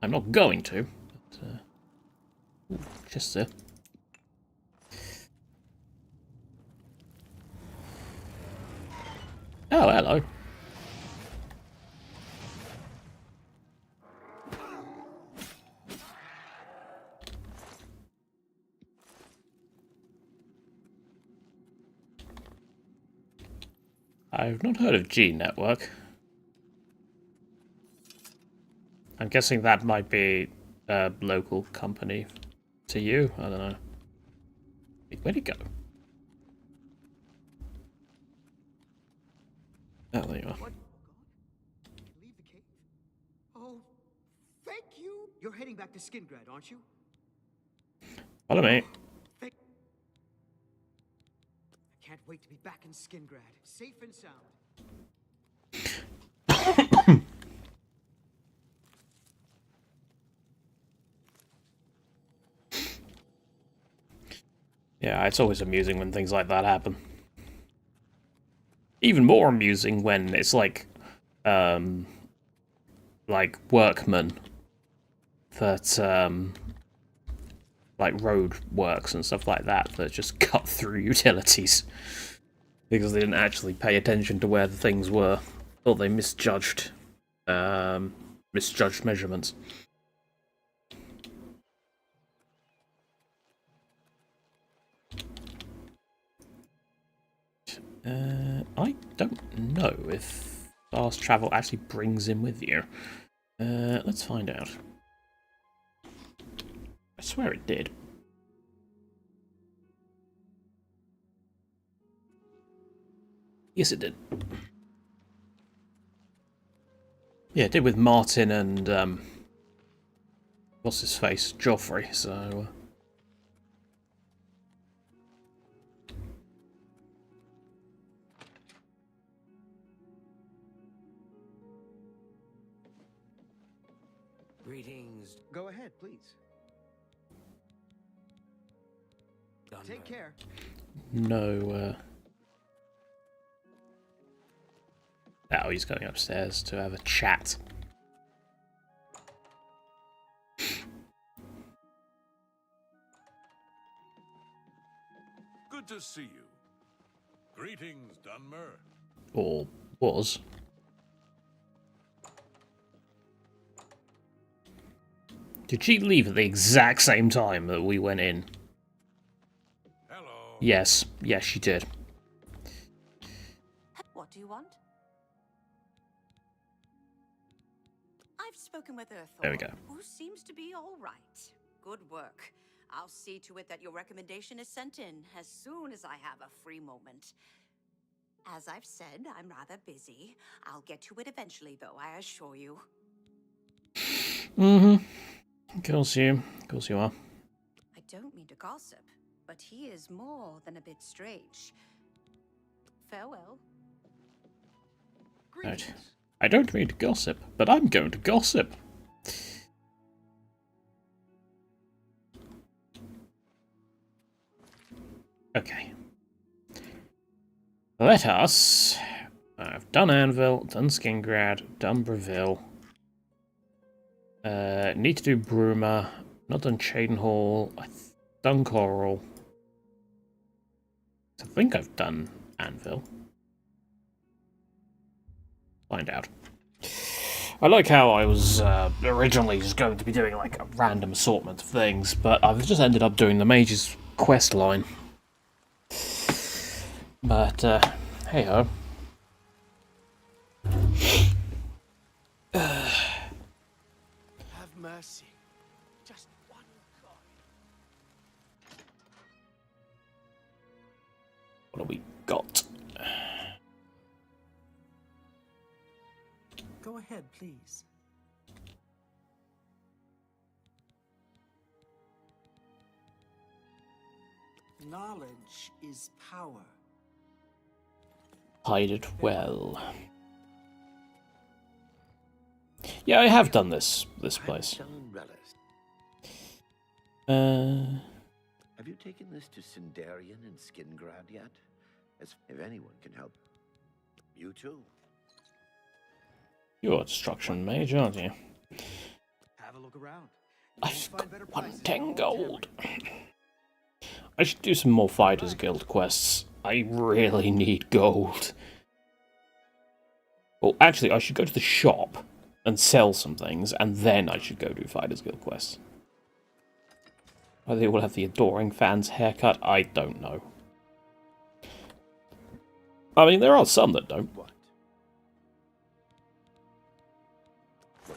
I'm not going to, but ooh, just there. Oh, hello. I've not heard of G Network. I'm guessing that might be a local company to you. I don't know. Wait, where'd it go? Oh, there you are. What? Leave the cave? Oh, thank you. You're heading back to Skingrad, aren't you? Follow me. I can't wait to be back in Skingrad, safe and sound. Yeah, it's always amusing when things like that happen. Even more amusing when it's like workmen that, like road works and stuff like that, that just cut through utilities. Because they didn't actually pay attention to where the things were. Or they misjudged measurements. I don't know if fast travel actually brings him with you. Let's find out. I swear it did. Yes, it did. Yeah, it did with Martin and, what's his face? Joffrey, so... Greetings. Go ahead, please. Take care. No, Oh, he's going upstairs to have a chat. Good to see you. Greetings, Dunmer. Or was. Did she leave at the exact same time that we went in? Hello. Yes. Yes, she did. What do you want? I've spoken with Earthor, There we go. who seems to be all right. Good work. I'll see to it that your recommendation is sent in as soon as I have a free moment. As I've said, I'm rather busy. I'll get to it eventually, though, I assure you. Mm-hmm. Of course you are. I don't mean to gossip, but he is more than a bit strange. Farewell. Right. I don't mean to gossip, but I'm going to gossip. Okay. Let us... I've done Anvil, done Skingrad, done Breville. Need to do Bruma. Not done Chadenhall. Done Coral. I think I've done Anvil. Find out. I like how I was originally just going to be doing like a random assortment of things, but I've just ended up doing the Mage's quest line. But, hey ho. Have mercy. Just one coin. What have we got? Go ahead, please. Knowledge is power. Hide it well. Yeah, I have done this place. Have you taken this to Sindarian and Skingrad yet? As if anyone can help. You too. You're a destruction mage, aren't you? Have a look around. I've got 110 gold. I should do some more Fighters Guild quests. I really need gold. Well, actually, I should go to the shop and sell some things, and then I should go do Fighters Guild quests. Whether they will have the Adoring Fans haircut, I don't know. I mean, there are some that don't. What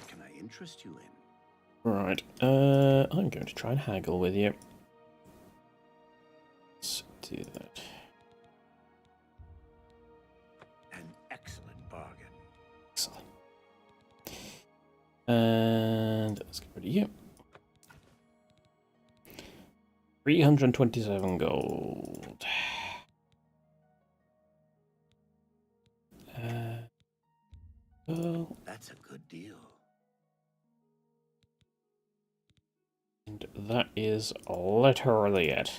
can I interest you in? Right, I'm going to try and haggle with you. Let's do that. An excellent bargain. Excellent. And let's get rid of you. 327 gold. Well, that's a good deal. And that is literally it.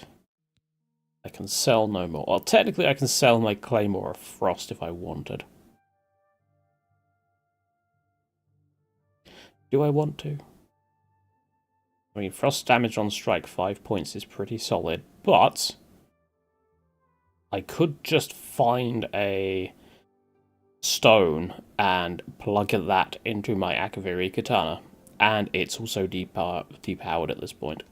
I can sell no more. Well, technically I can sell my Claymore of Frost if I wanted. Do I want to? I mean, frost damage on strike 5 points is pretty solid, but I could just find a stone and plug that into my Akaviri katana, and it's also depowered at this point.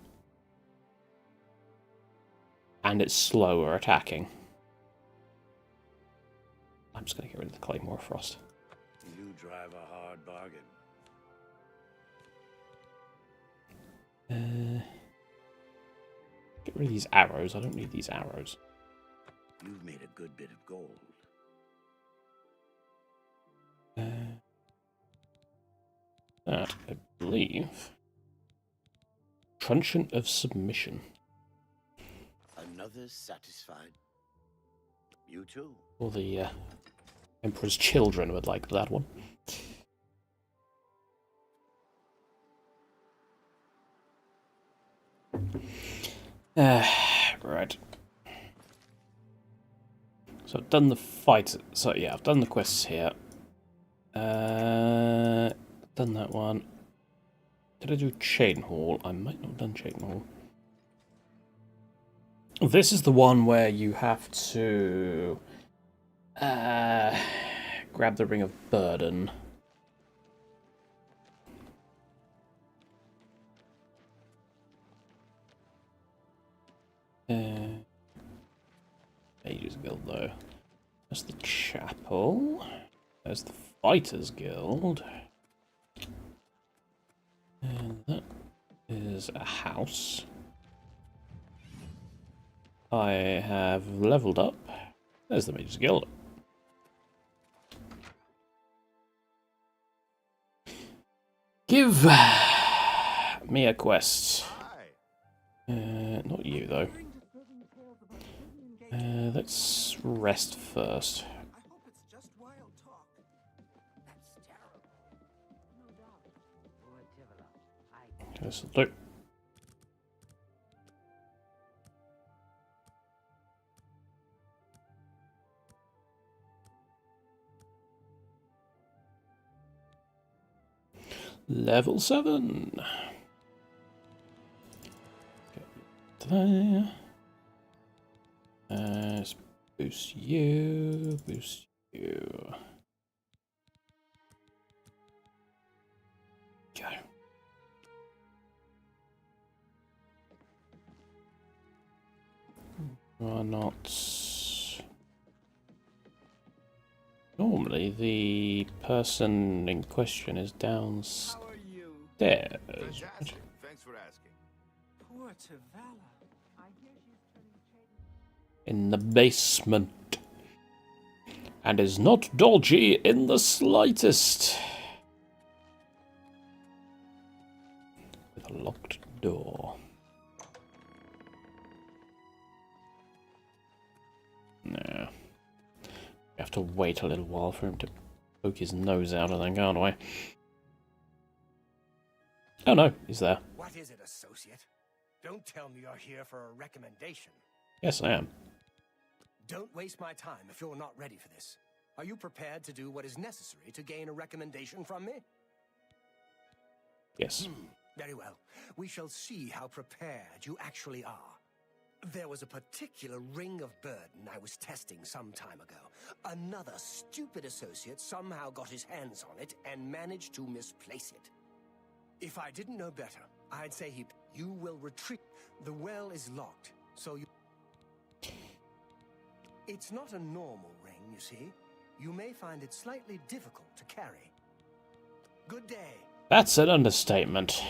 And it's slower attacking. I'm just going to get rid of the Claymore Frost. You drive a hard bargain. Get rid of these arrows. I don't need these arrows. You've made a good bit of gold. That, I believe. Truncheon of Submission. Another satisfied. You too. Or the Emperor's Children would like that one. Right. So I've done the fight. So yeah, I've done the quests here. Done that one. Did I do Chain Hall? I might not have done Chain Hall. This is the one where you have to grab the Ring of Burden. Mages Guild, though. That's the chapel. There's the Fighters Guild. And that is a house. I have leveled up. There's the Mages Guild. Give me a quest. Not you, though. Let's rest first. I hope it's just wild talk. That's terrible. No doubt. Lord Tivolo, This'll do. Level 7. Get there. Let's boost you, boost you. Go. Why not? Normally, the person in question is downstairs. How are you? Fantastic. Thanks for asking. Poor Tavala. I hear she's turning In the basement. And is not dodgy in the slightest. With a locked door. No. We have to wait a little while for him to poke his nose out of then, can't we? Oh no, he's there. What is it, associate? Don't tell me you're here for a recommendation. Yes, I am. Don't waste my time if you're not ready for this. Are you prepared to do what is necessary to gain a recommendation from me? Yes. Very well. We shall see how prepared you actually are. There was a particular ring of burden I was testing some time ago. Another stupid associate somehow got his hands on it and managed to misplace it. If I didn't know better, I'd say you will retreat. The well is locked, so you... It's not a normal ring, you see. You may find it slightly difficult to carry. Good day. That's an understatement.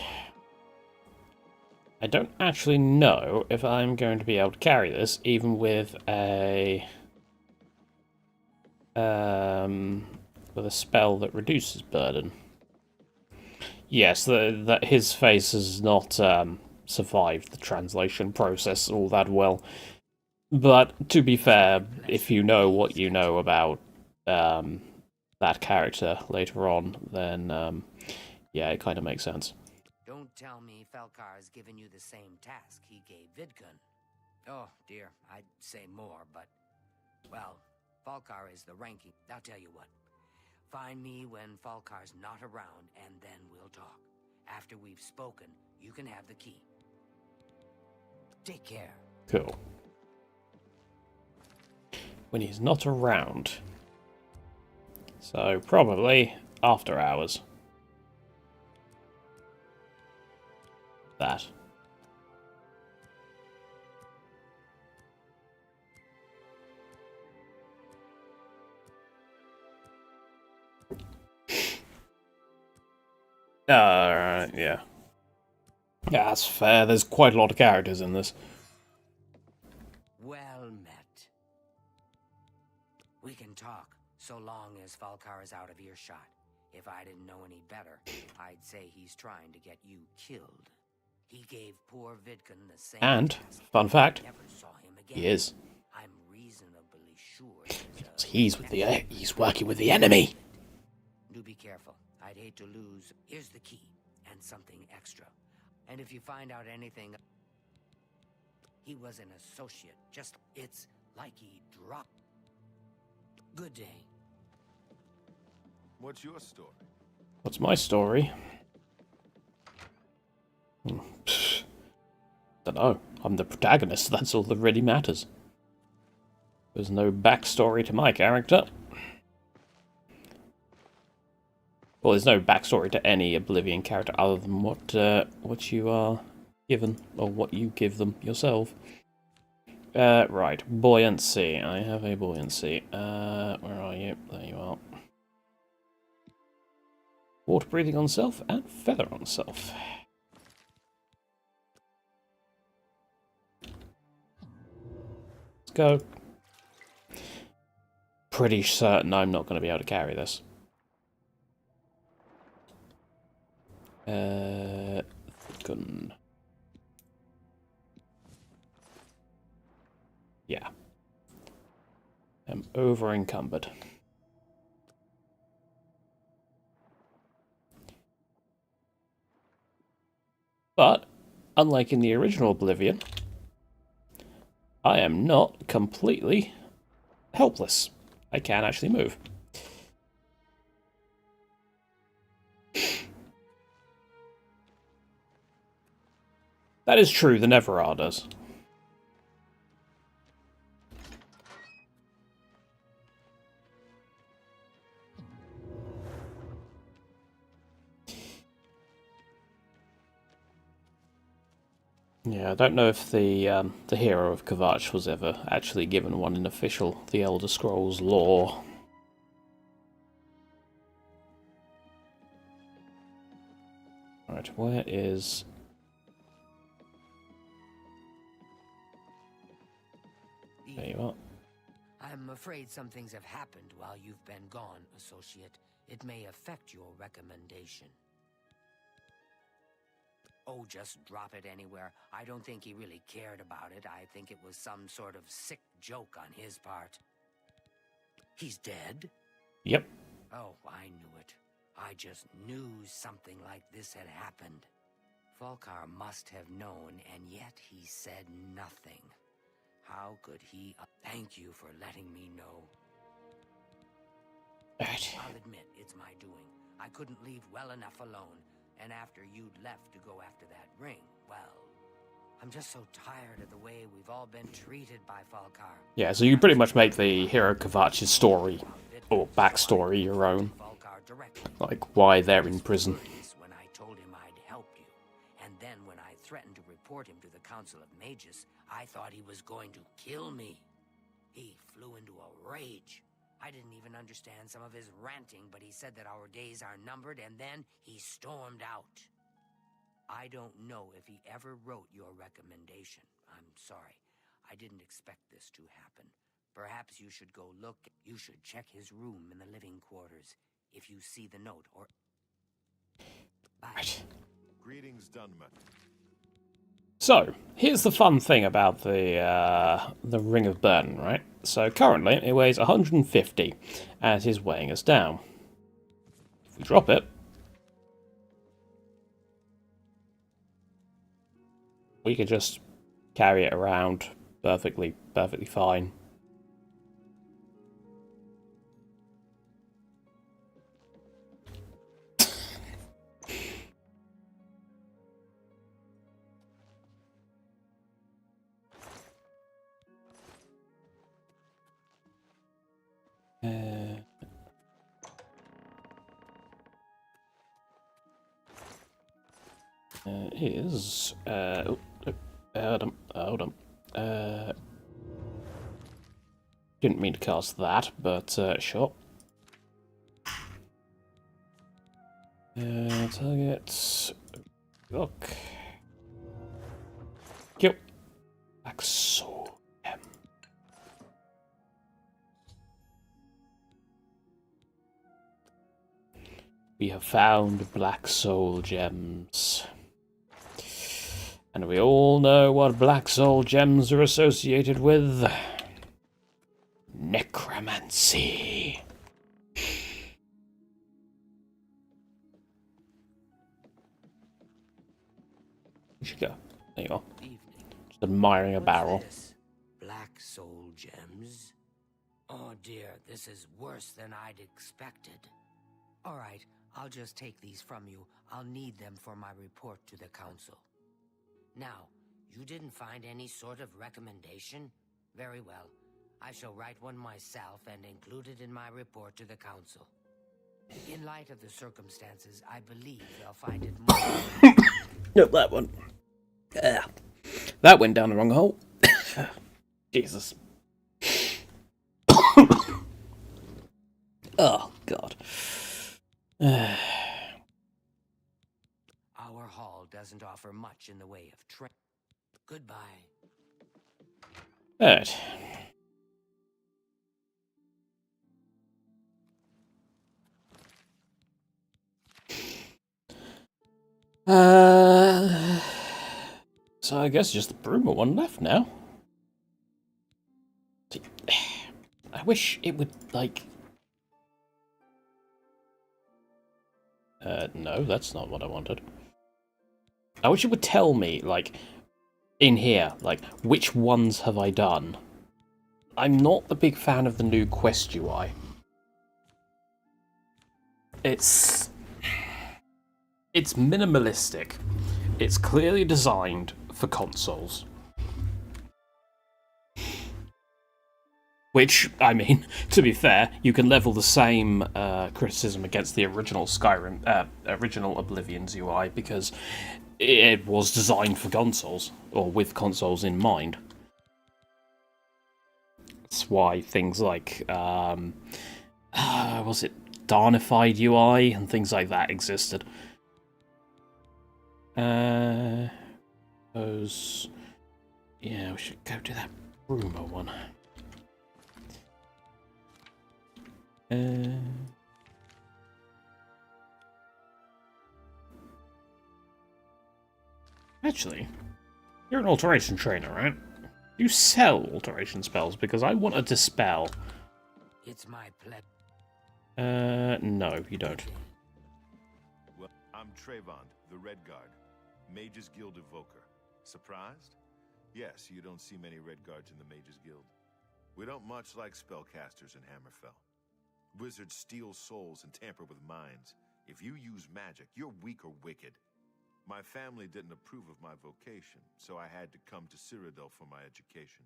I don't actually know if I'm going to be able to carry this, even with a spell that reduces burden. Yes, that his face has not survived the translation process all that well. But to be fair, if you know what you know about that character later on, then yeah, it kind of makes sense. Don't tell me Felcar has given you the same task he gave Vidkun. Oh, dear, I'd say more, but... Well, Falcar is the ranking. I'll tell you what. Find me when Falcar's not around, and then we'll talk. After we've spoken, you can have the key. Take care. Cool. when he's not around. So probably after hours. That. Yeah. Yeah, that's fair. There's quite a lot of characters in this. Well met. We can talk, so long as Falcar is out of earshot. If I didn't know any better, I'd say he's trying to get you killed. He gave poor Vidkun the same And, task. fun fact, Never saw him again. he is. I'm reasonably sure Because he's working with the enemy. Do be careful. I'd hate to lose. Here's the key, and something extra. And if you find out anything, he was an associate. Just, it's like he dropped. Good day. What's your story? What's my story? Dunno. I'm the protagonist, that's all that really matters. There's no backstory to my character. Well, there's no backstory to any Oblivion character other than what you are given, or what you give them yourself. Right, buoyancy. I have a buoyancy. Where are you? There you are. Water breathing on self and feather on self. Let's go. Pretty certain I'm not going to be able to carry this. Gun. Yeah. I'm over encumbered. But, unlike in the original Oblivion, I am not completely helpless. I can actually move. That is true, the Neverrar does. Yeah, I don't know if the hero of Kvatch was ever actually given one in official The Elder Scrolls lore. Right, where is... There you are. I'm afraid some things have happened while you've been gone, Associate. It may affect your recommendation. Oh, just drop it anywhere. I don't think he really cared about it. I think it was some sort of sick joke on his part. He's dead? Yep. Oh, I knew it. I just knew something like this had happened. Falcar must have known, and yet he said nothing. How could he? Thank you for letting me know. I'll admit, it's my doing. I couldn't leave well enough alone, and after you'd left to go after that ring, well, I'm just so tired of the way we've all been treated by Falcar. Yeah, so you pretty much make the hero Kvatch's story, or backstory, your own. Like, why they're in prison. When I told him I'd help you, and then when I threatened to report him to the Council of Mages, I thought he was going to kill me. He flew into a rage. I didn't even understand some of his ranting, but he said that our days are numbered, and then he stormed out. I don't know if he ever wrote your recommendation. I'm sorry. I didn't expect this to happen. Perhaps you should go look. You should check his room in the living quarters. If you see the note, or... Bye. Greetings, Dunmer. So, here's the fun thing about the Ring of Burden, right? So currently it weighs 150, as is weighing us down. If we drop it, we could just carry it around perfectly fine. is... hold on. Didn't mean to cast that, but sure. Target. Look. Kill. Black Soul Gem. We have found Black Soul Gems. And we all know what Black Soul Gems are associated with. Necromancy. You should go. There you are. Just admiring a barrel. This? Black soul gems? Oh dear, this is worse than I'd expected. Alright, I'll just take these from you. I'll need them for my report to the council. Now, you didn't find any sort of recommendation? Very well. I shall write one myself and include it in my report to the council. In light of the circumstances, I believe they'll find it more... Nope, that one. That went down the wrong hole. Jesus. Oh, God. Our hall doesn't offer much in the way of training. Goodbye. Alright. So I guess just the Broomer one left now. I wish it would, like... no, that's not what I wanted. I wish it would tell me, like, in here, like, which ones have I done? I'm not a big fan of the new Quest UI. It's minimalistic. It's clearly designed for consoles. Which, I mean, to be fair, you can level the same criticism against the original original Oblivion's UI, because it was designed for consoles, or with consoles in mind. That's why things like, was it Darnified UI and things like that existed. Suppose, yeah, we should go to that Rumor one. Actually, you're an alteration trainer, right? You sell alteration spells, because I want a dispel. It's my pleasure. No, you don't. Well, I'm Trayvon, the Red Guard, Mages Guild Evoker. Surprised? Yes, you don't see many Red Guards in the Mages Guild. We don't much like spellcasters in Hammerfell. Wizards steal souls and tamper with minds. If you use magic, you're weak or wicked. My family didn't approve of my vocation, so I had to come to Cyrodiil for my education.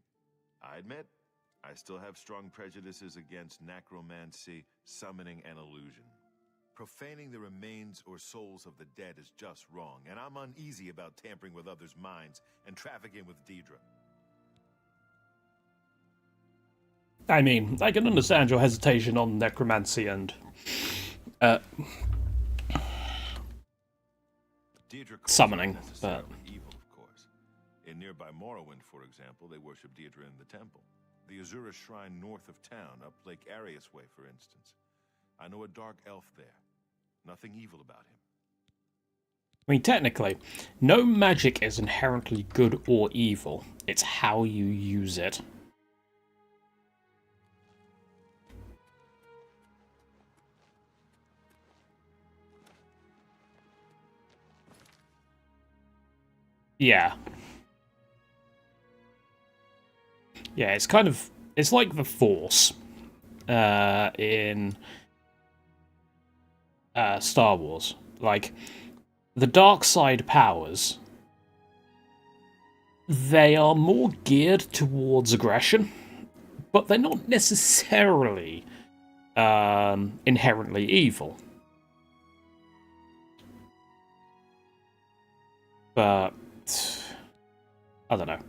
I admit, I still have strong prejudices against necromancy, summoning, and illusion. Profaning the remains or souls of the dead is just wrong, and I'm uneasy about tampering with others' minds and trafficking with Daedra. I mean, I can understand your hesitation on necromancy and summoning, but evil, of course. In nearby Morrowind, for example, they worship Daedra in the temple. The Azura Shrine north of town, up Lake Arius Way, for instance. I know a dark elf there. Nothing evil about him. I mean, technically, no magic is inherently good or evil. It's how you use it. Yeah. Yeah, it's kind of... It's like the Force in Star Wars. Like, the dark side powers, they are more geared towards aggression, but they're not necessarily inherently evil. But I don't know.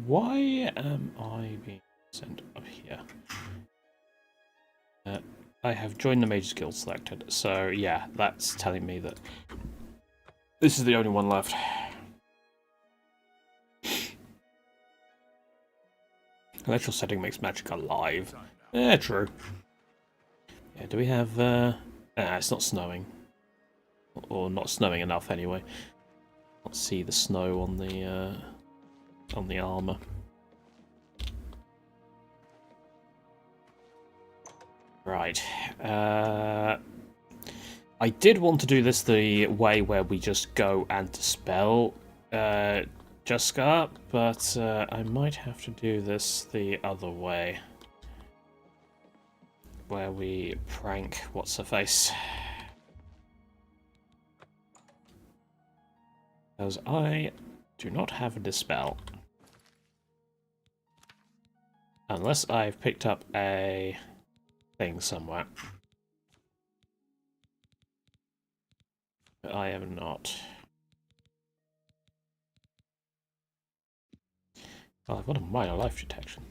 Why am I being sent up here? I have joined the Mage's Guild selected, so yeah, that's telling me that this is the only one left. Electoral setting makes magic alive. Yeah, true. Yeah, do we have... it's not snowing. Or not snowing enough, anyway. Can't see the snow on the armour. Right. I did want to do this the way where we just go and dispel Juska, but I might have to do this the other way. Where we prank what's-her-face. Because I do not have a dispel. Unless I've picked up a thing somewhere. But I have not. Oh, I've got a minor life detection.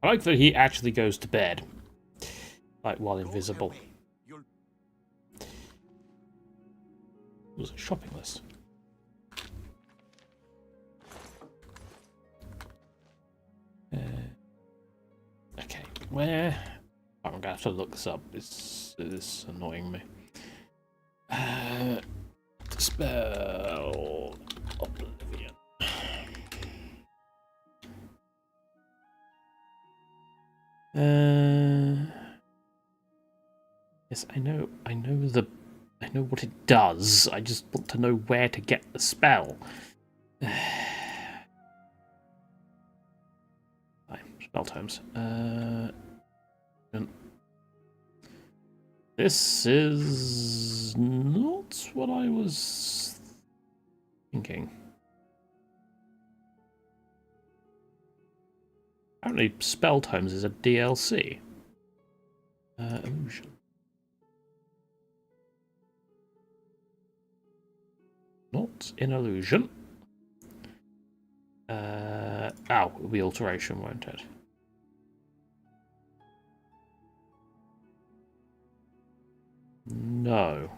I like that he actually goes to bed. Like, while invisible. It was a shopping list. Okay, where... I'm gonna have to look this up. This is annoying me. Dispel... Oblivion. Yes, I know what it does. I just want to know where to get the spell. Spell terms. This is not what I was thinking. Apparently, spell tomes is a DLC. Illusion. Not in illusion. It'll be alteration, won't it? No.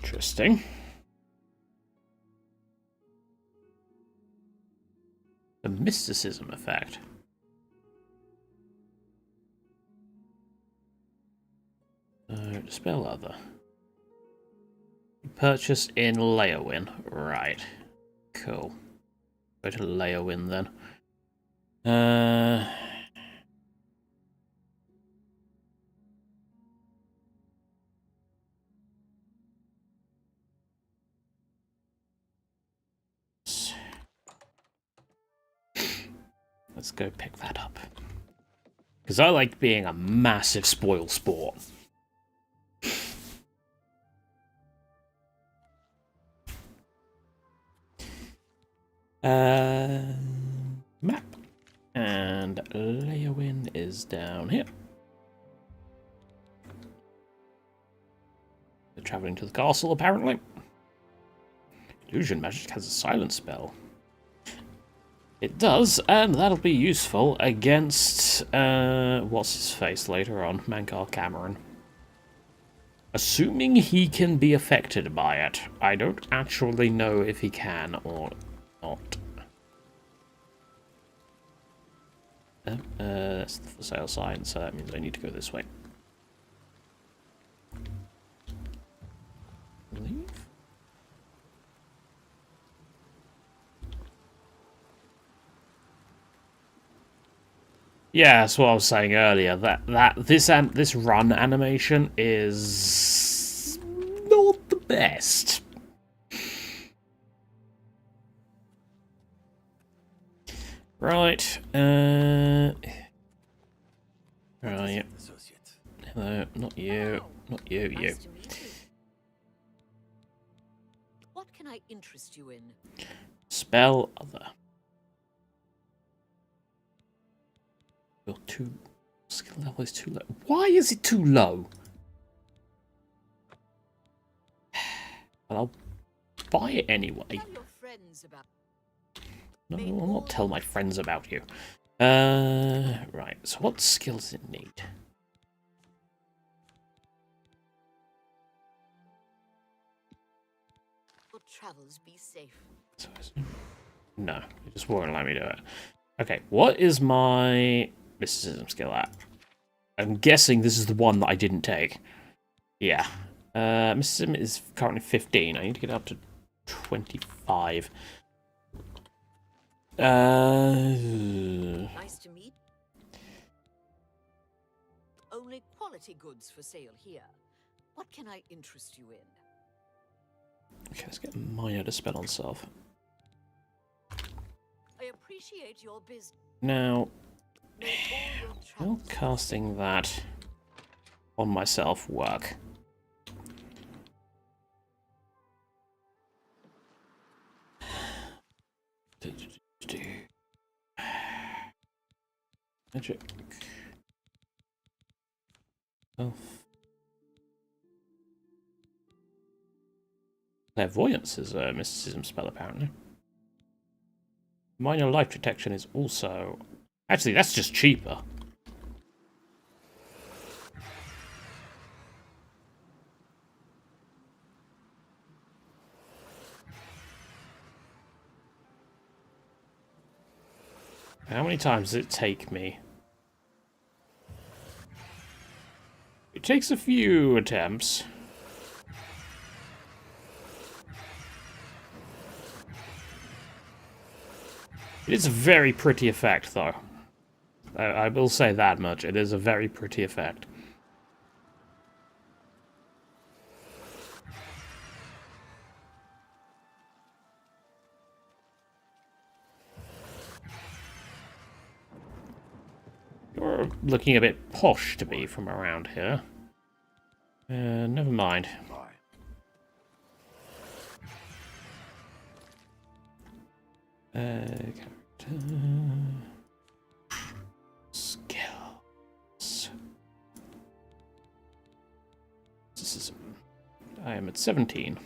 Interesting. The mysticism effect. Dispel other. Purchase in Leowin. Right. Cool. Go to Leowin then. Let's go pick that up. Because I like being a massive spoil sport. Map. And Leowin is down here. They're traveling to the castle, apparently. Illusion magic has a silent spell. It does, and that'll be useful against, what's-his-face later on, Mankar Cameron. Assuming he can be affected by it. I don't actually know if he can or not. That's the for sale sign, so that means I need to go this way. Leave? Yeah, that's what I was saying earlier. This run animation is not the best. Right. Where are you? Hello, not you. Not you, you. Nice to meet you. What can I interest you in? Spell other. Your skill level is too low. Why is it too low? Well, I'll buy it anyway. Tell your friends about. No, I'll not tell my friends about you. Right, so what skills does it need? Your travels be safe. No, it just won't let me do it. Okay, what is my mysticism skill at? I'm guessing this is the one that I didn't take. Yeah. Mysticism is currently 15. I need to get up to 25. Nice to meet. Only quality goods for sale here. What can I interest you in? Okay, let's get minor to spell on self. I appreciate your business. Now, will casting that on myself work? Magic. Self. Clairvoyance is a mysticism spell, apparently. Minor life detection is also... Actually, that's just cheaper. How many times does it take me? It takes a few attempts. It is a very pretty effect, though. I will say that much. It is a very pretty effect. You're looking a bit posh to me from around here. Never mind. Character. Skills. I am at 17.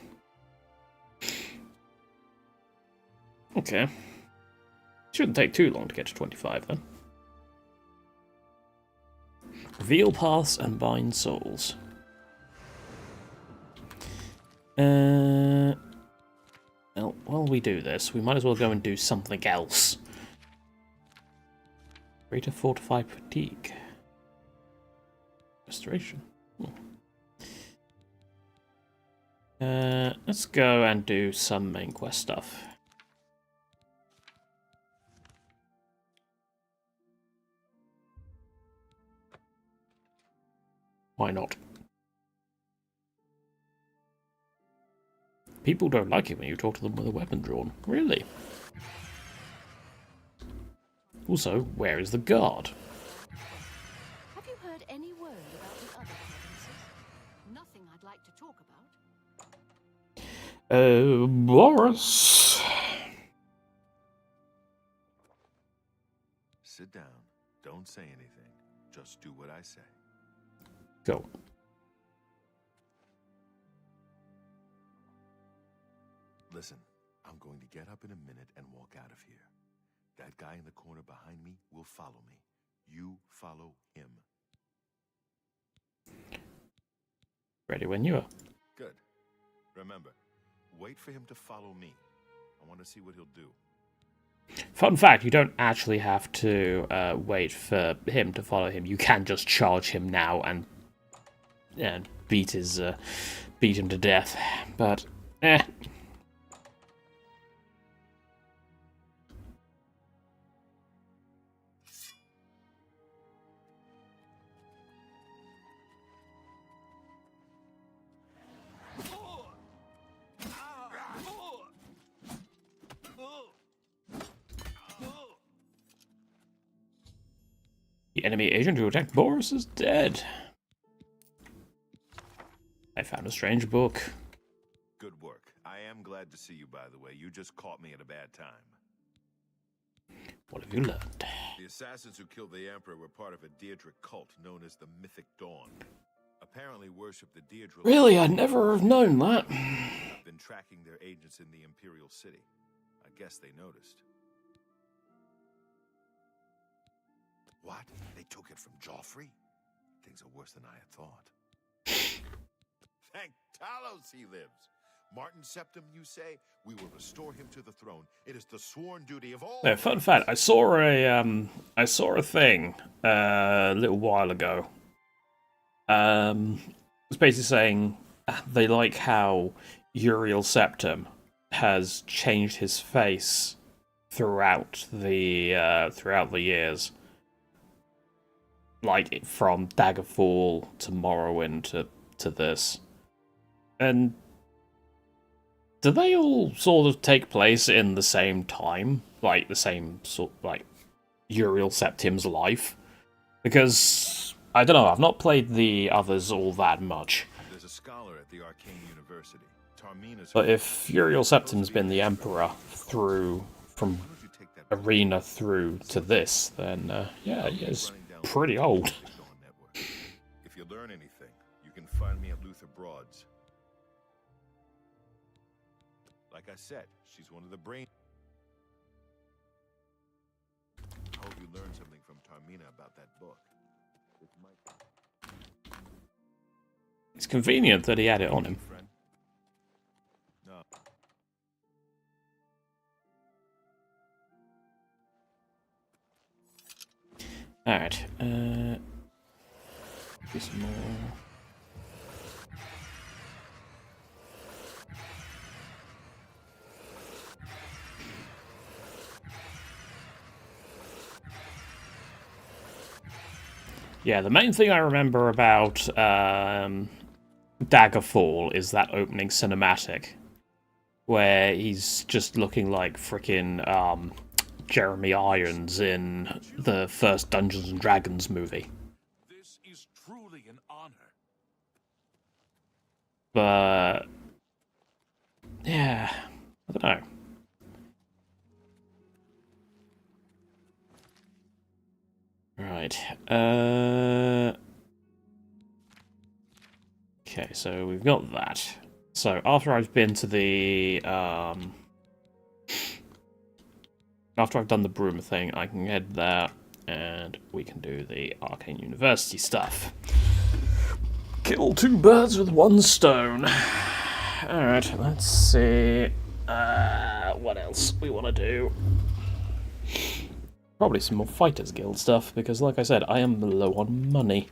Okay. Shouldn't take too long to get to 25 then. Reveal paths and bind souls. Well, while we do this, we might as well go and do something else. Greater fortify fatigue. Restoration. Let's go and do some main quest stuff. Why not? People don't like it when you talk to them with a weapon drawn. Really? Also, where is the guard? Have you heard any word about the other provinces? Nothing I'd like to talk about. Boris. Sit down. Don't say anything. Just do what I say. Go. Listen, I'm going to get up in a minute and walk out of here. That guy in the corner behind me will follow me. You follow him. Ready when you are. Good. Remember, wait for him to follow me. I want to see what he'll do. Fun fact, you don't actually have to wait for him to follow him. You can just charge him now and beat him to death. But, The enemy agent who attacked Boris is dead. I found a strange book. Good work. I am glad to see you, by the way. You just caught me at a bad time. What have you learned? The assassins who killed the Emperor were part of a Deirdre cult known as the Mythic Dawn. Apparently worship the Deirdre... Really? I'd never have known that. Been tracking their agents in the Imperial City. I guess they noticed. What? They took it from Joffrey? Things are worse than I had thought. Thank Talos he lives. Martin Septim, you say? We will restore him to the throne. It is the sworn duty of all... No, fun fact, I saw a thing a little while ago. It's basically saying they like how Uriel Septim has changed his face throughout the years. Like from Daggerfall to Morrowind to this. And do they all sort of take place in the same time? Like, the same sort, like, Uriel Septim's life? Because, I don't know, I've not played the others all that much. There's a scholar at the Arcane University. Tarmina's... But if Uriel Septim's been the Emperor from Arena through to this, then, yeah, he is pretty old. If you learn anything, you can find me at Luther Broad's. Like I said, she's one of the brain... I hope you learned something from Tarmina about that book. It might... It's convenient that he had it on him. No. Alright, do some more. Yeah, the main thing I remember about Daggerfall is that opening cinematic, where he's just looking like frickin' Jeremy Irons in the first Dungeons and Dragons movie. This is truly an honor. But yeah, I don't know. Right. Okay, so we've got that. So after I've been to the after I've done the Bruma thing, I can head there and we can do the Arcane University stuff. Kill two birds with one stone. Alright, let's see what else we want to do. Probably some more Fighters Guild stuff, because like I said, I am low on money.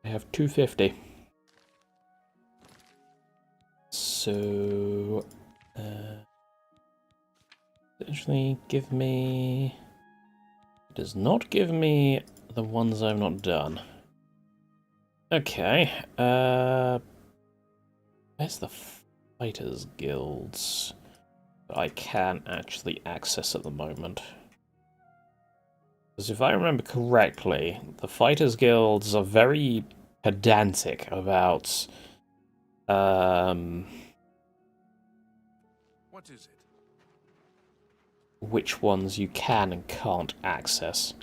I have 250. So, actually give me... It does not give me the ones I've not done. Okay, where's the Fighters Guilds that I can actually access at the moment? Because if I remember correctly, the Fighters Guilds are very pedantic about What is it? which ones you can and can't access.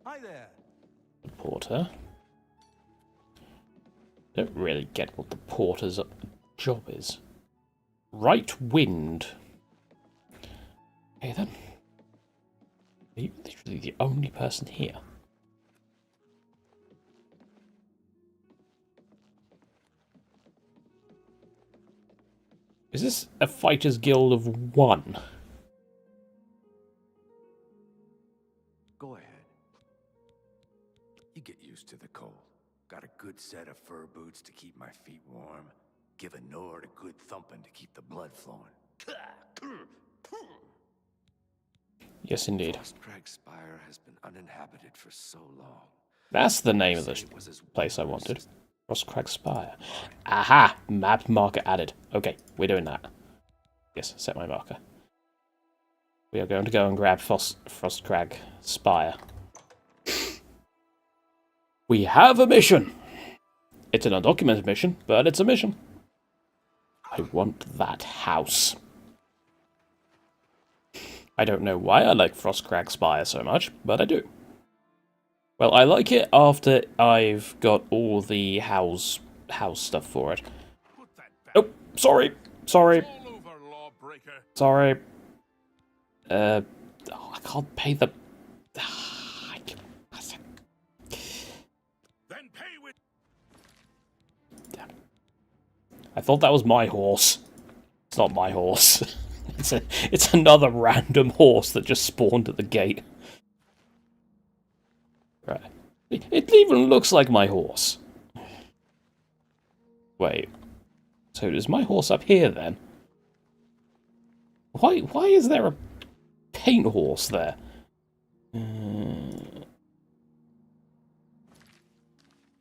Hi there. The Porter. Don't really get what the Porter's job is. Right Wind. Okay then. Are you literally the only person here? Is this a Fighters Guild of one? Go ahead. You get used to the cold. Got a good set of fur boots to keep my feet warm. Give a Nord a good thumping to keep the blood flowing. Yes, indeed. Frostcrag Spire has been uninhabited for so long. That's the name of the place I wanted. Frostcrag Spire. Aha! Map marker added. Okay, we're doing that. Yes, set my marker. We are going to go and grab Frostcrag Spire. We have a mission! It's an undocumented mission, but it's a mission. I want that house. I don't know why I like Frostcrag Spire so much, but I do. Well, I like it after I've got all the house stuff for it. Oh, sorry. Sorry. Oh, I can't pay the... I thought that was my horse. It's not my horse. It's another random horse that just spawned at the gate. Right. It even looks like my horse. Wait. So is my horse up here then? Why is there a paint horse there?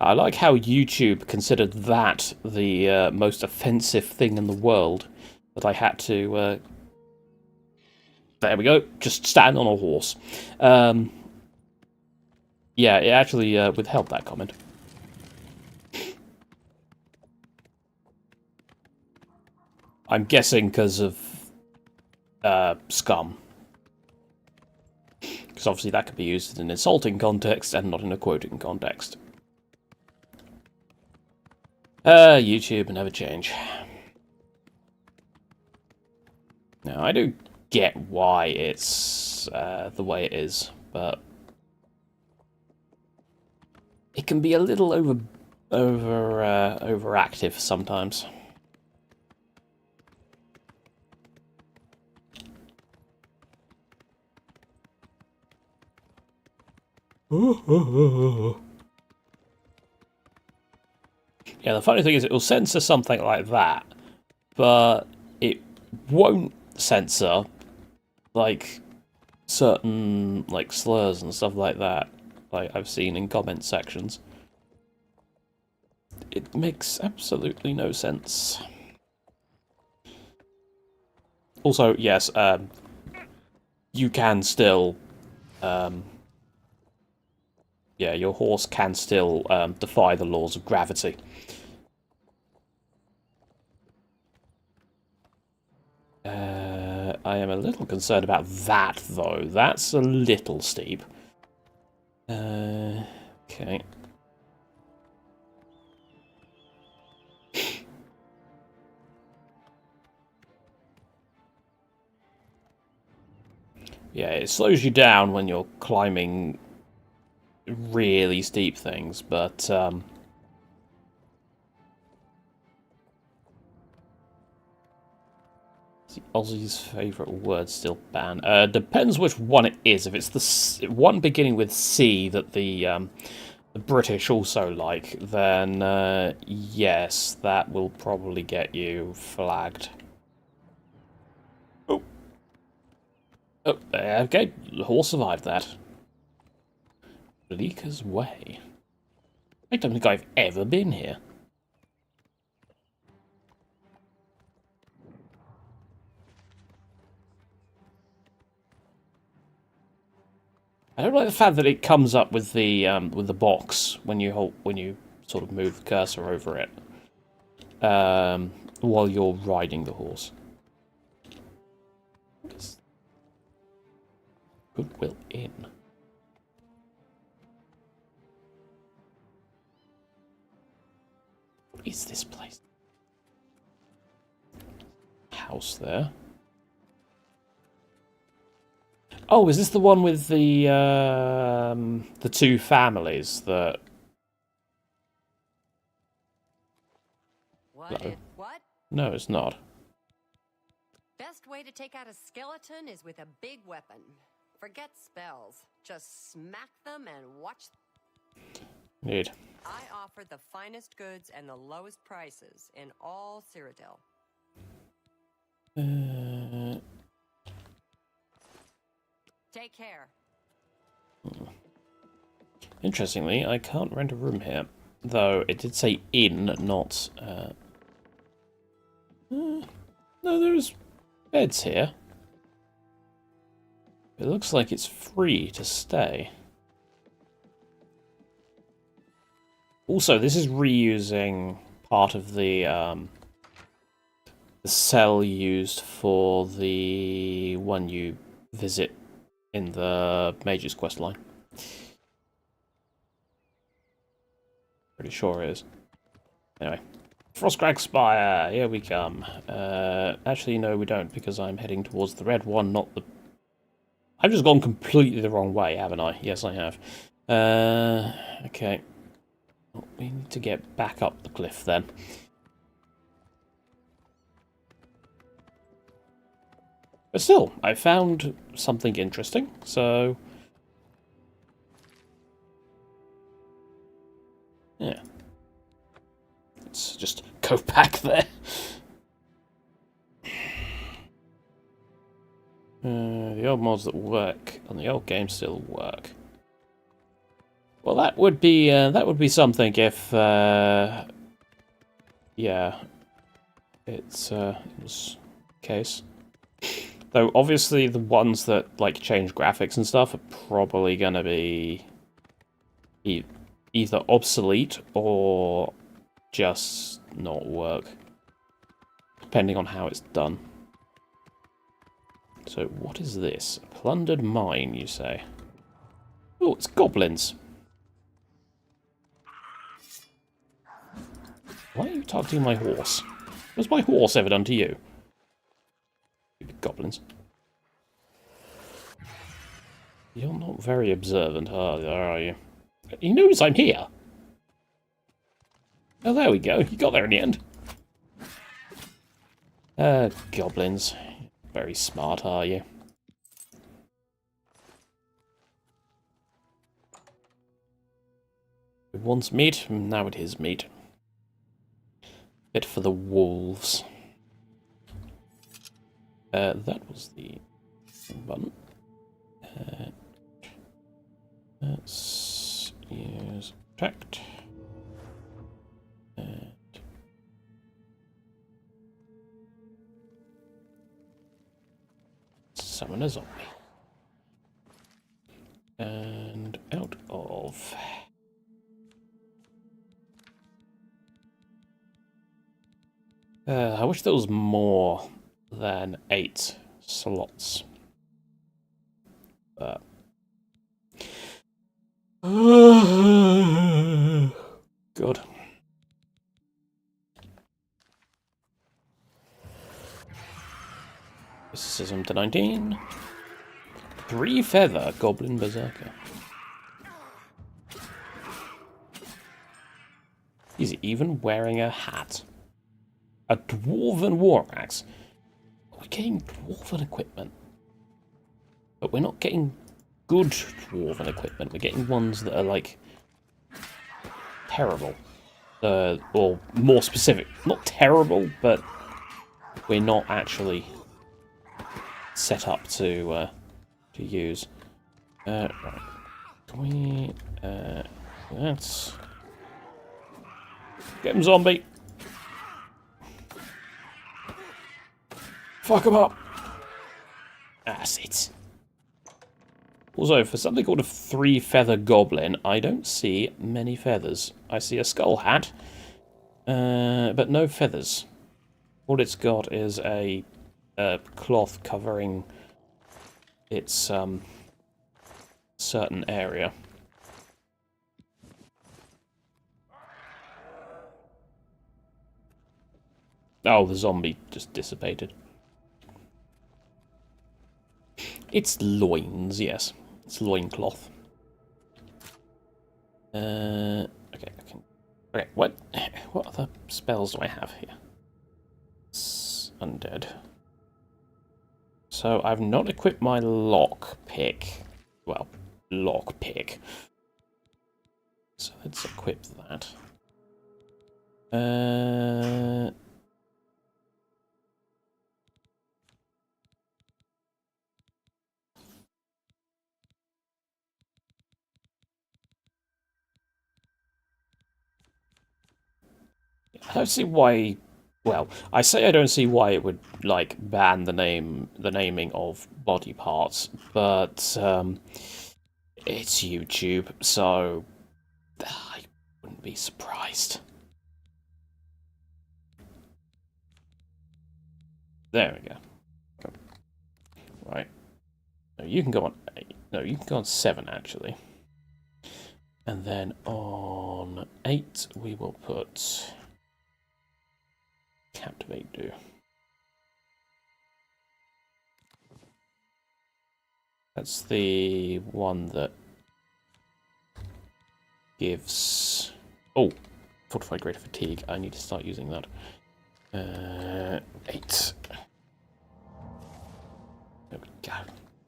I like how YouTube considered that the most offensive thing in the world. That I had to... there we go. Just stand on a horse. Yeah, it actually withheld that comment. I'm guessing because of scum. Because obviously that could be used in an insulting context and not in a quoting context. YouTube never change. Now, I do get why it's the way it is, but it can be a little overactive sometimes. Yeah, the funny thing is it will censor something like that, but it won't censor like certain like slurs and stuff like that, like I've seen in comment sections. It makes absolutely no sense. Also, yes, you can still yeah, your horse can still defy the laws of gravity. I am a little concerned about that, though. That's a little steep. Okay. Yeah, it slows you down when you're climbing really steep things, but Aussie's favourite word still ban. Depends which one it is. If it's the one beginning with C that the British also like, then yes, that will probably get you flagged. Oh. Oh, okay, the horse survived that. Leaker's Way. I don't think I've ever been here. I don't like the fact that it comes up with the box when you sort of move the cursor over it while you're riding the horse. Goodwill Inn. What is this place? House there. Oh, is this the one with the two families that? What? No. What? No, it's not. Best way to take out a skeleton is with a big weapon. Forget spells. Just smack them and watch. Indeed. I offer the finest goods and the lowest prices in all Cyrodiil. Take care. Interestingly, I can't rent a room here. Though it did say inn, not... no, there's beds here. It looks like it's free to stay. Also, this is reusing part of the cell used for the one you visit in the Mage's quest line. Pretty sure it is. Anyway. Frostcrag Spire, here we come. Actually, no, we don't, because I'm heading towards the red one, not the... I've just gone completely the wrong way, haven't I? Yes, I have. Okay. Well, we need to get back up the cliff, then. But still, I found something interesting, so... yeah. Let's just go back there. The old mods that work on the old game still work. Well, that would be something if, yeah, it was the case. Though obviously the ones that like change graphics and stuff are probably gonna be either obsolete or just not work, depending on how it's done. So what is this? A plundered mine, you say? Oh, it's goblins. Why are you targeting my horse? What's my horse ever done to you? Stupid goblins. You're not very observant, are you? He knows I'm here. Oh, there we go. You got there in the end. Goblins. Very smart, are you? It wants meat, now it is meat. Fit for the wolves. That was the button. Let's use attract. And summon a zombie. And out of... I wish there was more than 8 slots. But... good. Mysticism to 19. 3 feather, Goblin Berserker. He's even wearing a hat. A dwarven war axe. We're getting dwarven equipment. But we're not getting good dwarven equipment. We're getting ones that are, like, terrible. Or more specific. Not terrible, but we're not actually set up to use. Right. Can we... let's... get him, zombie! Fuck him up! That's it. Also, for something called a 3-feather goblin, I don't see many feathers. I see a skull hat, but no feathers. All it's got is a cloth covering its certain area. Oh, the zombie just dissipated. It's loins, yes. It's loincloth. Okay, I can... okay, what other spells do I have here? It's undead. So I've not equipped my lockpick. Well, lockpick. So let's equip that. I don't see why. Well, I say I don't see why it would like ban the naming of body parts, but it's YouTube, so I wouldn't be surprised. There we go. Right. No, you can go on 8. No, you can go on 7 actually. And then on 8 we will put Captivate do. That's the one that gives... Oh! Fortified Greater Fatigue. I need to start using that. 8. There we go.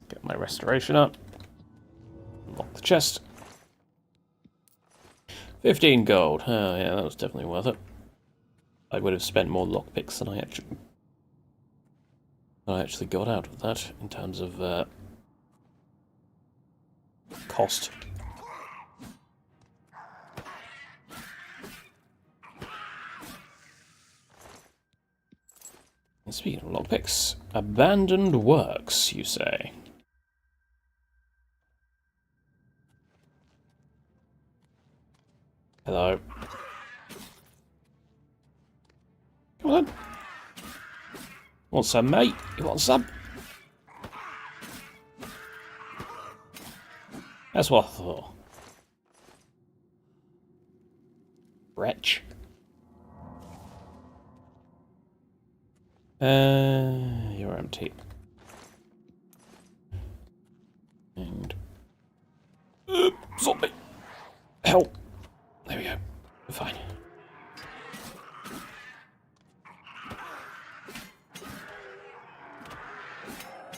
Get my restoration up. Lock the chest. 15 gold. Oh yeah, that was definitely worth it. I would have spent more lockpicks than I actually got out of that in terms of cost. And speaking of lockpicks, abandoned works, you say? Hello. Come on. Want some, mate? You want some? That's what I thought. Wretch. You're empty. And... zombie! Help! There we go. We're fine.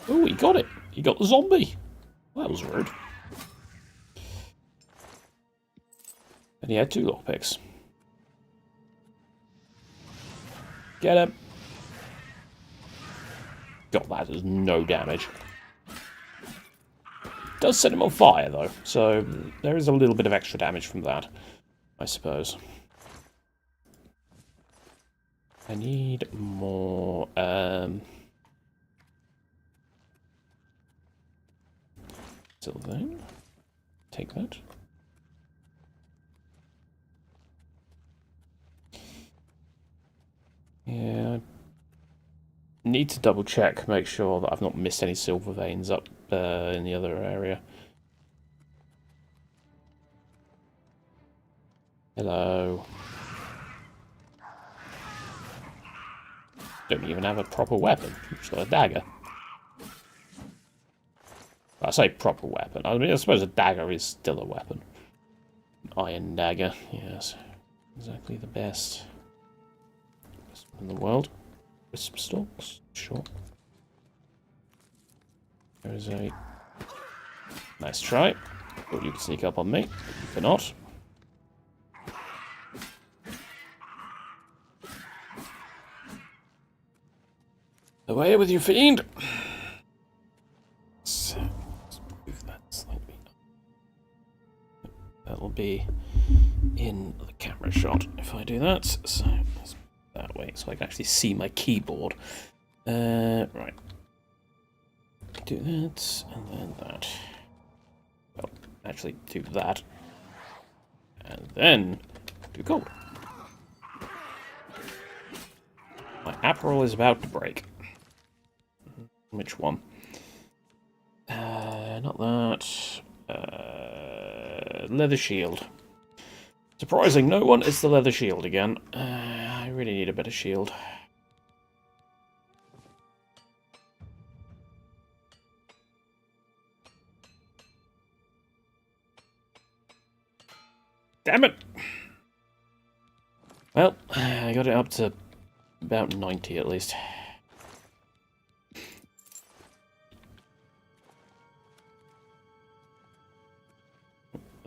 Oh, he got it. He got the zombie. That was rude. And he had 2 lockpicks. Get him. God, that does no damage. Does set him on fire, though. So there is a little bit of extra damage from that, I suppose. I need more... Still there. Take that. Yeah. Need to double check, make sure that I've not missed any silver veins up in the other area. Hello. Don't even have a proper weapon. Just got a dagger. I say proper weapon. I mean, I suppose a dagger is still a weapon. Iron dagger, yes. Exactly the best. Best one in the world. Wisp stalks, sure. There is a... Nice try. Thought you could sneak up on me. You cannot. Away with you, fiend! So, let's move that slightly. That'll be in the camera shot if I do that. So, let's that way so I can actually see my keyboard. Right. Do that, and then that. Well, actually do that. And then do gold. My Aperol is about to break. Which one? Not that. Leather shield. Surprising no one, it's the leather shield again. I really need a better shield. Damn it! Well, I got it up to about 90 at least.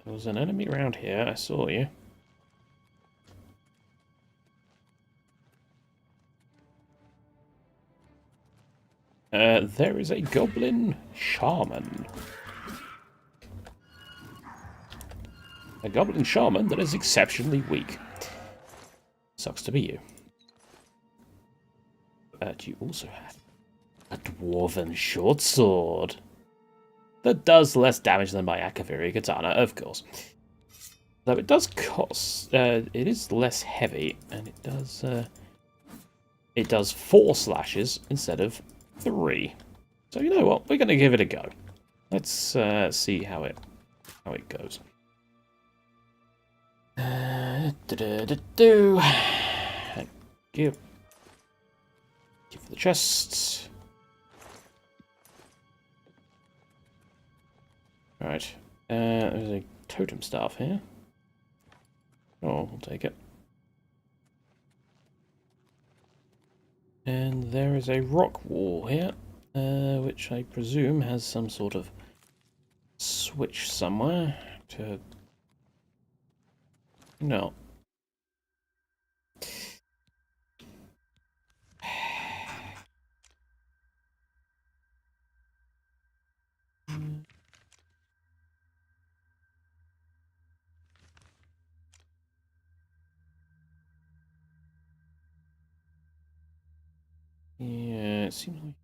There was an enemy around here, I saw you. There is a goblin shaman. A goblin shaman that is exceptionally weak. Sucks to be you. But you also have a dwarven short sword that does less damage than my Akaviri katana, of course. Though it does cost, it is less heavy, and it does 4 slashes instead of 3. So you know what, we're going to give it a go. Let's see how it goes. Give the chests. Right. There's a totem staff here. Oh, we'll take it. And there is a rock wall here, which I presume has some sort of switch somewhere to... No. Yeah, it seems like...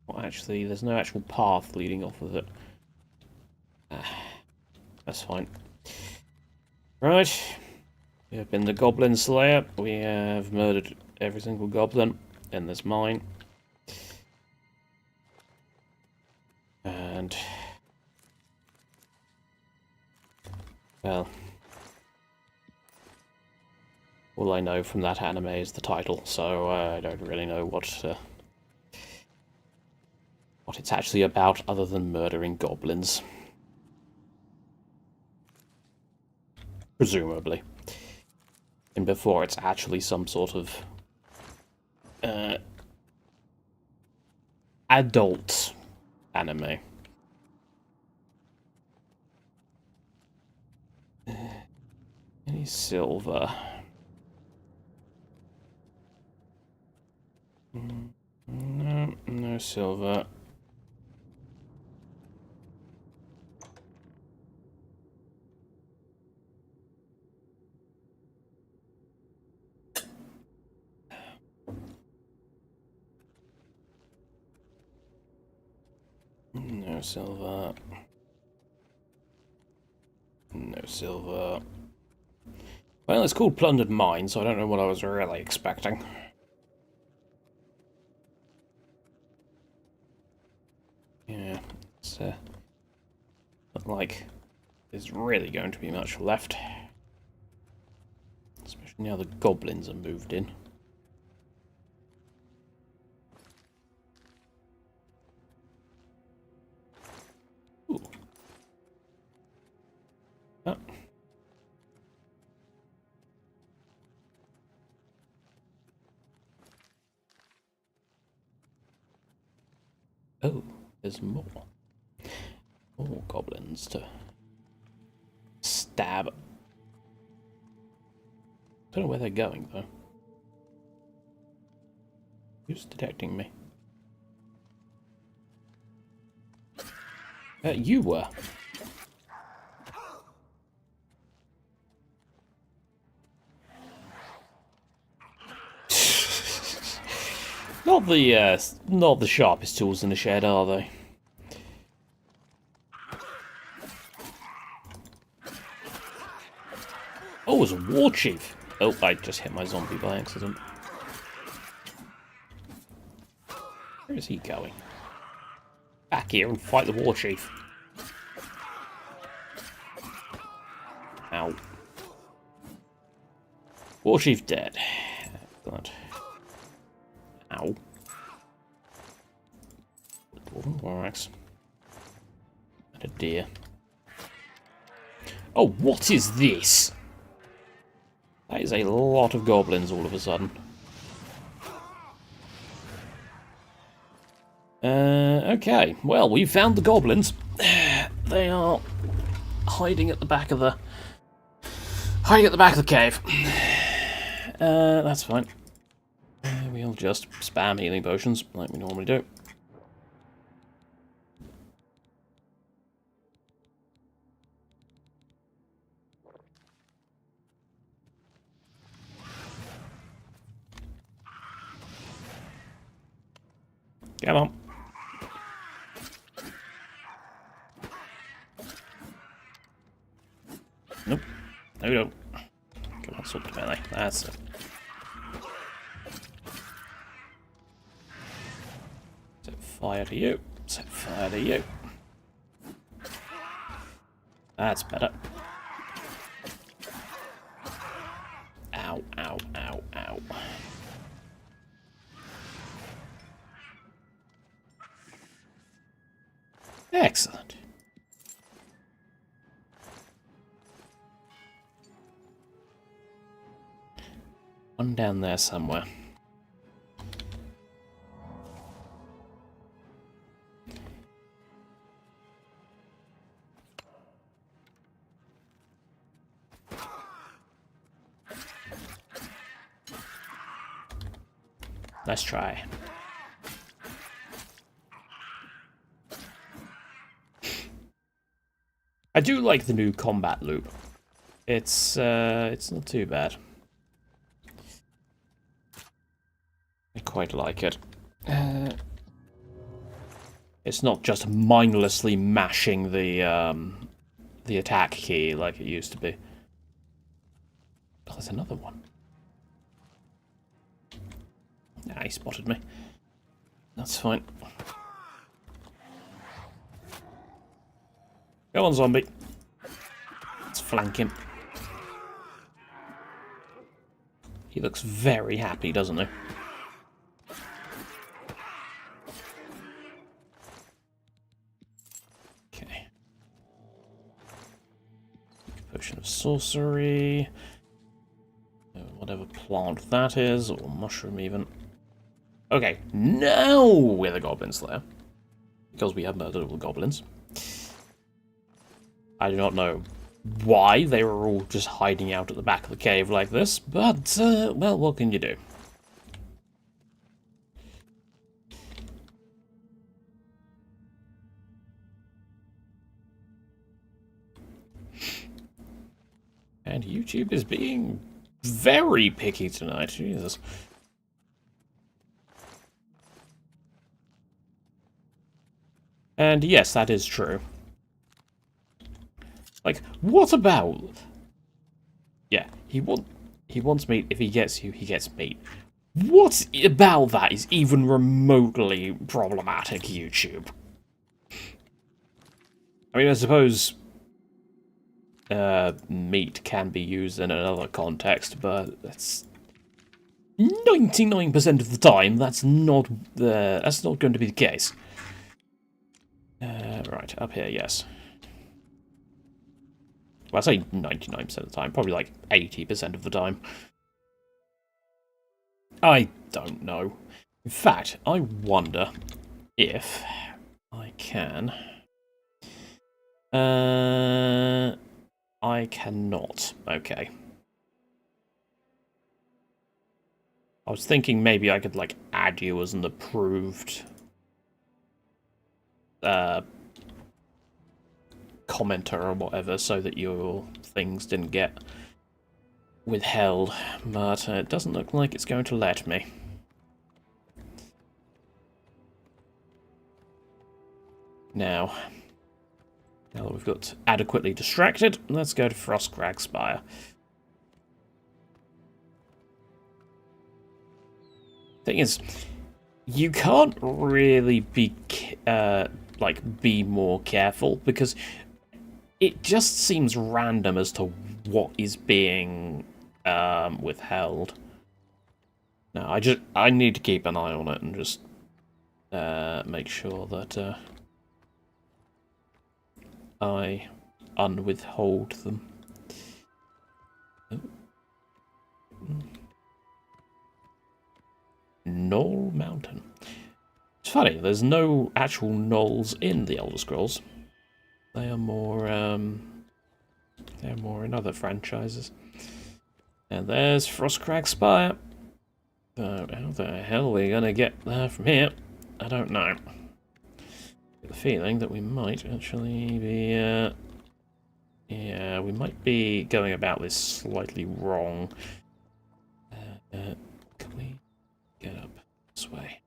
Well, actually, there's no actual path leading off of it. That's fine. Right. We have been the Goblin Slayer. We have murdered every single goblin in this mine. And... well... all I know from that anime is the title, so I don't really know what it's actually about other than murdering goblins. Presumably. And before it's actually some sort of adult anime. Any silver? No, no silver. No silver. No silver. Well, it's called Plundered Mine, so I don't know what I was really expecting. Yeah, it's not like there's really going to be much left. Especially now the goblins are moved in. Ooh. Oh. Oh, there's more. More goblins to stab. Don't know where they're going, though. Who's detecting me? You were. Not the sharpest tools in the shed, are they? Oh, it's a war chief. Oh, I just hit my zombie by accident. Where is he going? Back here and fight the war chief. Ow. War chief dead. God. Ow. Dwarven Warracks. And a deer. Oh, what is this? That is a lot of goblins all of a sudden. Okay. Well, we found the goblins. They are hiding at the back of the cave. That's fine. We'll just spam healing potions like we normally do. Come on. Nope. No, we don't. Come on, swap to melee. That's it. Set fire to you. Set fire to you. That's better. Ow, ow, ow, ow. Excellent. One down there somewhere. Let's try. I do like the new combat loop. It's not too bad. I quite like it. It's not just mindlessly mashing the attack key like it used to be. Oh, there's another one. Ah, he spotted me. That's fine. Go on, zombie. Let's flank him. He looks very happy, doesn't he? Okay. Potion of sorcery. Whatever plant that is, or mushroom even. Okay, now we're the Goblin Slayer. Because we have murdered all the goblins. I do not know why they were all just hiding out at the back of the cave like this, but, well, what can you do? And YouTube is being very picky tonight, Jesus. And yes, that is true. Like, what about... Yeah, he wants meat. If he gets you, he gets meat. What about that is even remotely problematic, YouTube? I mean, I suppose... meat can be used in another context, but that's... 99% of the time, that's not going to be the case. Right, up here, yes. Well, I say 99% of the time, probably like 80% of the time. I don't know. In fact, I wonder if I can... I cannot. Okay. I was thinking maybe I could, like, add you as an approved... commenter or whatever, so that your things didn't get withheld, but it doesn't look like it's going to let me. Now that we've got adequately distracted, let's go to Frostcrag Spire. Thing is, you can't really be be more careful, because it just seems random as to what is being withheld. No, I need to keep an eye on it and just make sure that I unwithhold them. Oh. Knoll Mountain. It's funny, there's no actual knolls in the Elder Scrolls. They are more, they're more in other franchises. And there's Frostcrag Spire. So how the hell are we gonna get there from here? I don't know. I get the feeling that we might actually be, yeah, we might be going about this slightly wrong. Can we get up this way?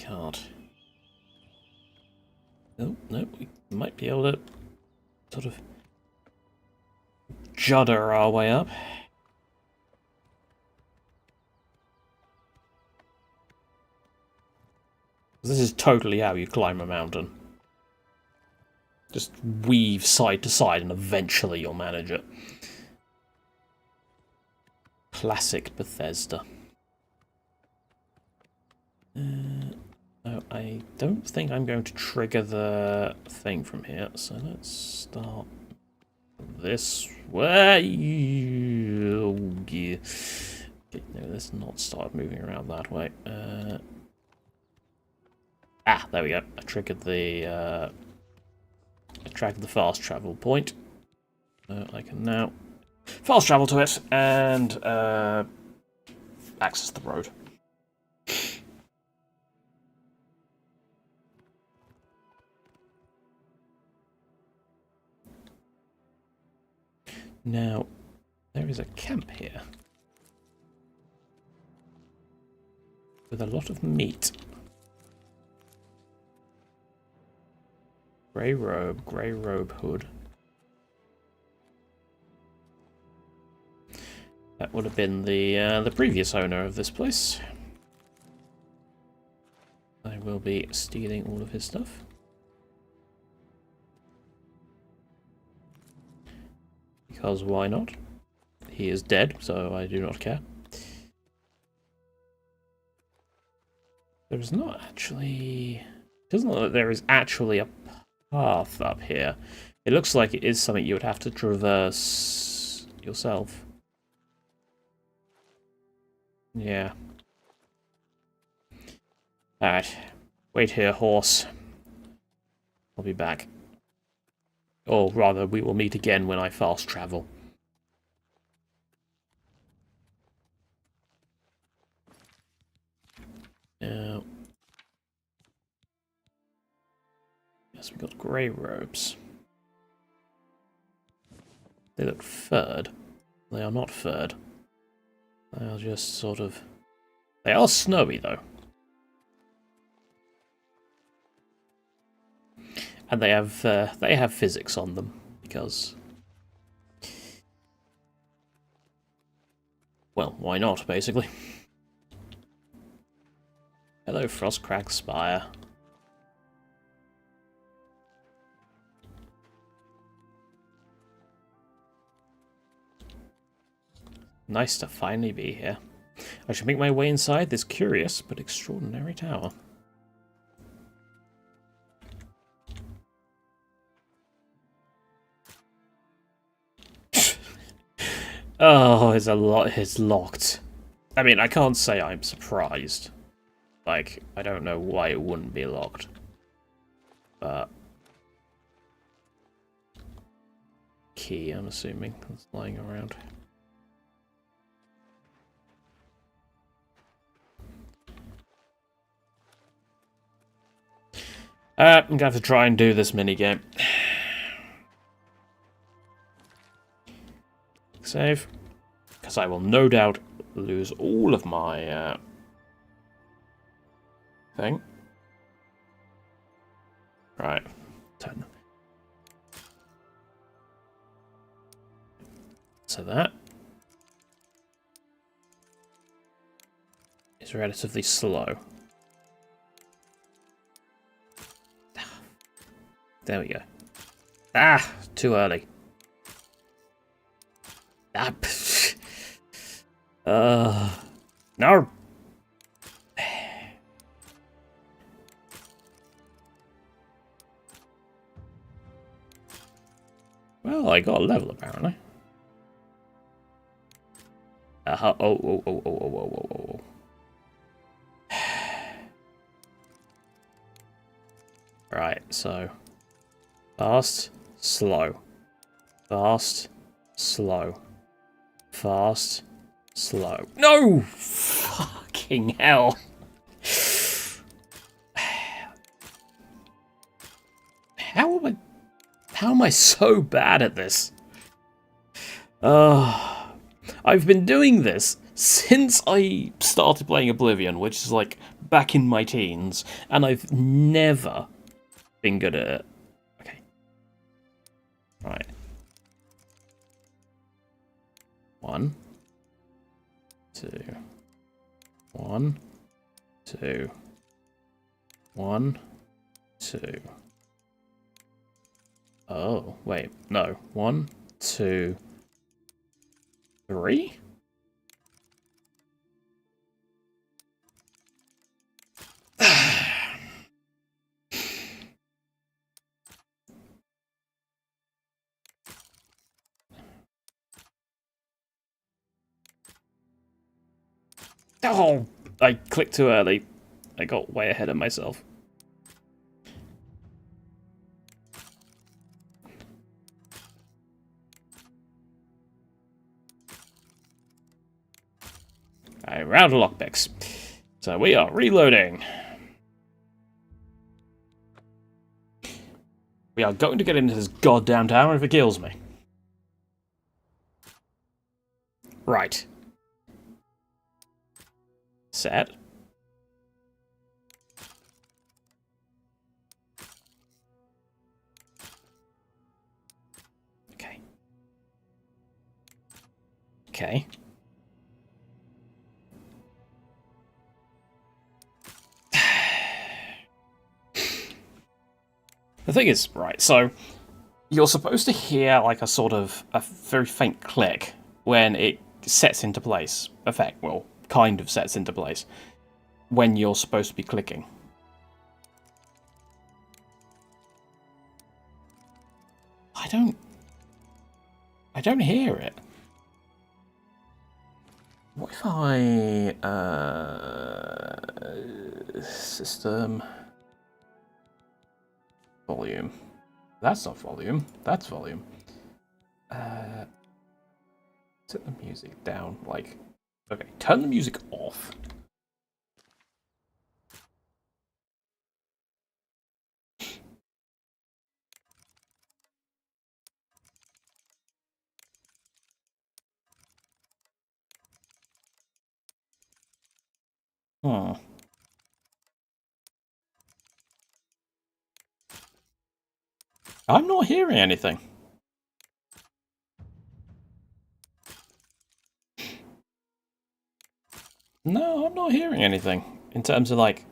can't. Oh, no, we might be able to sort of judder our way up. This is totally how you climb a mountain. Just weave side to side and eventually you'll manage it. Classic Bethesda. No, I don't think I'm going to trigger the thing from here, so let's start this way. Oh, yeah. Okay, no, let's not start moving around that way. There we go. I triggered the fast travel point. I can now fast travel to it and access the road. Now, there is a camp here with a lot of meat. Grey robe hood. That would have been the previous owner of this place. I will be stealing all of his stuff. Because why not? He is dead, so I do not care. There is not actually... It doesn't look like there is actually a path up here. It looks like it is something you would have to traverse yourself. Yeah. Alright. Wait here, horse. I'll be back. Or rather, we will meet again when I fast travel. Now... Yes, we've got grey robes. They look furred. They are not furred. They are just sort of... They are snowy, though. And they have physics on them, because... Well, why not, basically? Hello, Frostcrack Spire. Nice to finally be here. I should make my way inside this curious but extraordinary tower. Oh, it's locked. I mean, I can't say I'm surprised. Like, I don't know why it wouldn't be locked. But... Key, I'm assuming, that's lying around. I'm going to have to try and do this minigame. Save. Because I will no doubt lose all of my thing. Right. Turn. So that is relatively slow. There we go. Ah! Too early. Ah! No! Well, I got a level, apparently. Oh. Right, so... Fast, slow. Fast, slow. Fast, slow. No! Fucking hell. How am I so bad at this? I've been doing this since I started playing Oblivion, which is like back in my teens, and I've never been good at it. Okay. Right. 1, 2, 1, 2, 1, 2. Oh, wait, no. 1, 2, 3? Oh, I clicked too early. I got way ahead of myself. Alright, round of lockpicks. So we are reloading. We are going to get into this goddamn tower if it kills me. Right. Set. Okay. Okay. The thing is, right, so you're supposed to hear like a sort of a very faint click when it sets into place. Effect, well, kind of sets into place when you're supposed to be clicking. I don't hear it. What if I system volume? That's not volume. That's volume. Set the music down. Like, okay, turn the music off. Hmm. I'm not hearing anything. No, I'm not hearing anything in terms of like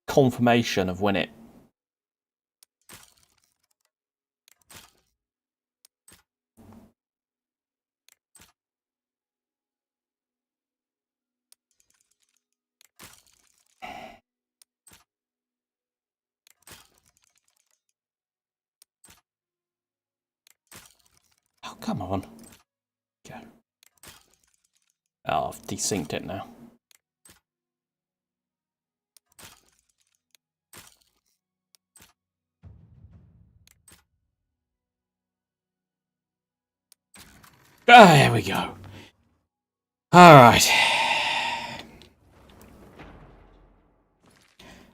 confirmation of when it. Oh, come on. Go. Oh, I've desynced it now. Ah, here we go. Alright.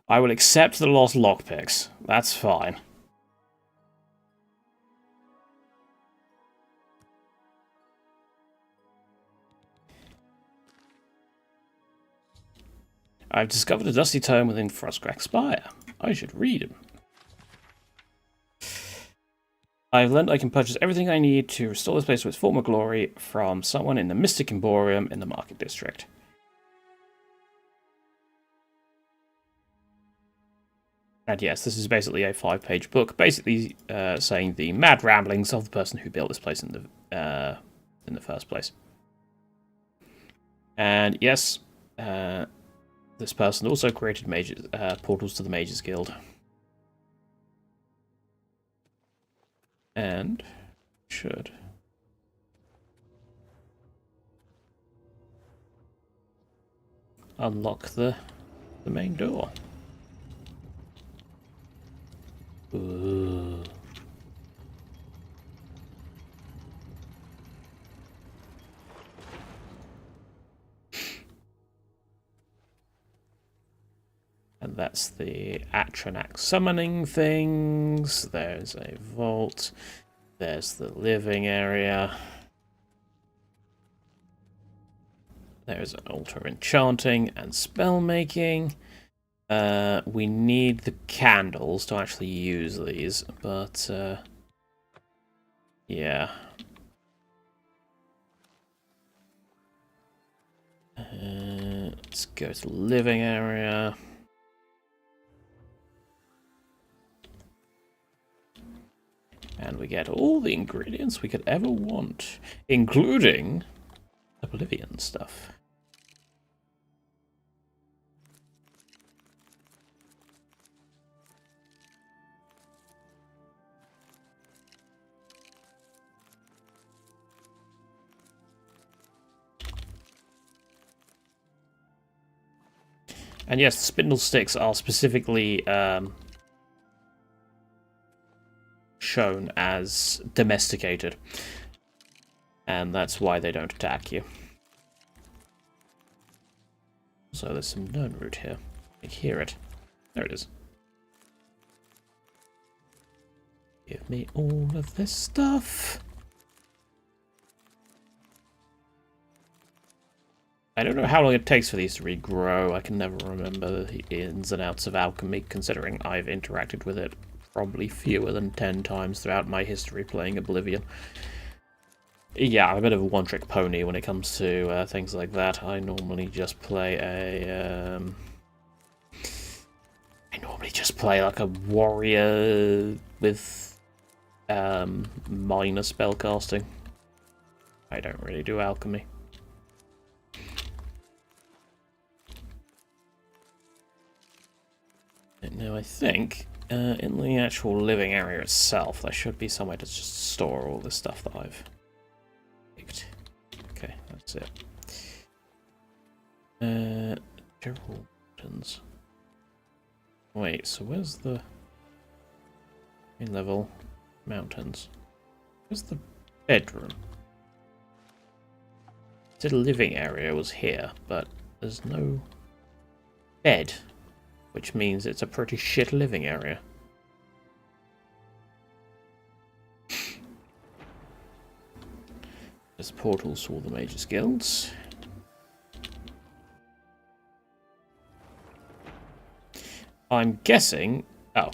I will accept the lost lockpicks. That's fine. I've discovered a dusty tome within Frostcrack Spire. I should read him. I've learned I can purchase everything I need to restore this place to its former glory from someone in the Mystic Emporium in the Market District. And yes, this is basically a 5-page book, basically saying the mad ramblings of the person who built this place in the first place. And yes, this person also created portals to the Mages Guild. And should unlock the main door. Ooh. And that's the Atronax summoning things. There's a vault. There's the living area. There's an altar enchanting and spell making. We need the candles to actually use these, but yeah. Let's go to the living area. And we get all the ingredients we could ever want, including Oblivion stuff. And yes, the spindle sticks are specifically shown as domesticated. And that's why they don't attack you. So there's some known root here. I can hear it. There it is. Give me all of this stuff. I don't know how long it takes for these to regrow. I can never remember the ins and outs of alchemy, considering I've interacted with it probably fewer than 10 times throughout my history playing Oblivion. Yeah, I'm a bit of a one-trick pony when it comes to things like that. I normally just play a... like a warrior with minor spellcasting. I don't really do alchemy. Now I think in the actual living area itself, there should be somewhere to just store all the stuff that I've picked. Okay, that's it. Geraldton's. Wait, so where's the main level mountains? Where's the bedroom? The living area was here, but there's no bed. Which means it's a pretty shit living area. There's portals to all the major guilds. I'm guessing... Oh.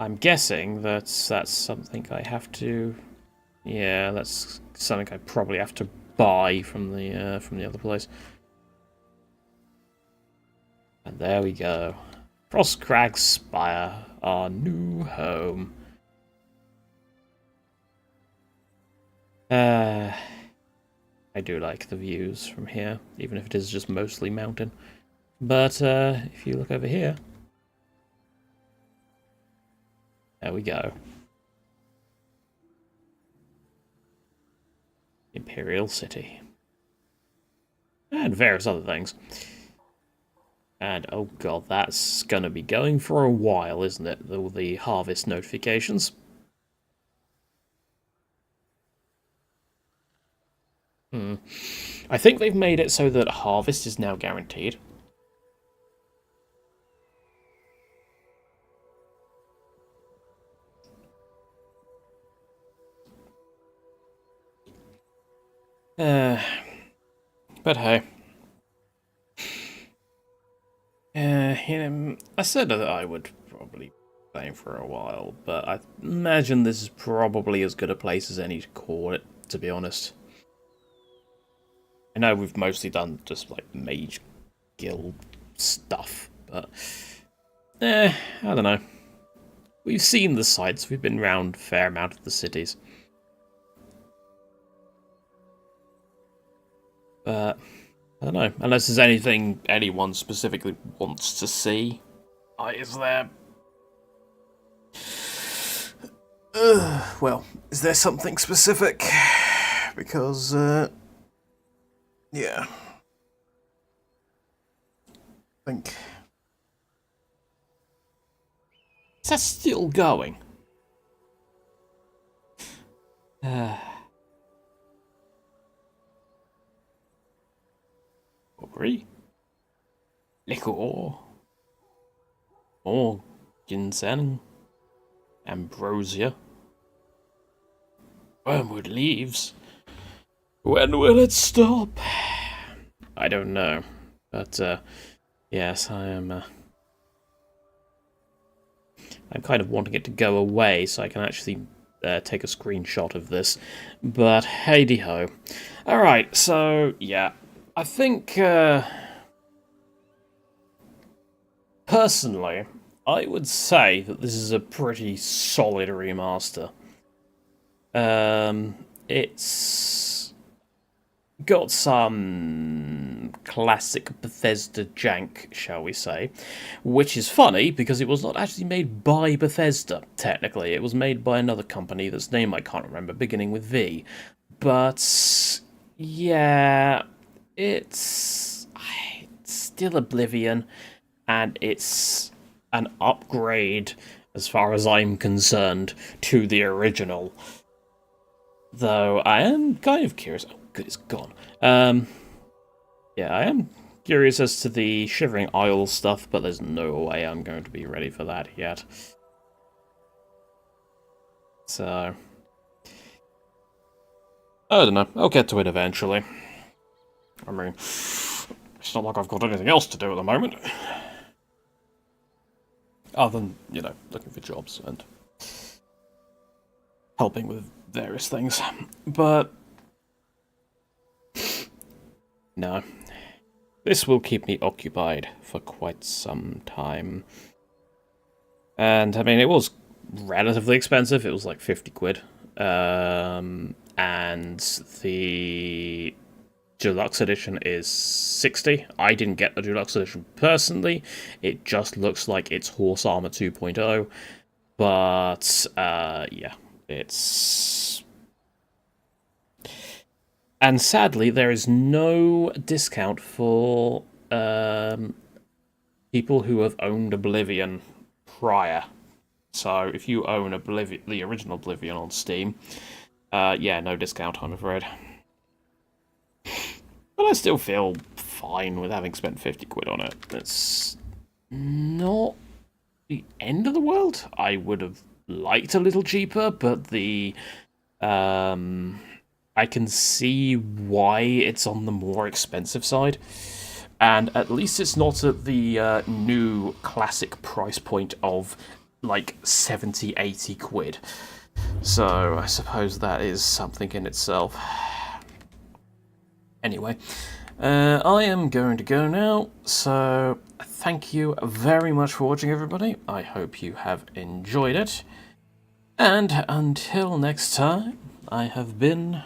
I'm guessing that's something I have to... Yeah, that's something I probably have to buy from the other place. And there we go. Frostcrag Spire, our new home. I do like the views from here, even if it is just mostly mountain. But if you look over here, there we go. Imperial City. And various other things. And, oh god, that's gonna be going for a while, isn't it? All the harvest notifications. I think they've made it so that harvest is now guaranteed. But hey. I said that I would probably be playing for a while, but I imagine this is probably as good a place as any to call it, to be honest. I know we've mostly done just like mage guild stuff, but I don't know. We've seen the sights, we've been around a fair amount of the cities. But I don't know, unless there's anything anyone specifically wants to see. Is there... well, is there something specific? Because, yeah. I think... Is that still going? Aubrey? Liquor. More ginseng. Ambrosia. Wormwood leaves. When will it stop? I don't know. But, yes, I'm kind of wanting it to go away so I can actually take a screenshot of this. But, hey-de-ho. Alright, so, yeah. I think, personally, I would say that this is a pretty solid remaster. It's got some classic Bethesda jank, shall we say, which is funny because it was not actually made by Bethesda, technically. It was made by another company that's name I can't remember, beginning with V. But, yeah, it's still Oblivion, and it's an upgrade, as far as I'm concerned, to the original. Though I am kind of curious. Oh, good, it's gone. Yeah, I am curious as to the Shivering Isles stuff, but there's no way I'm going to be ready for that yet. So, I don't know. I'll get to it eventually. I mean, it's not like I've got anything else to do at the moment. Other than, you know, looking for jobs and helping with various things. But no. This will keep me occupied for quite some time. And, I mean, it was relatively expensive. It was like 50 quid. And the Deluxe Edition is 60. I didn't get the Deluxe Edition personally. It just looks like it's Horse Armor 2.0. But, yeah, it's... And sadly, there is no discount for people who have owned Oblivion prior. So if you own the original Oblivion on Steam, yeah, no discount, I'm afraid. But I still feel fine with having spent 50 quid on it. It's not the end of the world. I would have liked a little cheaper, but the... I can see why it's on the more expensive side. And at least it's not at the new classic price point of, like, 70, 80 quid. So, I suppose that is something in itself. Anyway, I am going to go now, so thank you very much for watching, everybody. I hope you have enjoyed it. And until next time, I have been...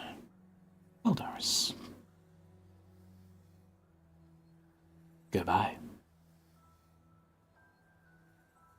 Caldaris. Goodbye.